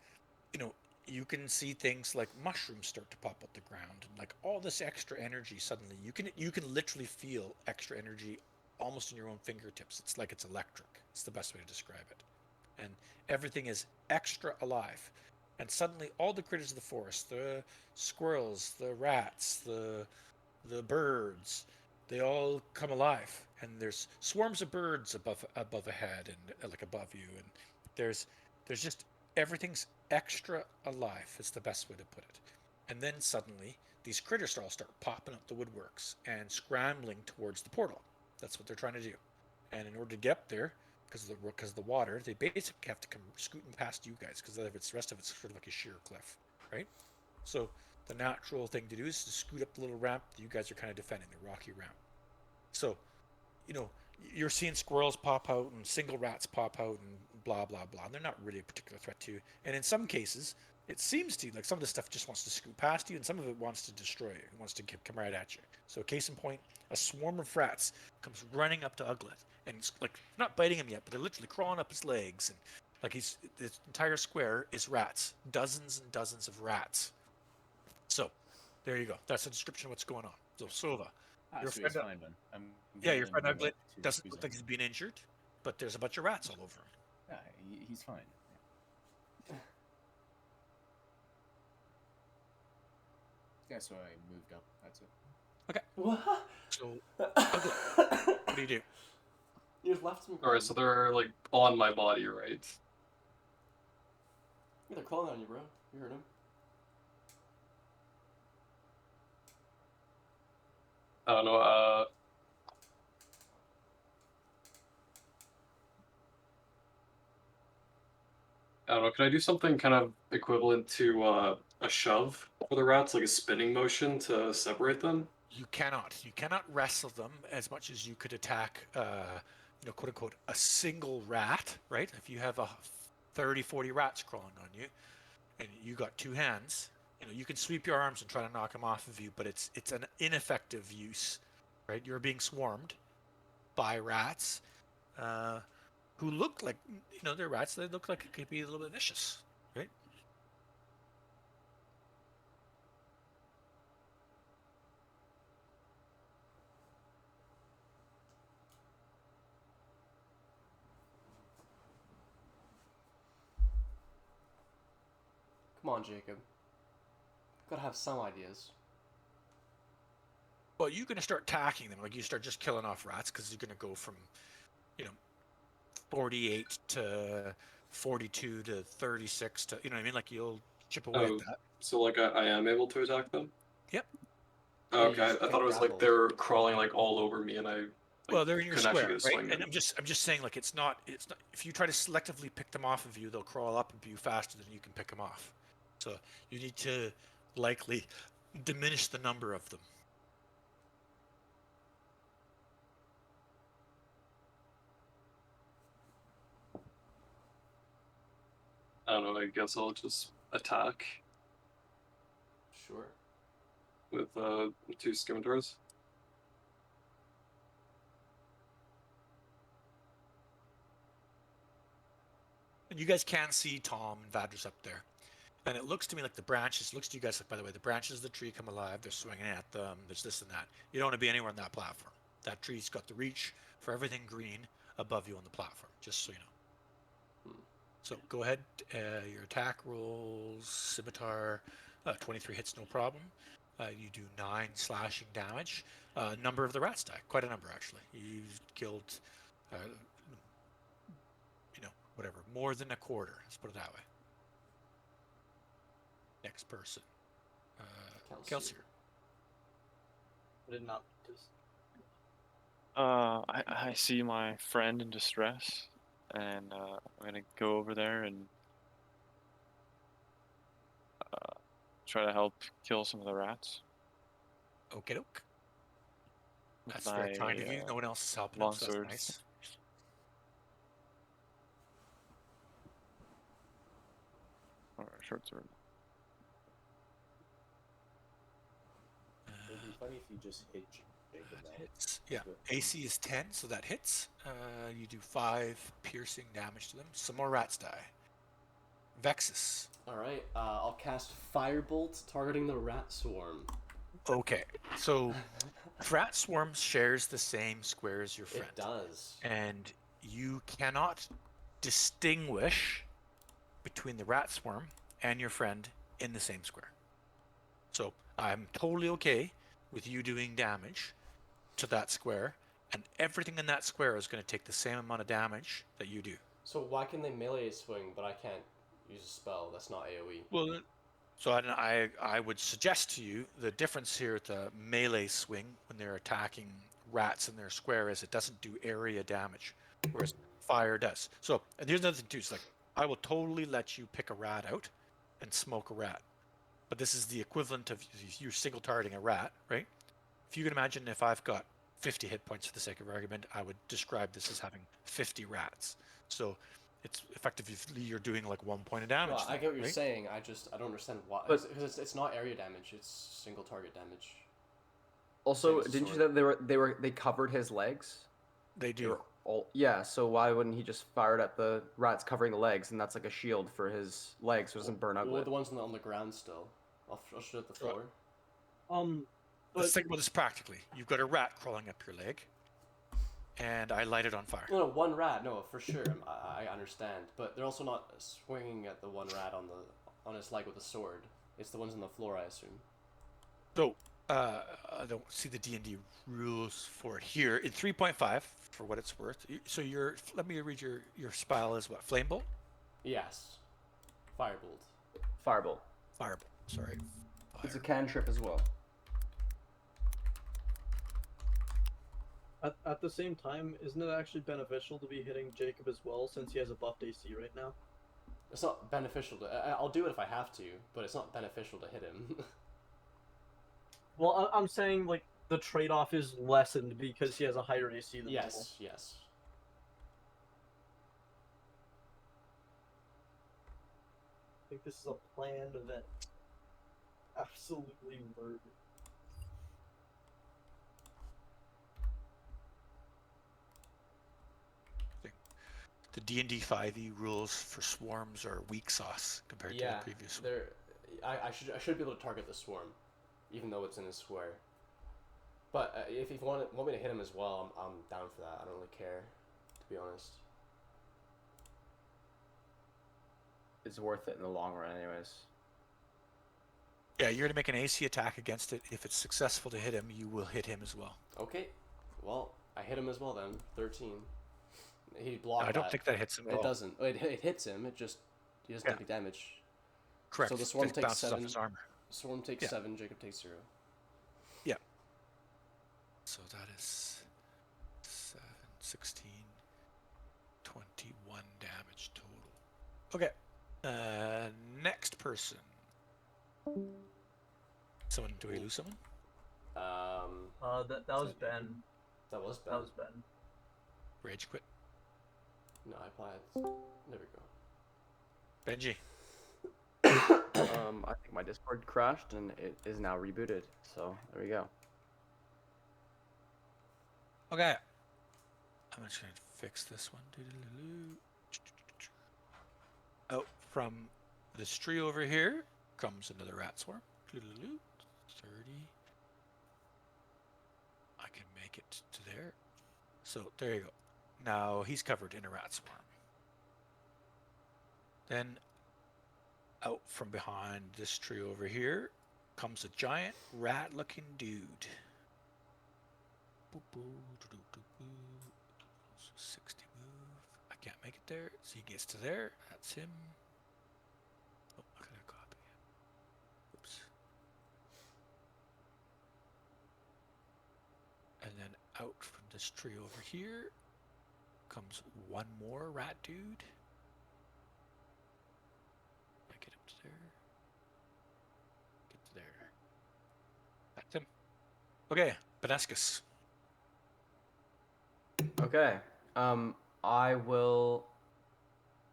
you can see things like mushrooms start to pop up the ground, and like all this extra energy. Suddenly, you can literally feel extra energy almost in your own fingertips. It's like it's electric. It's the best way to describe it. And everything is extra alive. And suddenly all the critters of the forest, the squirrels, the rats, the birds, they all come alive. And there's swarms of birds above ahead and like above you, and there's just everything's extra alive. It's the best way to put it. And then suddenly these critters all start popping up the woodworks and scrambling towards the portal. That's what they're trying to do. And in order to get up there, because of the water, they basically have to come scooting past you guys, because the rest of it's sort of like a sheer cliff, right? So the natural thing to do is to scoot up the little ramp that you guys are kind of defending, the rocky ramp. So, you're seeing squirrels pop out and single rats pop out and blah, blah, blah. And they're not really a particular threat to you. And in some cases, it seems to you like some of the stuff just wants to scoot past you, and some of it wants to destroy you. It wants to come right at you. So case in point, a swarm of rats comes running up to Uglet, and it's like not biting him yet, but they're literally crawling up his legs, and like this entire square is rats, dozens and dozens of rats. So there you go. That's a description of what's going on. So Sova, your So friend, he's fine, man. your friend Uglet doesn't look like he's been injured, but there's a bunch of rats all over him. Yeah, he's fine. Yeah, so I moved up. That's it. Okay. What? So Uglet, what do you do? You just left some. Alright, so they're like on my body, right? Yeah, they're calling on you, bro. You heard him. I don't know, I don't know, can I do something kind of equivalent to a shove for the rats, like a spinning motion to separate them? You cannot wrestle them as much as you could attack, quote unquote, a single rat, right? If you have 30, 40 rats crawling on you, and you got two hands, you can sweep your arms and try to knock them off of you, but it's an ineffective use, right? You're being swarmed by rats, who look like, they're rats. They look like it could be a little bit vicious, right? Come on, Jacob. Gotta have some ideas. Well, you're going to start attacking them. Like, you start just killing off rats, because you're going to go from, 48 to 42 to 36 to, you know what I mean? Like, you'll chip away Oh, at that. so like I am able to attack them? Yep. Oh, Yeah, you okay, just I thought can't it was like grapple. they're crawling like all over me, and I Well, they're in your couldn't actually square, get a right? swing And in. I'm just saying, like, it's not. If you try to selectively pick them off of you, they'll crawl up and you faster than you can pick them off. So you need to likely diminish the number of them. I don't know. I guess I'll just attack Sure. with 2 scimitars. And you guys can see Tom and Vadris up there. And it looks to me like the branches, looks to you guys like, by the way, the branches of the tree come alive, they're swinging at them, there's this and that. You don't want to be anywhere on that platform. That tree's got the reach for everything green above you on the platform, just so you know. So go ahead, your attack rolls, scimitar, 23 hits, no problem. You do 9 slashing damage. Number of the rats die, quite a number actually. You've killed, whatever, more than a quarter, let's put it that way. Next person. Kelsier. I did not just. I see my friend in distress, and I'm gonna go over there and try to help kill some of the rats. Okie doke. with That's very my, kind of you. No one else is helping him, so that's longsword. nice. Or short sword. It'd be funny if you just hit Jacob That out. hits. Yeah, But- AC is 10, so that hits. You do 5 piercing damage to them. Some more rats die. Vexus. Alright, I'll cast Firebolt targeting the rat swarm. Okay, so rat swarm shares the same square as your friend. It does. And you cannot distinguish between the rat swarm and your friend in the same square. So I'm totally okay with you doing damage to that square, and everything in that square is going to take the same amount of damage that you do. So why can they melee swing, but I can't use a spell that's not AoE? Well, so I would suggest to you the difference here at the melee swing when they're attacking rats in their square is it doesn't do area damage, whereas fire does. So, and here's another thing too. It's like I will totally let you pick a rat out and smoke a rat, but this is the equivalent of you single targeting a rat, right? If you can imagine, if I've got 50 hit points for the sake of argument, I would describe this as having 50 rats. So it's effectively you're doing like 1 point of damage. No, I get what you're right? saying. I don't understand why. But- Because it's not area damage. It's single target damage. Also, Same didn't you sword. say they covered his legs? They They do. were all, yeah. So why wouldn't he just fire it at the rats covering the legs, and that's like a shield for his legs, so it doesn't burn out. Well, the ones on the ground still. I'll shoot at the floor. Let's But think about this practically. You've got a rat crawling up your leg, and I light it on fire. No, one rat. No, for sure. I understand, but they're also not swinging at the one rat on his leg with a sword. It's the ones on the floor, I assume. So, I don't see the D&D rules for it here. In 3.5, for what it's worth. So let me read your spell is what? Flame bolt? Yes. Firebolt. Firebolt. Firebolt. Sorry. It's a Fire. cantrip as well. at the same time, isn't it actually beneficial to be hitting Jacob as well since he has a buffed AC right now? It's not beneficial to. I'll do it if I have to, but it's not beneficial to hit him. Well, I'm saying like the trade-off is lessened because he has a higher AC than normal. Yes. Yes. I think this is a planned event. Absolutely murder. The D&D 5e rules for swarms are weak sauce compared to Yeah. the previous one. There. I should be able to target the swarm, even though it's in a square. But if you want me to hit him as well, I'm down for that. I don't really care, to be honest. It's worth it in the long run, anyways. Yeah, you're going to make an AC attack against it. If it's successful to hit him, you will hit him as well. Okay. Well, I hit him as well then. 13. He blocked I don't that. think that hits him at It all. doesn't. It hits him. It just he doesn't Yeah. take damage. Correct. So the swarm It takes bounces off 7. his armor. Swarm takes Yeah. 7. Jacob takes 0. So that is 7, 16, 21 damage total. Okay. Next person. Someone, do we lose someone? That was Ben. That was bad. That was Ben. Rage quit. No, I applied. There we go. Benji. I think my Discord crashed and it is now rebooted. So there we go. Okay. I'm just going to fix this one. Doo-doo-doo-doo. Out from this tree over here comes another rat swarm. Doo-doo-doo-doo. 30. I can make it to there. So there you go. Now he's covered in a rat swarm. Then out from behind this tree over here comes a giant rat-looking dude. Boop, boop, doo, doo, doo, doo. So 60 move. I can't make it there. So he gets to there. That's him. Oh, I gotta copy. Oops. And then out from this tree over here comes one more rat dude. I get up to there. Get to there. That's him. Okay, Benescus. Okay. I will.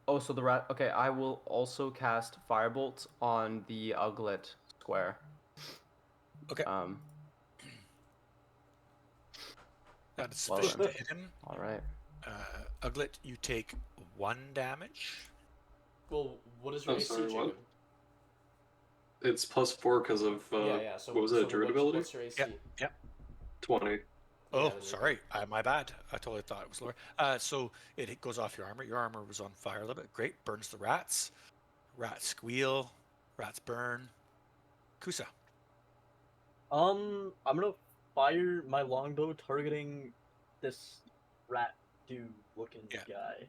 Oh, so the rat. Okay, I will also cast Firebolt on the Uglet square. Okay. That is Well sufficient then. to hit him. All right. Uglet, you take 1 damage. Well, what is your Oh, AC, sorry, what? Jacob? It's +4 because of Yeah. So what was so that, druid ability? What's your AC? Yep. 20. Oh, Yeah, then you're sorry. My bad. I totally thought it was lower. So it goes off your armor. Your armor was on fire a little bit. Great. Burns the rats. Rats squeal. Rats burn. Kusa. I'm gonna fire my longbow targeting this rat dude looking Yeah. guy.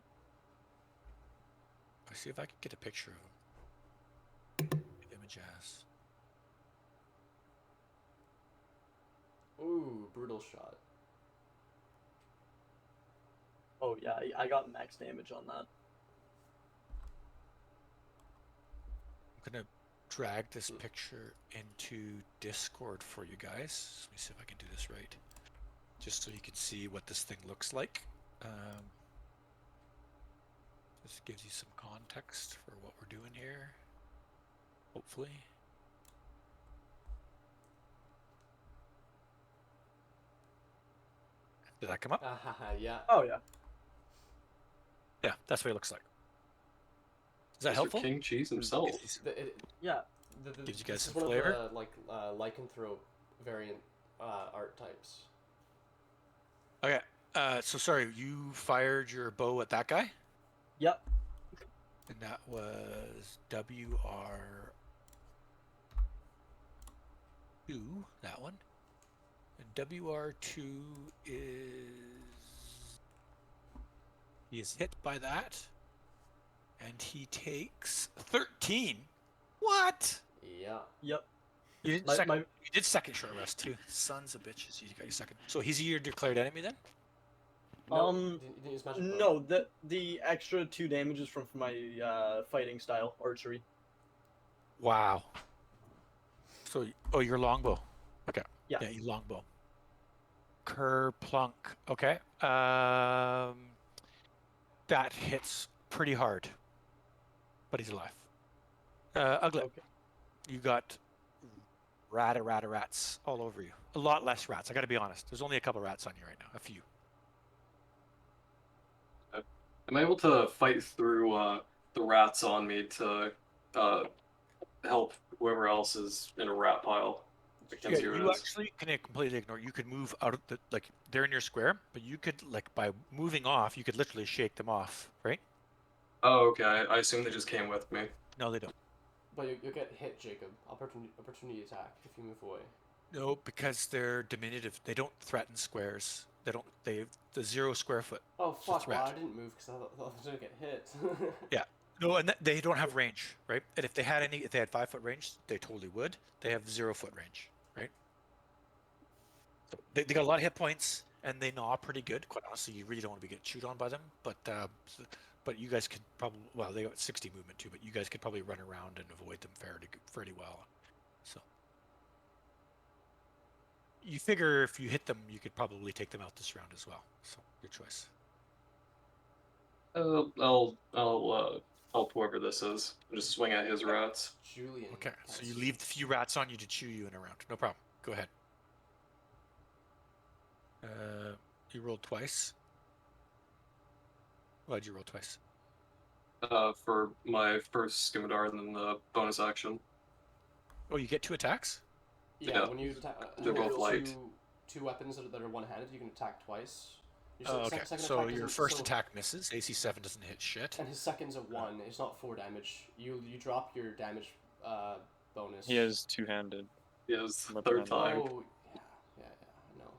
Let's see if I can get a picture of him. Image as. Ooh, brutal shot. Oh yeah, I got max damage on that. I'm gonna drag this picture into Discord for you guys. Let me see if I can do this right. Just so you can see what this thing looks like. This gives you some context for what we're doing here. Hopefully. Did that come up? Yeah. Oh yeah. Yeah, that's what it looks like. Is that Mr. helpful? King Cheese himself. Yeah. Gives you guys this some is one flavor? of the lycanthrope variant art types. Okay. So sorry, you fired your bow at that guy? Yep. And that was WR2, that one. And WR2 he is hit by that. And he takes 13. What? Yeah. Yep. You did, My- second, my- you did second short rest too. Sons of bitches. You got your second. So he's your declared enemy then? No, Um, you didn't use magic bow. No, the extra 2 damage is from my fighting style archery. Wow. So, your longbow. Okay. Yeah. Yeah, you longbow. Kerplunk. Okay. That hits pretty hard. But he's alive. Uglet. Okay. You got rats all over you. A lot less rats. I got to be honest. There's only a couple rats on you right now. A few. Am I able to fight through the rats on me to help whoever else is in a rat pile? Yeah, you actually can completely ignore. You could move out of the they're in your square, but you could by moving off, you could literally shake them off, right? Oh, okay. I assume they just came with me. No, they don't. But you'll get hit, Jacob. Opportunity attack if you move away. No, because they're diminutive. They don't threaten squares. They don't. The 0 square foot. Oh It's a fuck! Well, threat. I didn't move because I thought I was gonna get hit. Yeah. No, and they don't have range, right? And if they had 5-foot range, they totally would. They have 0-foot range, right? So they got a lot of hit points, and they gnaw pretty good. Quite honestly, you really don't want to get chewed on by them. But you guys could probably, well, they got 60 movement too, but you guys could probably run around and avoid them fairly well. So you figure if you hit them, you could probably take them out this round as well. So your choice. I'll help whoever this is. Just swing at his rats. Julian. Okay, so can't you see. leave the few rats on you to chew you in a round. No problem. Go ahead. You rolled twice. Why'd you roll twice? For my first scimitar and then the bonus action. Oh, you get 2 attacks? Yeah, Yeah. when you attack, They're both light. Two weapons that are one-handed, you can attack twice. Your Oh, okay. second So attack your doesn't- first so- attack misses. AC 7 doesn't hit shit. And his second's a 1. It's not 4 damage. You drop your damage bonus. He has two-handed. He has Weapon third on time. Oh, yeah, I know.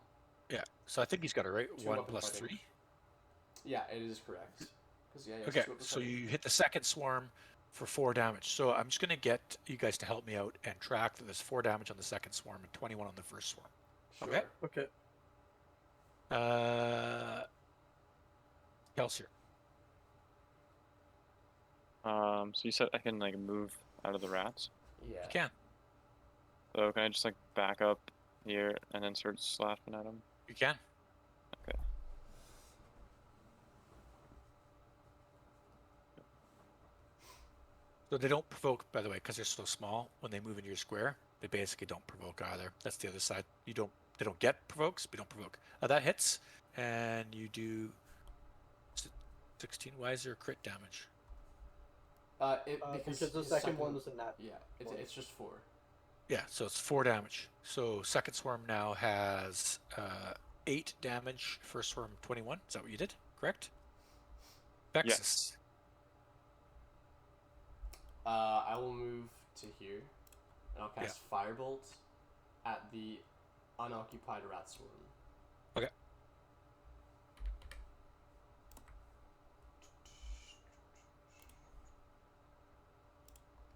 Yeah. So I think he's got it right. 2 1 weapon plus fighting. 3. Yeah, it is correct. 'Cause, yeah, Okay. 2 weapon So fighting. you hit the second swarm for 4 damage. So I'm just gonna get you guys to help me out and track that there's 4 damage on the second swarm and 21 on the first swarm. Okay. Sure. Okay. Kelsier. So you said I can like move out of the rats. Yeah. You can. So can I just like back up here and then start slapping at him? You can. Okay. So they don't provoke, by the way, because they're so small. When they move into your square, they basically don't provoke either. That's the other side. They don't get provokes, but don't provoke. That hits, and you do 16. Why is there crit damage? Because the his second one was a nat. Yeah, it's just 4. Yeah, so it's 4 damage. So second swarm now has 8 damage. First swarm 21. Is that what you did? Correct? Vexus. I will move to here, and I'll cast Firebolt at the unoccupied rat swarm. Okay.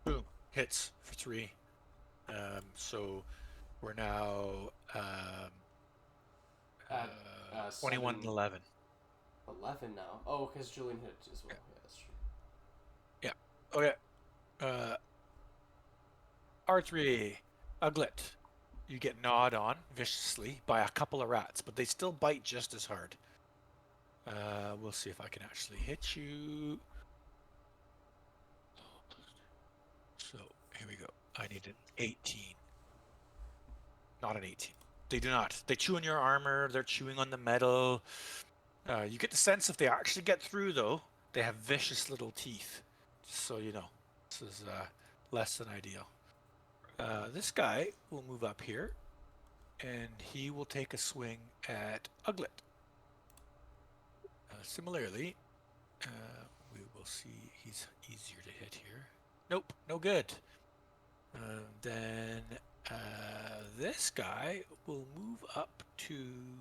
Boom. Hits for 3. So we're now At, 21 and 7. 11. 11 now. Oh, because Julian hit as well. Yeah, that's true. Okay. R3, Uglet. You get gnawed on viciously by a couple of rats, but they still bite just as hard. We'll see if I can actually hit you. So here we go. I need an 18. Not an 18. They do not. They chew on your armor. They're chewing on the metal. You get the sense if they actually get through, though, they have vicious little teeth. Just so you know, this is less than ideal. This guy will move up here, and he will take a swing at Uglet. Similarly, we will see he's easier to hit here. Nope, no good. Then this guy will move up to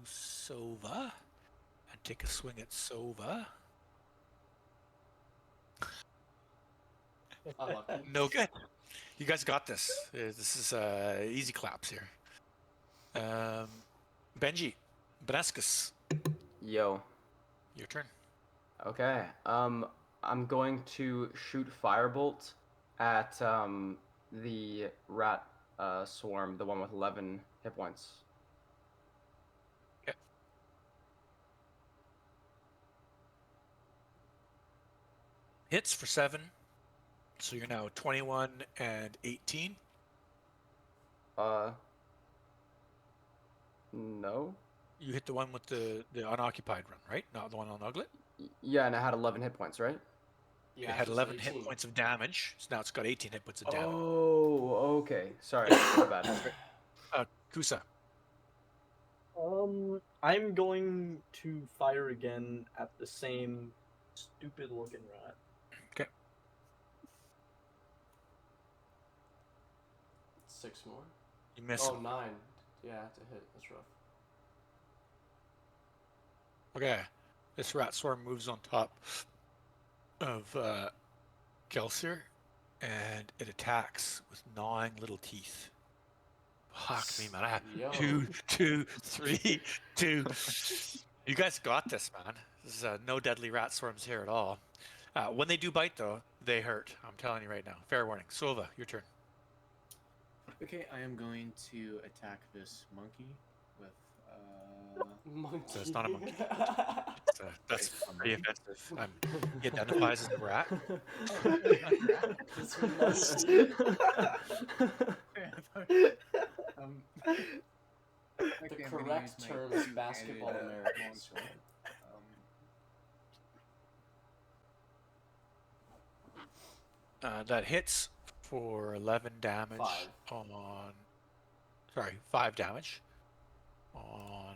Sova and take a swing at Sova. Unlucky. No good. You guys got this. This is easy claps here. Benji, Benescus, Yo. your turn. Okay. I'm going to shoot Firebolt at the rat swarm, the one with 11 hit points. Hits for 7. So you're now 21 and 18. No. You hit the one with the unoccupied run, right? Not the one on Uglet. Yeah, and I had 11 hit points, right? Yeah, It had so 11 18. hit points of damage. So now it's got 18 hit points of damage. Oh, okay. Sorry, my bad. Kusa. I'm going to fire again at the same stupid looking rat. Okay. 6 more. You miss. Oh, 9. Yeah, to hit. That's rough. Okay. This rat swarm moves on top of Kelsier, and it attacks with gnawing little teeth. Fuck me, man. I have Yo. 2, 3, 2. You guys got this, man. This is no deadly rat swarms here at all. When they do bite, though, they hurt. I'm telling you right now. Fair warning. Sova, your turn. Okay, I am going to attack this monkey with Monkey. So it's not a monkey. That's pretty offensive. He identifies as a rat. It's nice. The correct term is basketball Americans. That hits for 11 damage 5. on. Sorry, 5 damage on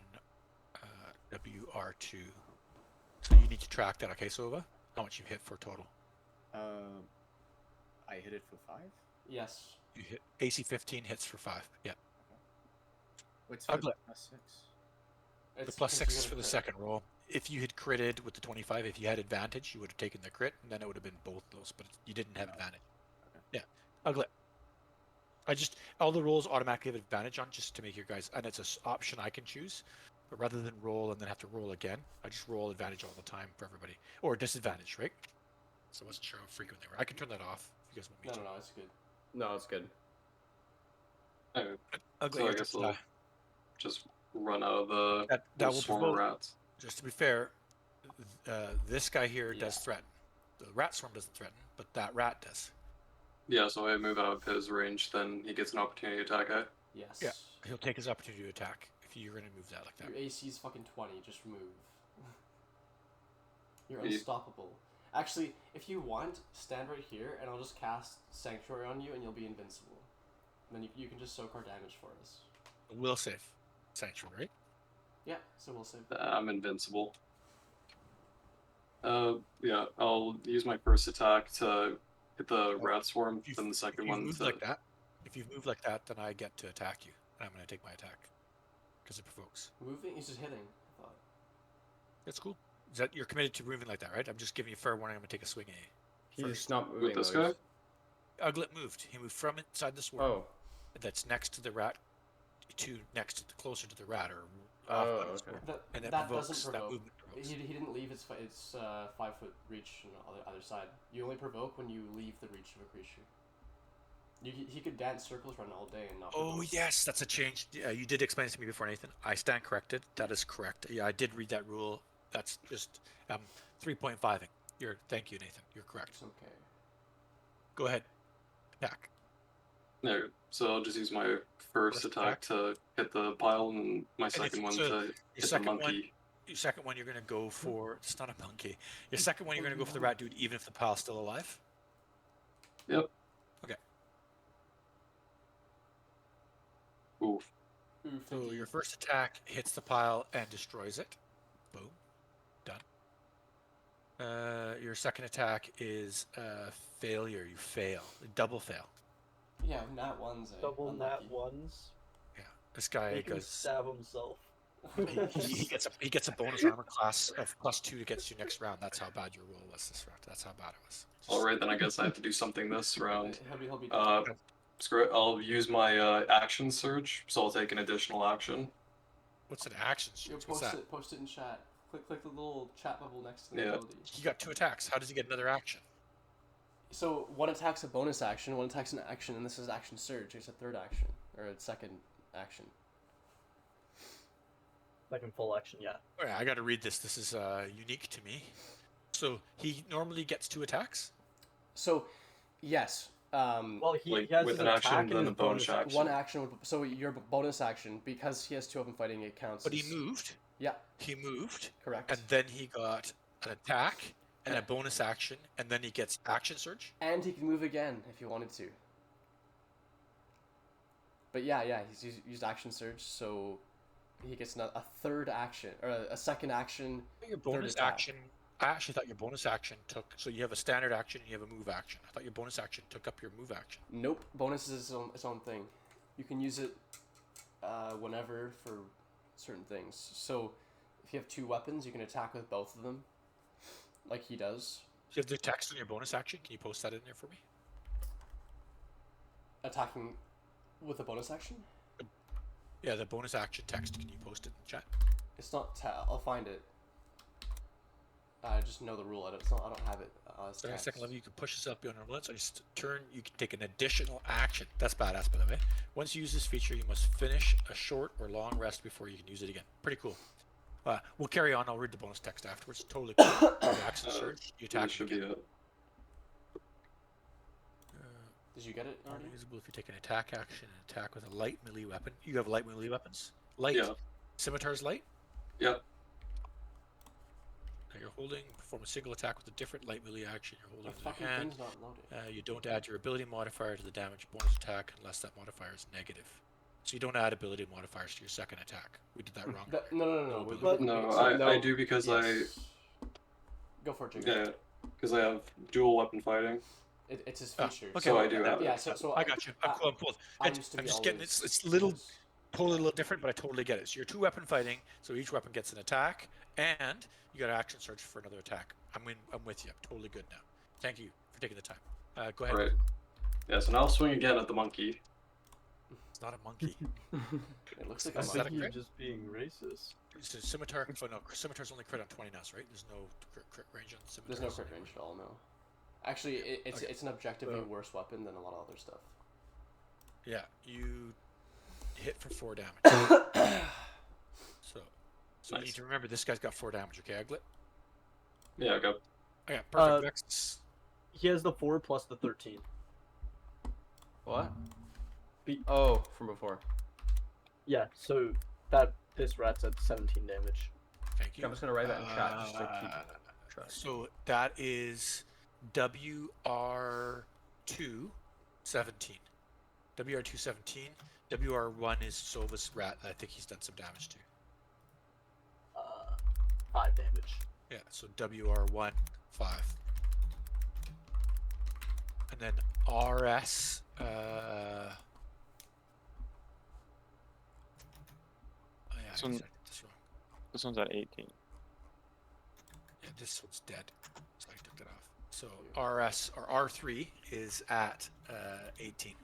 WR2. So you need to track that, okay, Sova? How much you hit for total? I hit it for 5. Yes. You hit AC 15 hits for 5. Yeah. What's for Ugly. +6? The It's plus because 6 you is got a for the crit. second roll. If you had critted with the 25, if you had advantage, you would have taken the crit, and then it would have been both those, but you didn't have advantage. Okay. Yeah. Ugly. All the rolls automatically have advantage on just to make your guys, and it's an option I can choose. But rather than roll and then have to roll again, I just roll advantage all the time for everybody. Or disadvantage, right? So I wasn't sure how frequent they were. I can turn that off if you guys want me to. No, it's good. No, it's good. Alright, Ugly, so I your guess turn to I'll die. just run out of the That little will swarm of provoke. rats. Just to be fair, this guy here does Yeah. threaten. The rat swarm doesn't threaten, but that rat does. Yeah, so I move out of his range, then he gets an opportunity to attack. Yes. Yeah. He'll take his opportunity to attack if you're going to move that like that. Your AC is fucking 20. Just move. You're Ye- unstoppable. Actually, if you want, stand right here, and I'll just cast Sanctuary on you, and you'll be invincible. And then you can just soak our damage for us. Will save. Sanctuary, right? Yeah, so we'll save. I'm invincible. Yeah, I'll use my first attack to hit the rat swarm, If you- then the second if one you move to... like that, if you move like that, then I get to attack you, and I'm going to take my attack because it provokes. Moving? He's just hitting, I thought. That's cool. Is that you're committed to moving like that, right? I'm just giving you fair warning. I'm going to take a swing at you. He's not moving. With this though, guy? he's- Uglet moved. He moved from inside the swarm Oh. that's next to the rat to closer to the rat or Oh, off by the okay. swarm. That, And that that provokes. doesn't That provoke. movement provokes. He didn't leave its 5 foot reach on the other side. You only provoke when you leave the reach of a creature. He could dance circles around all day and not. Oh provoke. yes, that's a change. You did explain it to me before, Nathan. I stand corrected. That is correct. Yeah, I did read that rule. That's just 3.5ing. Thank you, Nathan. You're correct. It's okay. Go ahead. Attack. There, so I'll just use my first First attack to hit the pile, and my second one so to Your hit the second one. monkey. Your second one, you're going to go for. It's not a monkey. Your second one, you're going to go for the rat dude, even if the pile's still alive. Yep. Okay. Oof. Oof, So indeed. your first attack hits the pile and destroys it. Boom. Done. Your second attack is failure. You fail. Double fail. Yeah, nat ones. Double nat Unlucky. ones. Yeah. This guy Make him goes. stab himself. He gets a bonus armor class of +2 to get you next round. That's how bad your roll was this round. That's how bad it was. Alright, then I guess I have to do something this round. He'll be. Screw it, I'll use my action surge, so I'll take an additional action. What's an action? Yo, What's that? post it in chat. Click the little chat bubble next to the Yeah. ability. He got 2 attacks. How does he get another action? So one attack's a bonus action, one attack's an action, and this is action surge. It's a third action or a second action. Second full action, yeah. Oh, yeah, I got to read this. This is unique to me. So he normally gets 2 attacks. So, yes. Well, he Like, has with his an action, attack and then his a bonus bonus action. One action would. So your bonus action, because he has 2 of them fighting, it counts. But he as- moved. Yeah, He moved, correct. and then he got an attack and a bonus action, and then he gets action surge. And he can move again if he wanted to. But yeah, he's used action surge, so he gets a third action or a second action. Your bonus attack. action. I actually thought your bonus action took. So you have a standard action and you have a move action. I thought your bonus action took up your move action. Nope, bonus is its own thing. You can use it whenever for certain things. So if you have 2 weapons, you can attack with both of them, like he does. Do you have the text on your bonus action? Can you post that in there for me? Attacking with a bonus action? Yeah, the bonus action text. Can you post it in the chat? It's not. I'll find it. I just know the rule. I don't have it. As So at text. second level, you can push yourself beyond normal limits. So just turn. You can take an additional action. That's badass, by the way. Once you use this feature, you must finish a short or long rest before you can use it again. Pretty cool. We'll carry on. I'll read the bonus text afterwards. Totally cool. Action surge. You That attack should again. be it. Did you get it already? Unusable if you take an attack action and attack with a light melee weapon. You have light melee weapons? Light. Yeah. Scimitar's light? Yep. Now you're holding. Perform a single attack with a different light melee action. You're holding The in your fucking hand. thing's not loaded. You don't add your ability modifier to the damage bonus attack unless that modifier is negative. So you don't add ability modifiers to your second attack. We did that wrong. No. But- No, So I do because yes. Go for it, Jigga. yeah, because I have dual weapon fighting. It's his Oh, feature. okay. So I do have Yeah, it. so I got you. I'm cool. I'm cool. I And used to I'm be just getting always- it's little totally a little different, but I totally get it. So you're 2 weapon fighting, so each weapon gets an attack, and you got an action search for another attack. I'm with you. I'm totally good now. Thank you for taking the time. Go ahead. Right. Yeah, so now I'll swing again at the monkey. It's not a monkey. It looks like I a Is that a think you're crit? just being racist. It's a scimitar. Oh no, scimitar's only crit on 20 now, right? There's no crit range on scimitar. There's no crit range at all, no. Actually, it's Okay. it's an objectively worse weapon than a lot of other stuff. Yeah, you hit for 4 damage. so you Nice. need to remember this guy's got 4 damage. Okay, Aglet. Yeah, go. Okay, perfect. Vex. He has the 4 plus the 13. What? Be- Oh, from before. Yeah, so that piss rat's at 17 damage. Thank you. I'm just gonna write that in chat just to keep track. So that is WR2 17. WR2 17. WR1 is Sova's rat. I think he's done some damage too. 5 damage. Yeah, so WR1 5. And then RS oh yeah, I So- guess I did this wrong. This one's at 18. Yeah, this one's dead. So I took that off. So RS or R3 is at 18.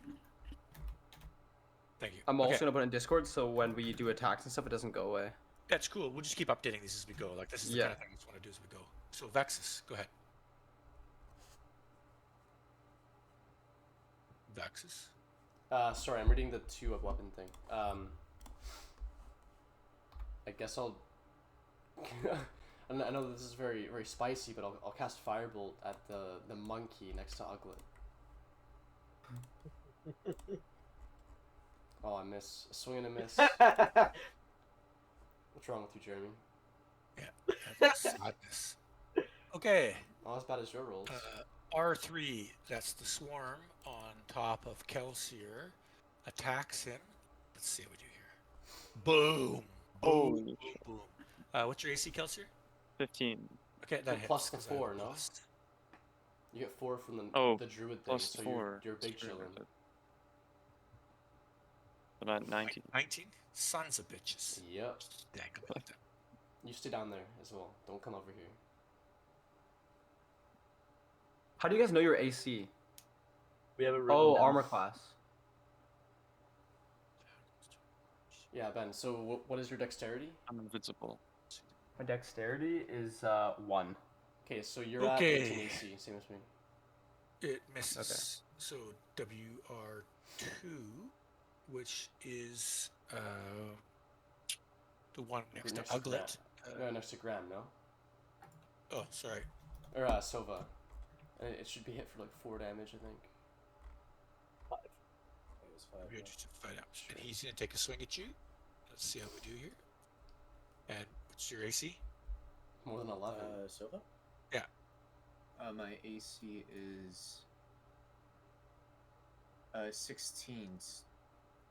Thank you. I'm Okay. also gonna put it in Discord so when we do attacks and stuff, it doesn't go away. That's cool. We'll just keep updating these as we go. Like this is the Yeah. kind of thing we just want to do as we go. So Vexus, go ahead. Vexus. Sorry, I'm reading the 2 of weapon thing. I guess I'll. I know this is very very spicy, but I'll cast Firebolt at the monkey next to Uglet. Oh, I miss. A swing and a miss. What's wrong with you, Jeremy? That's sadness. Okay. Not as bad as your rolls. R3, that's the swarm on top of Kelsier, attacks him. Let's see what we do here. Boom! Boom! Holy Boom! Boom! What's your AC, Kelsier? 15. Okay, that hits. Plus the 'cause I 4, no? lost. You get 4 from Oh, the druid thing, Plus so 4. you're big chillin'. About 19. 19? Sons of bitches. Yep. Dang, I like that. You stay down there as well. Don't come over here. How do you guys know your AC? We have it written Oh, down. armor class. Yeah, Ben. So what is your dexterity? I'm invincible. My dexterity is 1. Okay, so you're at Okay. 18 AC, same as me. It misses. So WR2, which is the one next to Uglet. No, next to Graham, no? Oh, sorry. Or Sova. And it should be hit for like 4 damage, I think. It was 5. Maybe I just find out. And he's gonna take a swing at you. Let's see how we do here. And what's your AC? More than 11. Silva? Yeah. My AC is 16.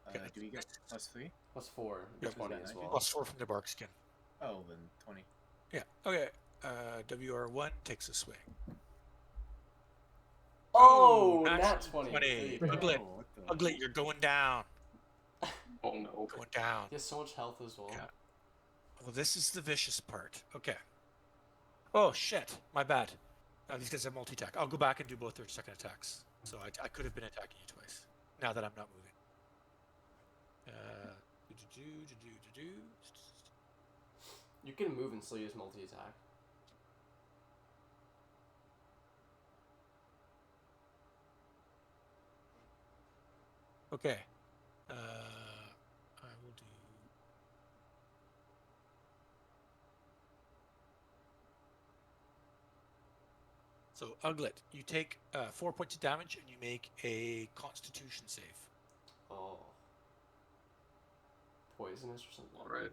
Okay, Do we get plus 3? Plus 4. Yeah, 20 plus as nine. well. Plus 4 from the bark skin. Oh, then 20. Yeah. Okay. WR1 takes a swing. Oh, Ooh, nat 20. 20. There you go. Uglet. Oh, what the- Uglet, you're going down. Oh no. Going down. He has so much health as well. Yeah. Well, this is the vicious part. Okay. Oh, shit. My bad. These guys have multi-attack. I'll go back and do both their second attacks. So I could have been attacking you twice. Now that I'm not moving. You can move and still use multi-attack. Okay. I will do. So Uglet, you take 4 points of damage and you make a Constitution save. Oh. Poisonous or something. All right.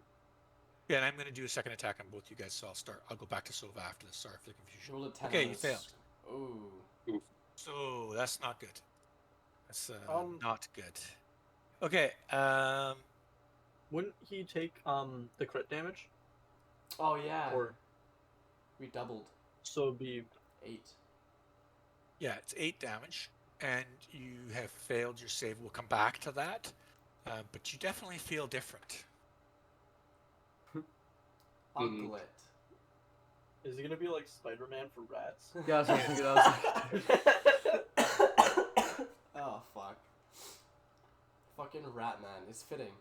Yeah, and I'm going to do a second attack on both you guys, so I'll go back to Sova after this. Sorry for the confusion. Roll a 10 Okay, on you this. failed. Ooh. So that's not good. That's Um, not good. Okay. Wouldn't he take the crit damage? Oh yeah. Or We doubled. so it'd be 8. Yeah, it's 8 damage, and you have failed your save. We'll come back to that, but you definitely feel different. Mhm. Uglet. Is he gonna be like Spider-Man for rats? Yeah, I was thinking that. Oh fuck. Fucking rat man. It's fitting.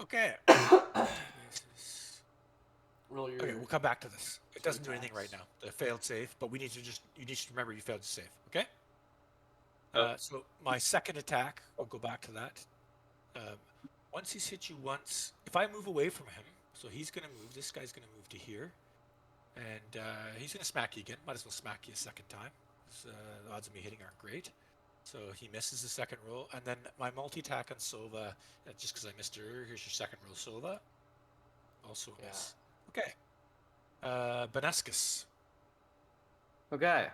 Okay. Roll your. Okay, we'll come back to this. It Two doesn't do anything right attacks. now. The failed save, but you need to remember you failed to save. Okay. Oh. So my second attack, we'll go back to that. Once he's hit you once, if I move away from him, so he's gonna move. This guy's gonna move to here, and he's gonna smack you again. Might as well smack you a second time. The odds of me hitting aren't great. So he misses the second roll, and then my multi-attack on Sova, just because I missed it earlier, here's your second roll, Sova. Also a Yeah. miss. Okay. Benescus. Okay.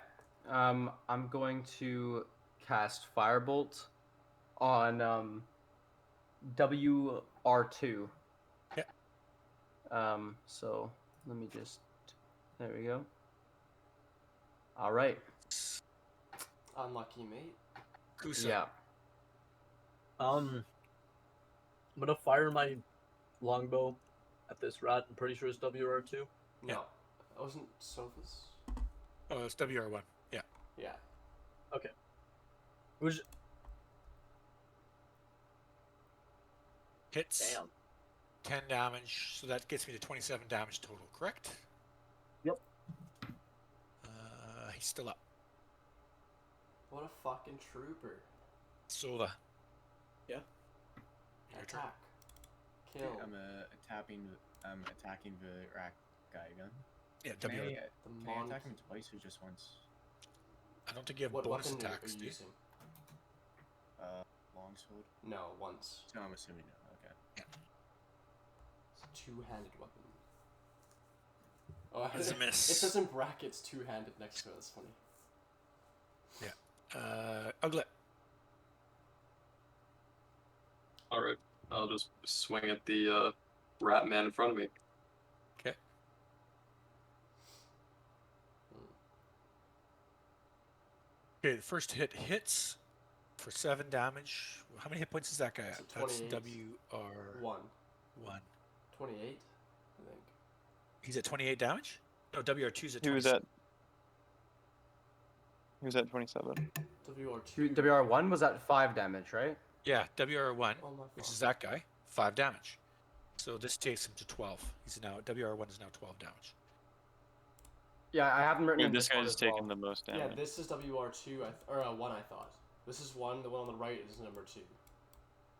I'm going to cast Firebolt on WR2. Yeah. So let me just. There we go. All right. Unlucky mate. Kusa. Yeah. I'm gonna fire my longbow at this rat. I'm pretty sure it's WR2. Yeah. No. It wasn't Sophus? Oh, it's WR1. Yeah. Yeah. Which Hits. damn. 10 damage, so that gets me to 27 damage total, correct? Yep. He's still up. What a fucking trooper. Sova. Yeah. Your turn. Attack. Kill. Okay, I'm attacking the rack guy again. Yeah, Can WR. I, The can I mon- attack him twice or just once? I don't think you have What bonus weapon are attacks, you do you? using? Longsword? No, once. No, I'm assuming no. Okay. It's a two-handed weapon. Oh, That's a miss. It says in brackets two-handed next to it. That's funny. Uglet. All right. I'll just swing at the rat man in front of me. Okay. Okay, the first hit hits for 7 damage. How many hit points is that guy It's at? a That's 28. WR1. 1. 28, I think. He's at 28 damage? No, WR2's at 27. He was at. He was at 27. WR2. WR1 was at 5 damage, right? Yeah, WR1, Oh my which fuck. is that guy, 5 damage. So this takes him to 12. He's now WR1 is now 12 damage. Yeah, I haven't written Dude, in this one guy's as taking well. the most Yeah, damage. this is WR2, or 1, I thought. This is 1, the one on the right is number 2.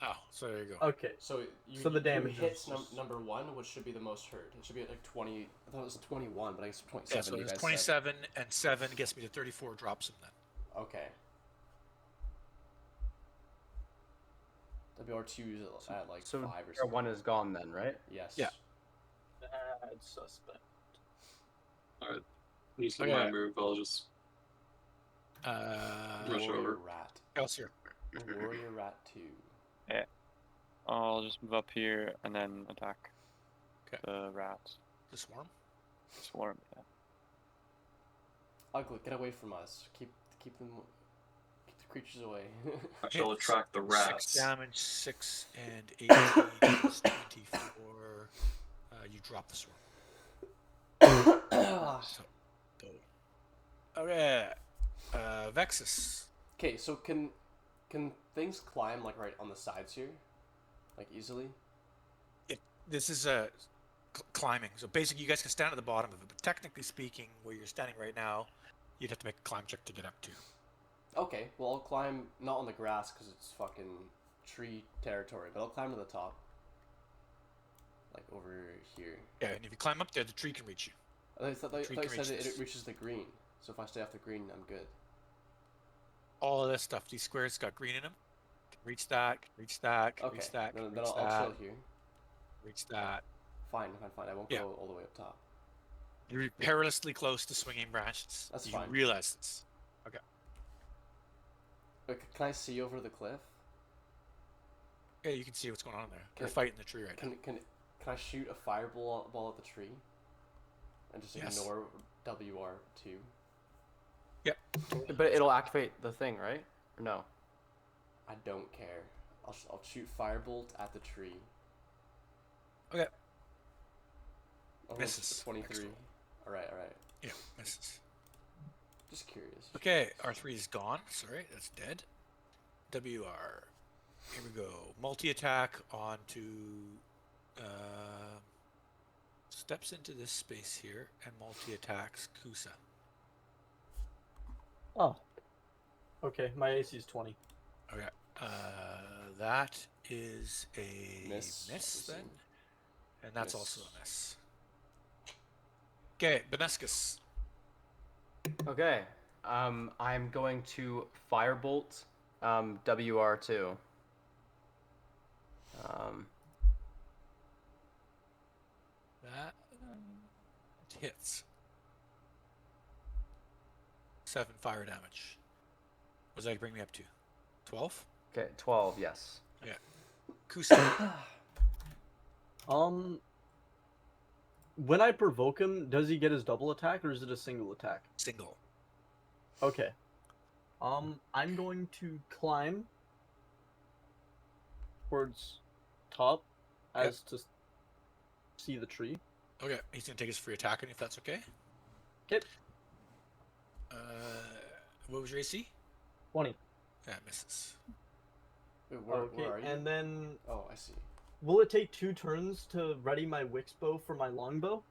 Oh, so there you go. Okay. So you, So the damage you hit is just- number 1, which should be the most hurt. It should be at like 20. I thought it was 21, but I guess 27. Yeah, so you there's guys 27 and 7 gets me to 34, drops him then. said. Okay. WR2 is at like So 5 or something. WR1 is gone then, right? Yes. Yeah. Bad suspect. All right. Using Okay. my move, I'll just Rush Warrior over. rat. Kelsier. Warrior rat 2. I'll just move up here and then attack Okay. the rats. The swarm. Swarm. Yeah. Ugly, get away from us. Keep the creatures away. I shall Hits. attract the 6 rats. damage, 6 and 18 is 24. You drop the swarm. So, go. Okay. Vexus. Okay, so can things climb like right on the sides here, like easily? This is climbing. So basically, you guys can stand at the bottom of it. But technically speaking, where you're standing right now, you'd have to make a climb check to get up to. Okay, well I'll climb not on the grass because it's fucking tree territory, but I'll climb to the top. like over here. Yeah, and if you climb up there, the tree can reach you. I thought Tree you can said reach it this. reaches the green. So if I stay off the green, I'm good. All of this stuff, these squares got green in them. Can reach that, can reach that, can Okay, reach that, can then reach I'll that, chill here. reach that. Fine. I won't Yeah. go all the way up top. You're perilously close to swinging branches. That's you fine. realize this. Can I see over the cliff? Yeah, you can see what's going on there. They're Can- fighting the tree right now. Can I shoot a fireball ball at the tree? And just Yes. ignore WR2? But it'll activate the thing, right? Or no? I don't care. I'll shoot firebolt at the tree. Okay. Oh, Misses. 23. Excellent. Alright. Yeah, misses. Just curious. Okay, R3 is gone. Sorry, that's dead. WR. Here we go. Multi-attack onto... steps into this space here and multi-attacks Kusa. Oh. Okay, my AC is 20. Okay. That is a Miss, then. assume. And that's Miss. also a miss. Okay, Benescus. Okay. I'm going to firebolt WR2. That hits. 7 fire damage. What does that bring me up to? 12? Okay, 12, yes. Kusa. When I provoke him, does he get his double attack or is it a single attack? Single. Okay. I'm going to climb towards top as to see the tree. Okay, he's gonna take his free attack on you if that's okay. Okay. What was your AC? 20. Yeah, misses. Wait, Okay, where are you? and then Oh, I see. will it take 2 turns to ready my Wix bow for my longbow?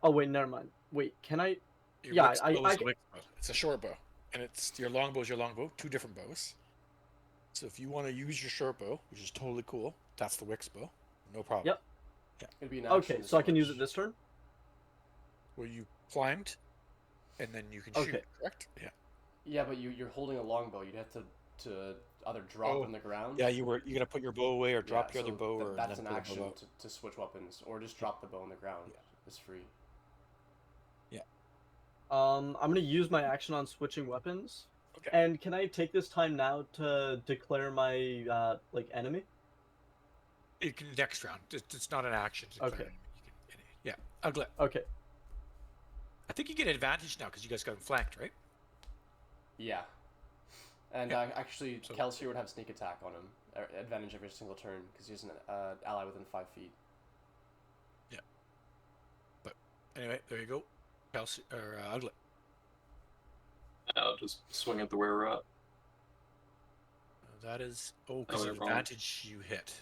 Oh wait, never mind. Wait, can I? Your Yeah, Wix I- bow is I a can- Wix bow. It's a short bow, and it's your longbow is your longbow. 2 different bows. So if you want to use your short bow, which is totally cool, that's the Wix bow. No problem. Yep. It'd be an action Okay, to so I can use switch. it this turn. Where you climbed, and then you can shoot. Okay. Correct. Yeah. Yeah, but you're holding a longbow. You'd have to either drop Oh, on the ground. Yeah, you gotta put your bow away or drop your other so bow, or that's then an put a action bow out. to switch weapons, or just drop the bow on the ground. Yeah. It's free. I'm gonna use my action on switching weapons. Okay. And can I take this time now to declare my like enemy? You can next round. It's not an action. To Okay. declare. You can, yeah. Ugly. Okay. I think you get advantage now because you guys got him flanked, right? Yeah. And Yeah. Actually, So- Kelsier would have sneak attack on him. Advantage every single turn because he's an ally within 5 feet. Anyway, there you go. Kelsey or Ugly. I'll just swing at the where we're at. That is because Oh, of they're wrong. advantage you hit,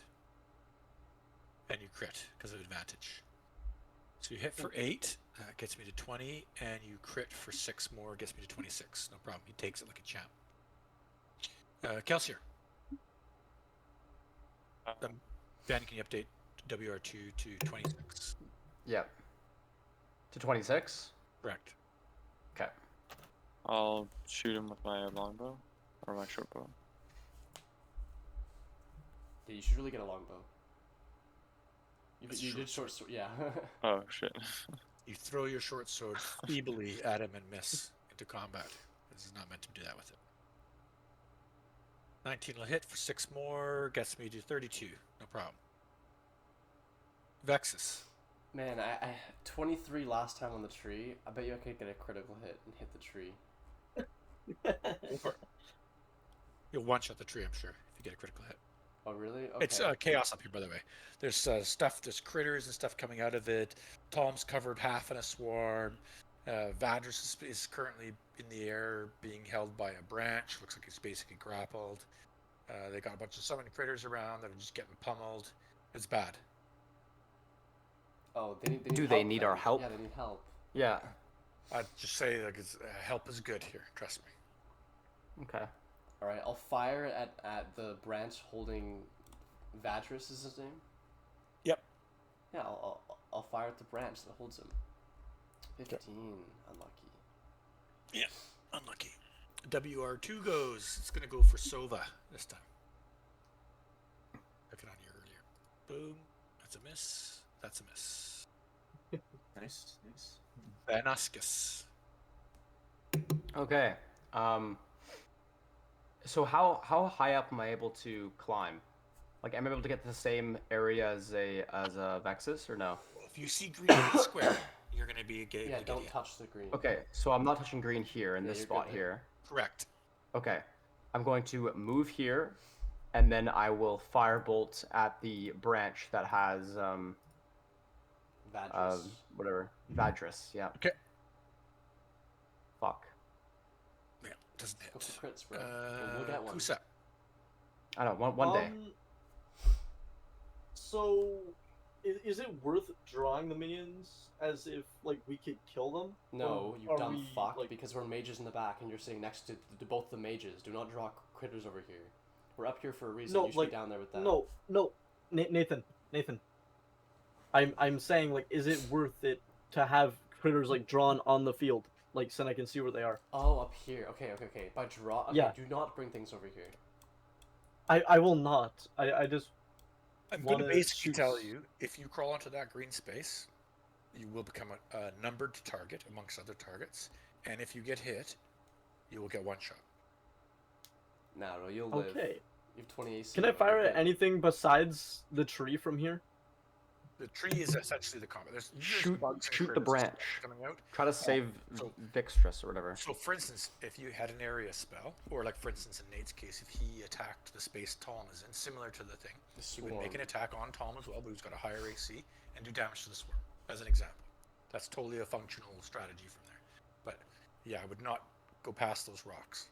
and you crit because of advantage. So you hit for 8, gets me to 20, and you crit for 6 more, gets me to 26. No problem. He takes it like a champ. Kelsier. Ben, can you update WR2 to 26? Yep. To 26? Correct. Okay. I'll shoot him with my longbow or my short bow. Yeah, you should really get a longbow. It's You short did short sword, yeah. Oh shit. You throw your short sword feebly at him and miss into combat. This is not meant to do that with it. 19 will hit for 6 more, gets me to 32. No problem. Vexus. Man, I 23 last time on the tree. I bet you I could get a critical hit and hit the tree. You'll one-shot the tree, I'm sure, if you get a critical hit. Oh really? Okay. It's chaos up here, by the way. There's stuff, there's critters and stuff coming out of it. Tom's covered half in a swarm. Vanders is currently in the air being held by a branch. Looks like he's basically grappled. They got a bunch of summoned critters around that are just getting pummeled. It's bad. Oh, they need Do help they need then. our help? Yeah, they need help. Yeah. I'd just say like help is good here. Trust me. Okay. All right, I'll fire at the branch holding Vadris is his name. Yep. Yeah, I'll fire at the branch that holds him. 15, unlucky. Yeah, unlucky. WR2 goes. It's gonna go for Sova this time. Took it on you earlier. Boom. That's a miss. That's a miss. Nice, nice. Vanascus. Okay. So how high up am I able to climb? Like, am I able to get to the same area as a Vexus or no? If you see green in the square, you're gonna be able Yeah, to don't get in. touch the green. Okay, so I'm not touching green here in Yeah, this you're spot good there. here. Correct. Okay, I'm going to move here, and then I will firebolt at the branch that has Vadris. whatever Vadris. Yeah. Okay. Fuck. Yeah, doesn't hit. Go for crits, bro. You'll get one. Kusa. I don't know. One day. So, is it worth drawing the minions as if like we could kill them? No, Or you are dumb we, fuck, like- because we're mages in the back and you're sitting next to both the mages. Do not draw critters over here. We're up here for a reason. No, You should like, be down there with them. No, Nathan. I'm saying, like, is it worth it to have critters like drawn on the field, like, so I can see where they are? Oh, up here. Okay. By draw. Okay, Yeah. do not bring things over here. I will not. I just I'm going to wanna basically shoot tell you, if you crawl onto that green space, you will become a numbered target amongst other targets, and if you get hit, you will get one shot. No, you'll live. okay. You have 20 AC. Can I fire you're at good. anything besides the tree from here? The tree is essentially the combat. There's Shoot bugs and the critters branch. coming out. Try to save so- Vixtress or whatever. So, for instance, if you had an area spell, or like for instance in Nate's case, if he attacked the space Tom is in, similar to the thing, The he would swarm. make an attack on Tom as well, but he's got a higher AC and do damage to the swarm, as an example. That's totally a functional strategy from there. But yeah, I would not go past those rocks.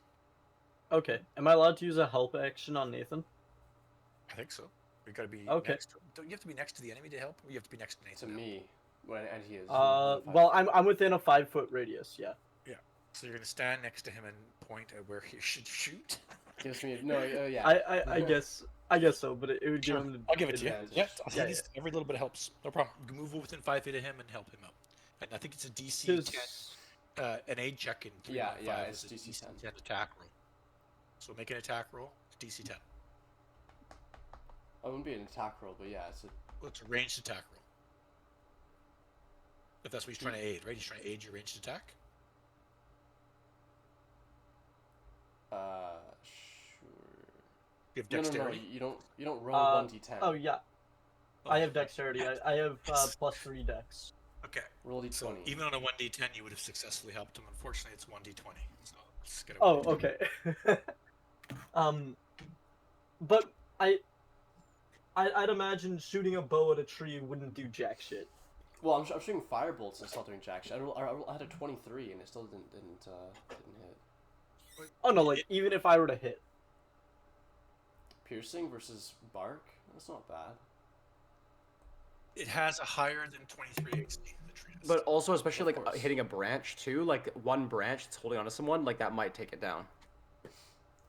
Okay. Am I allowed to use a help action on Nathan? I think so. We gotta be Okay. next. Don't you have to be next to the enemy to help? Or you have to be next to Nathan. To to help? me, and he is. Well, I'm within a 5-foot radius. Yeah. So you're gonna stand next to him and point at where he should shoot. Gives me no. Yeah. I guess so, but it would give Sure, him. The I'll give it to you. advantage. Yeah, Yeah, every little bit helps. No problem. You can move within 5 feet of him and help him out. And I think it's a DC 'Cause- 10, an aid check in 3.5 Yeah, is it's a DC 10. 10 attack roll. So make an attack roll. It's DC 10. It wouldn't be an attack roll, but yeah, it's a. Well, it's a ranged attack roll. If that's what he's trying to aid, right? He's trying to aid your ranged attack. Sure. You have No, dexterity. you don't roll 1d10. Oh yeah, I have dexterity. I have +3 dex. Okay. Roll d20. So even on a 1d10, you would have successfully helped him. Unfortunately, it's 1d20. So let's get it. Oh, okay. But I'd imagine shooting a bow at a tree wouldn't do jack shit. Well, I'm shooting firebolts and it's not doing jack shit. I had a 23 and it still didn't hit. Oh no, like even if I were to hit. Piercing versus bark. That's not bad. It has a higher than 23 AC. The tree does. But also, especially Of like course. hitting a branch too, like one branch that's holding onto someone, like that might take it down.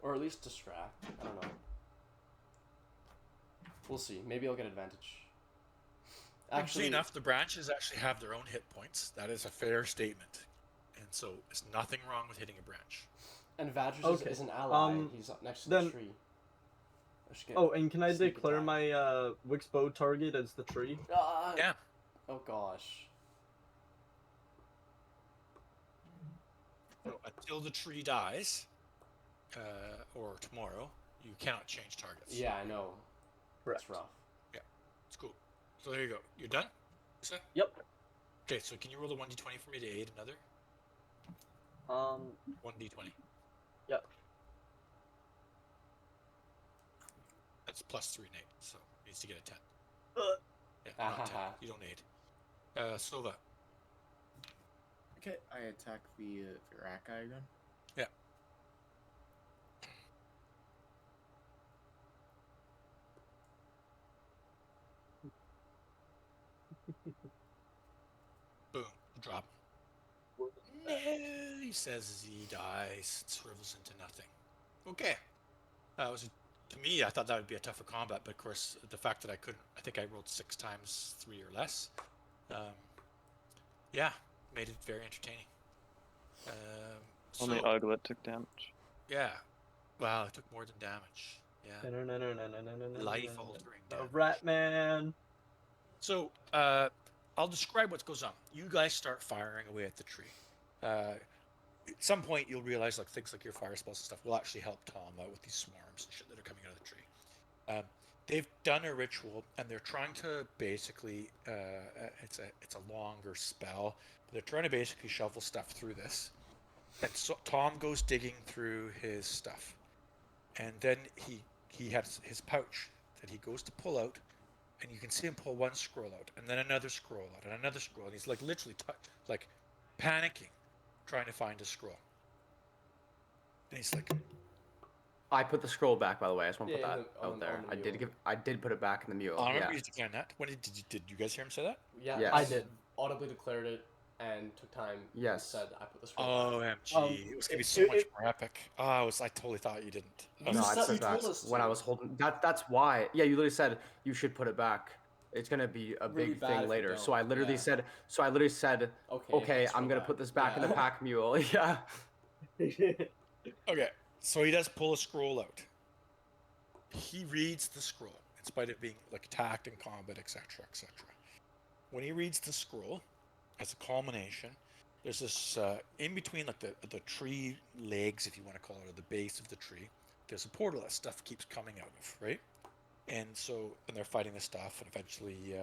Or at least distract. I don't know. We'll see. Maybe I'll get advantage. Actually enough, the branches actually have their own hit points. That is a fair statement. And so there's nothing wrong with hitting a branch. And Vadris Okay, is an ally. He's up next to the then- tree. I should get- Oh, and can I sneak declare attack. my Wix bow target as the tree? Yeah. Oh gosh. So until the tree dies, or tomorrow, you cannot change targets. Yeah, I know. Correct. It's rough. It's cool. So there you go. You're done? Lisa? Yep. Okay, so can you roll a 1d20 for me to aid another? 1d20. Yep. That's +3, Nate, so he needs to get a 10. Uh. Yeah, not 10. You don't aid. Sova. Okay, I attack the rat guy again. Yeah. Boom. Drop. No, he says as he dies, it shrivels into nothing. Okay. That was to me, I thought that would be a tougher combat, but of course, the fact that I think I rolled 6 times 3 or less, yeah, made it very entertaining. Only So, Uglet took damage. yeah, wow, it took more than damage. Yeah, life-altering damage. Rat man. So, I'll describe what goes on. You guys start firing away at the tree. At some point, you'll realize like things like your fire spells and stuff will actually help Tom out with these swarms and shit that are coming out of the tree. They've done a ritual, and they're trying to basically it's a longer spell, but they're trying to basically shovel stuff through this. And so Tom goes digging through his stuff, and then he has his pouch that he goes to pull out, and you can see him pull one scroll out, and then another scroll out, and another scroll, and he's like literally like panicking, trying to find a scroll. And he's like, I put the scroll back, by the way. I just want to Yeah, put that on out the- there. on the I did put it back in the mule. I Yeah. remember you declaring that. When did you guys hear him say that? Yeah, Yes. I did. Audibly declared it and took time. Yes. And said I put the scroll. OMG, it was gonna be so it- much it- more epic. I totally thought you didn't. You No, said- I said you told that us when I to. was holding. That's why. Yeah, you literally said you should put it back. It's gonna be a Really big bad if thing you later. don't, So I literally yeah. said. Okay. Okay, scroll I'm gonna back. put this back in the Yeah. pack mule. Yeah. Okay, so he does pull a scroll out. He reads the scroll, in spite of being like attacked in combat, etc., etc. When he reads the scroll, as a culmination, there's this in between like the tree legs, if you want to call it, or the base of the tree. There's a portal that stuff keeps coming out of, right? And they're fighting this stuff, and eventually,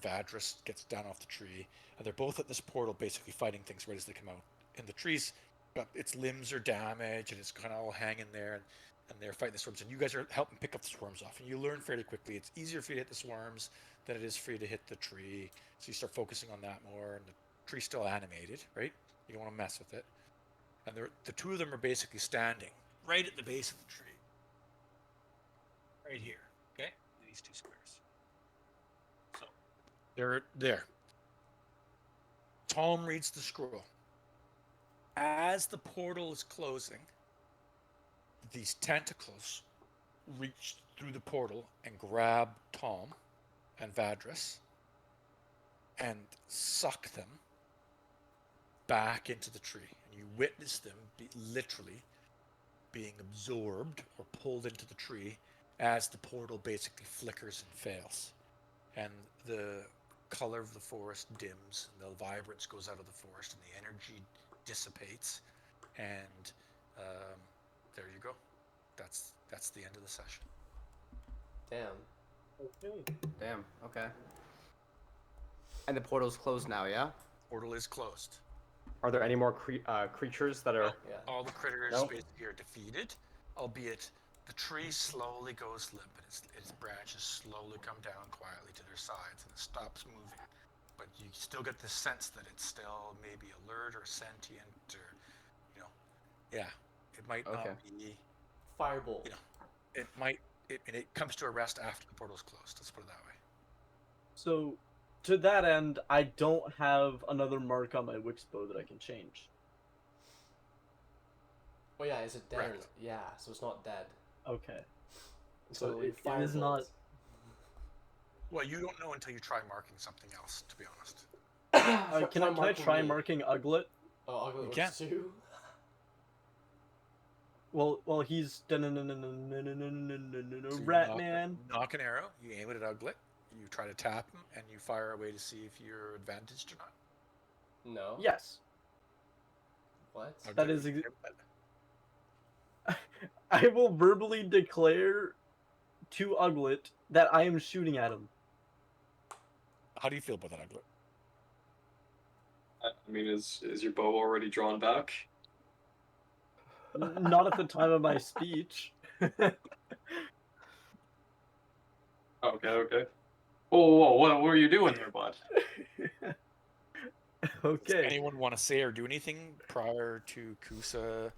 Vadris gets down off the tree, and they're both at this portal, basically fighting things right as they come out. And the tree's its limbs are damaged, and it's kind of all hanging there, and they're fighting the swarms. And you guys are helping pick up the swarms off, and you learn fairly quickly it's easier for you to hit the swarms than it is for you to hit the tree. So you start focusing on that more, and the tree's still animated, right? You don't want to mess with it. And the two of them are basically standing right at the base of the tree. Right here, okay? These two squares. So, they're there. Tom reads the scroll. As the portal is closing, these tentacles reach through the portal and grab Tom and Vadris and suck them back into the tree. And you witness them literally being absorbed or pulled into the tree as the portal basically flickers and fails. And the color of the forest dims, and the vibrance goes out of the forest, and the energy dissipates, and there you go. That's the end of the session. Damn. Damn. Okay. And the portal's closed now. Yeah. Portal is closed. Are there any more creatures that are? Yeah. All the critters Nope. basically are defeated, albeit the tree slowly goes limp, and its branches slowly come down quietly to their sides, and it stops moving. But you still get the sense that it's still maybe alert or sentient, or yeah, it might Okay. not be. Firebolt. It might. It comes to a rest after the portal's closed. Let's put it that way. So, to that end, I don't have another mark on my Wix bow that I can change. Oh yeah, is it dead? Or Correct. not? Yeah, so it's not dead. Okay. So So it is not. Well, you don't know until you try marking something else, to be honest. Can I try me. marking Uglet? Oh, Ugly You works can. too. Well, he's So you Rat Man. Knock an arrow. You aim it at Uglet. You try to tap him, and you fire away to see if you're advantaged or not. No. Yes, What? that is. I will verbally declare to Uglet that I am shooting at him. How do you feel about that, Uglet? I mean, is your bow already drawn back? Not at the time of my speech. Okay. Whoa, what were you doing there, bud? Does Okay. anyone want to say or do anything prior to Kusa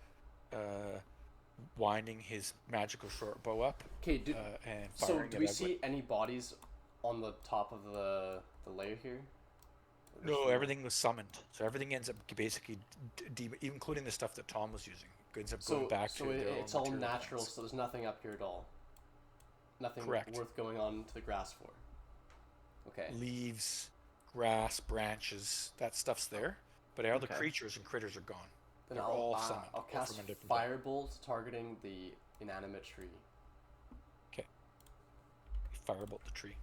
winding his magical short bow up Okay. and So firing do at we Uglet? see any bodies on the top of the layer here? Or No, just everything was summoned. So everything ends up basically, including the stuff that Tom was using, ends up going back to their own it's all material natural, plants. so there's nothing up here at all. Nothing Correct. worth going on to the grass for. Okay. Leaves, grass, branches, that stuff's there, but all the Okay. creatures and critters are gone. Then They're I'll, all uh, summoned. I'll all cast from a different realm. Firebolt targeting the inanimate tree. Firebolt the tree.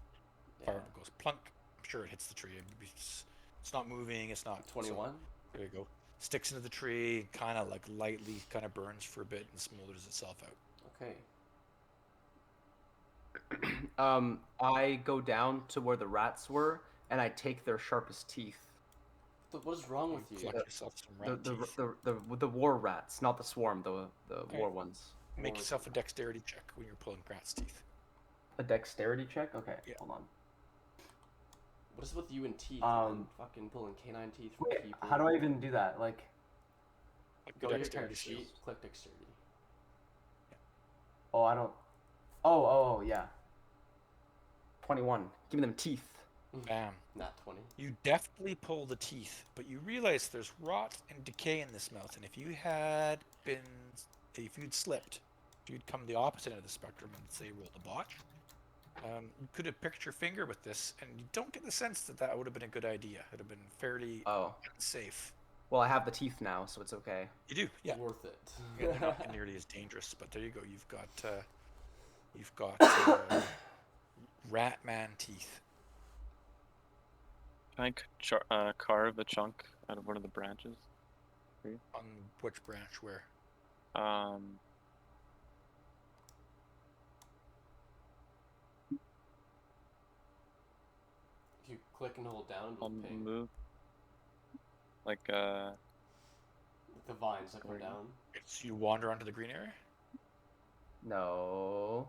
Yeah. Firebolt goes plunk. I'm sure it hits the tree. It's not moving. It's not. 21. So, there you go. Sticks into the tree, kind of like lightly, kind of burns for a bit and smolders itself out. Okay. I go down to where the rats were, and I take their sharpest teeth. What is wrong with you? Collect yourself some rat teeth. The war rats, not the swarm, the war ones. Make yourself a dexterity check when you're pulling rat's teeth. A dexterity check? Okay, Yeah. hold on. What is with you and teeth? Um, Fucking pulling canine teeth from Wait, people. how do I even do that? Like, Go to your Dexterity character sheet, skills. click dexterity. oh, I don't. Oh, yeah. 21. Give me them teeth. Bam. Not 20. You deftly pull the teeth, but you realize there's rot and decay in this mouth, and if you'd slipped, if you'd come the opposite end of the spectrum and say rolled a botch, you could have picked your finger with this, and you don't get the sense that would have been a good idea. It would have been fairly Oh. unsafe. Well, I have the teeth now, so it's okay. You do, yeah. Worth it. Yeah, they're not nearly as dangerous, but there you go. You've got rat man teeth. Can I carve a chunk out of one of the branches? On which branch? Where? If you click and hold down, it'll I'll ping. move. Like The vines that go Right. down. So you wander onto the green area. No.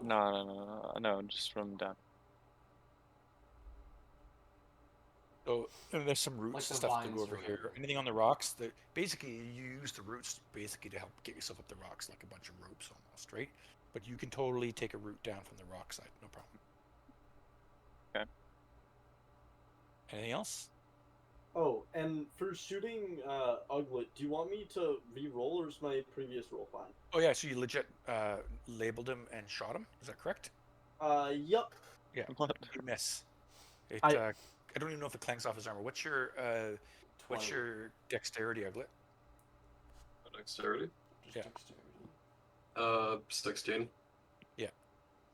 No. no, just from down. So and there's some roots Like and the stuff to vines go or over here. whatever. Anything on the rocks? Basically you use the roots basically to help get yourself up the rocks, like a bunch of ropes almost, right? But you can totally take a root down from the rock side, no problem. Okay. Anything else? Oh, and for shooting Uglet, do you want me to re-roll, or is my previous roll fine? Oh yeah, so you legit labeled him and shot him. Is that correct? Yep. Yeah. What? You miss. I- I don't even know if it clanks off his armor. What's your 20. dexterity, Uglet? Dexterity. Just Yeah. dexterity. 16.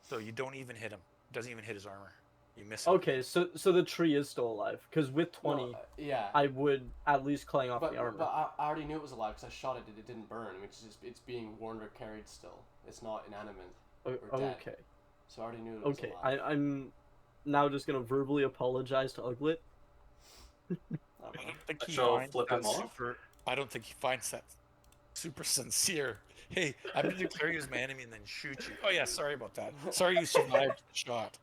So you don't even hit him. Doesn't even hit his armor. You miss him. Okay, so the tree is still alive, because with 20, No, yeah. I would at least clang off But the armor. I already knew it was alive because I shot it. It didn't burn. I mean, it's being worn or carried still. It's not inanimate. Or dead. Okay. So I already knew it was Okay, alive. I'm now just gonna verbally apologize to Uglet. I don't think he Shall I finds flip that him off? super. I don't think he finds that super sincere. Hey, I'm gonna declare you as my enemy and then shoot you. Oh yeah, sorry about that. Sorry you survived the shot.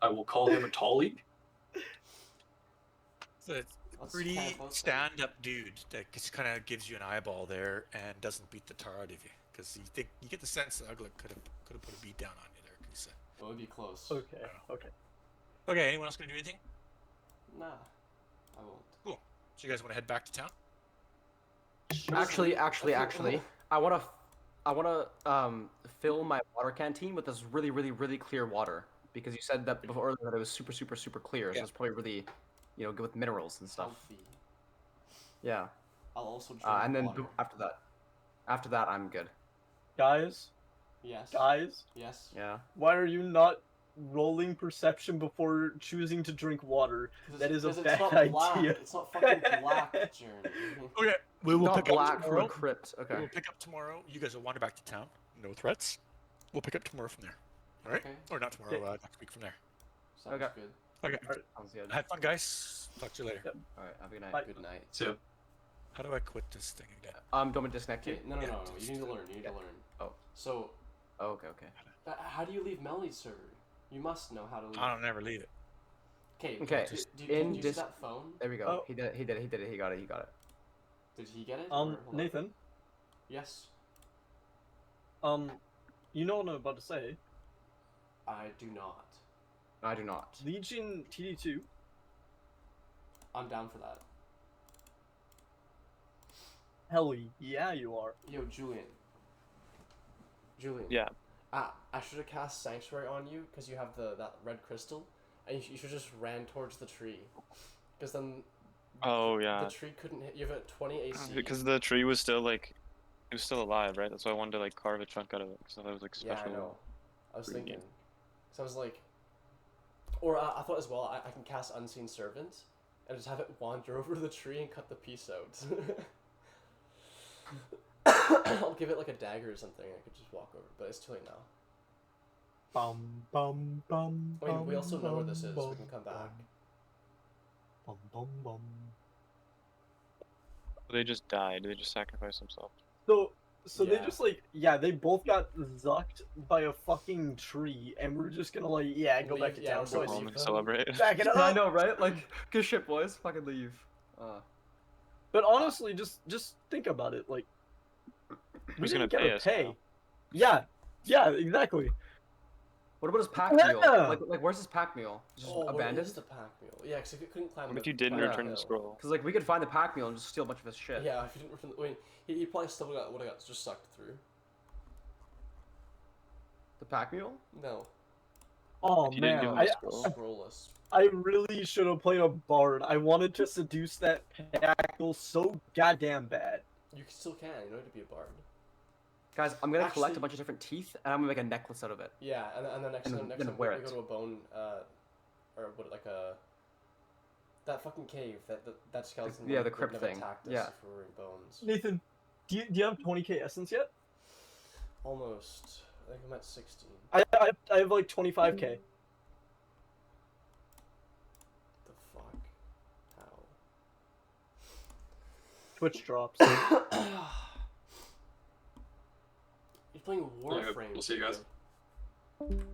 I will call him a Tolly. So it's a That's pretty kinda close, stand-up dude that just kind of gives you an eyeball there and doesn't beat the tar out of you because you get the sense that Uglet could have put a beat down on you there. 'Cause, It would be close. Okay, okay. okay, anyone else gonna do anything? Nah, I won't. Cool. So you guys want to head back to town? Actually, I wanna fill my water canteen with this really, really, really clear water because you said that before that it was super, super, super clear. So Yeah. it's probably really, good with minerals and stuff. Healthy. Yeah. I'll also drink And then water. after that, I'm good. Guys, Yes. Yes. Yeah. why are you not rolling perception before choosing to drink water? 'Cause That is a it's bad not black. idea. It's not fucking black, Journey. Okay, we will Not pick black up from tomorrow. a crypt. We Okay. will pick up tomorrow. You guys will wander back to town. No threats. We'll pick up tomorrow from there. All right? Okay. Or not tomorrow. Okay. Next week from there. Sounds Okay. good. Okay. Sounds good. Have fun, guys. Talk to you later. Yep. All right. Have a good night. Bye. Good night. So, How do I quit this thing again? Do you want me to disconnect Okay. you? No. Yeah, You need to learn. You need to learn. Oh. So, Oh, okay. how do you leave Melanie's server? You must know how to leave. I don't never leave it. Okay. Okay, Do in you use dis- that phone? There we go. Oh. He did it. He got it. Did he get it? or- hold on. Nathan, Yes. you know what I'm about to say. I do not. I do not. Legion TD2. I'm down for that. Hell yeah, you are. Yo, Julian. Julian. Yeah. I should have cast Sanctuary on you because you have that red crystal, and you should just ran towards the tree, because then. Oh yeah. The tree couldn't hit. You have a 20 AC. Because the tree was still like, it was still alive, right? That's why I wanted to like carve a chunk out of it. So that was like Yeah, special. I know. I was Brilliant. thinking. So I was like, or I thought as well. I can cast Unseen Servant, and just have it wander over the tree and cut the piece out. I'll give it like a dagger or something. I could just walk over, but it's too late now. Bum bum bum. I mean, we also know where this bum, is. bum, We can come back. Bum bum bum. They just died. They just sacrificed themselves. So they Yeah. just like they both got zucked by a fucking tree, and we're just gonna like go back Leave- to yeah, town. we're So Go gonna I home leave and them. celebrate. back it up. I know, right? Like, good shit, boys. Fucking leave. But honestly, just think about it. Like, we Who's didn't gonna get pay a us pay. now? Yeah, exactly. What about his pack Yeah. mule? Like, where's his pack mule? Just Oh, where abandoned? is the pack mule? Yeah, because I couldn't climb. What if the- you didn't climb return hill. the scroll? Because like we could find the pack mule and just steal a bunch of his shit. Yeah, if you didn't return. Wait, he probably still would have got just sucked through. The pack mule? No, Oh If you didn't man, give him I the scroll. scrollless. I really should have played a bard. I wanted to seduce that Packle so goddamn bad. You still can. You don't have to be a bard. Guys, I'm gonna collect Actually- a bunch of different teeth and I'm gonna make a necklace out of it. Yeah, and then next And time, next then time wear we it. go to a bone, or what, like a that fucking cave that skeleton. yeah, the would crypt never thing. attacked us Yeah. if we were in bones. Nathan, do you have 20k essence yet? Almost. I think I'm at 16. I have like 25k. The fuck? How? Twitch drops. You're playing Yeah, Warframe. we'll see you guys. Peter.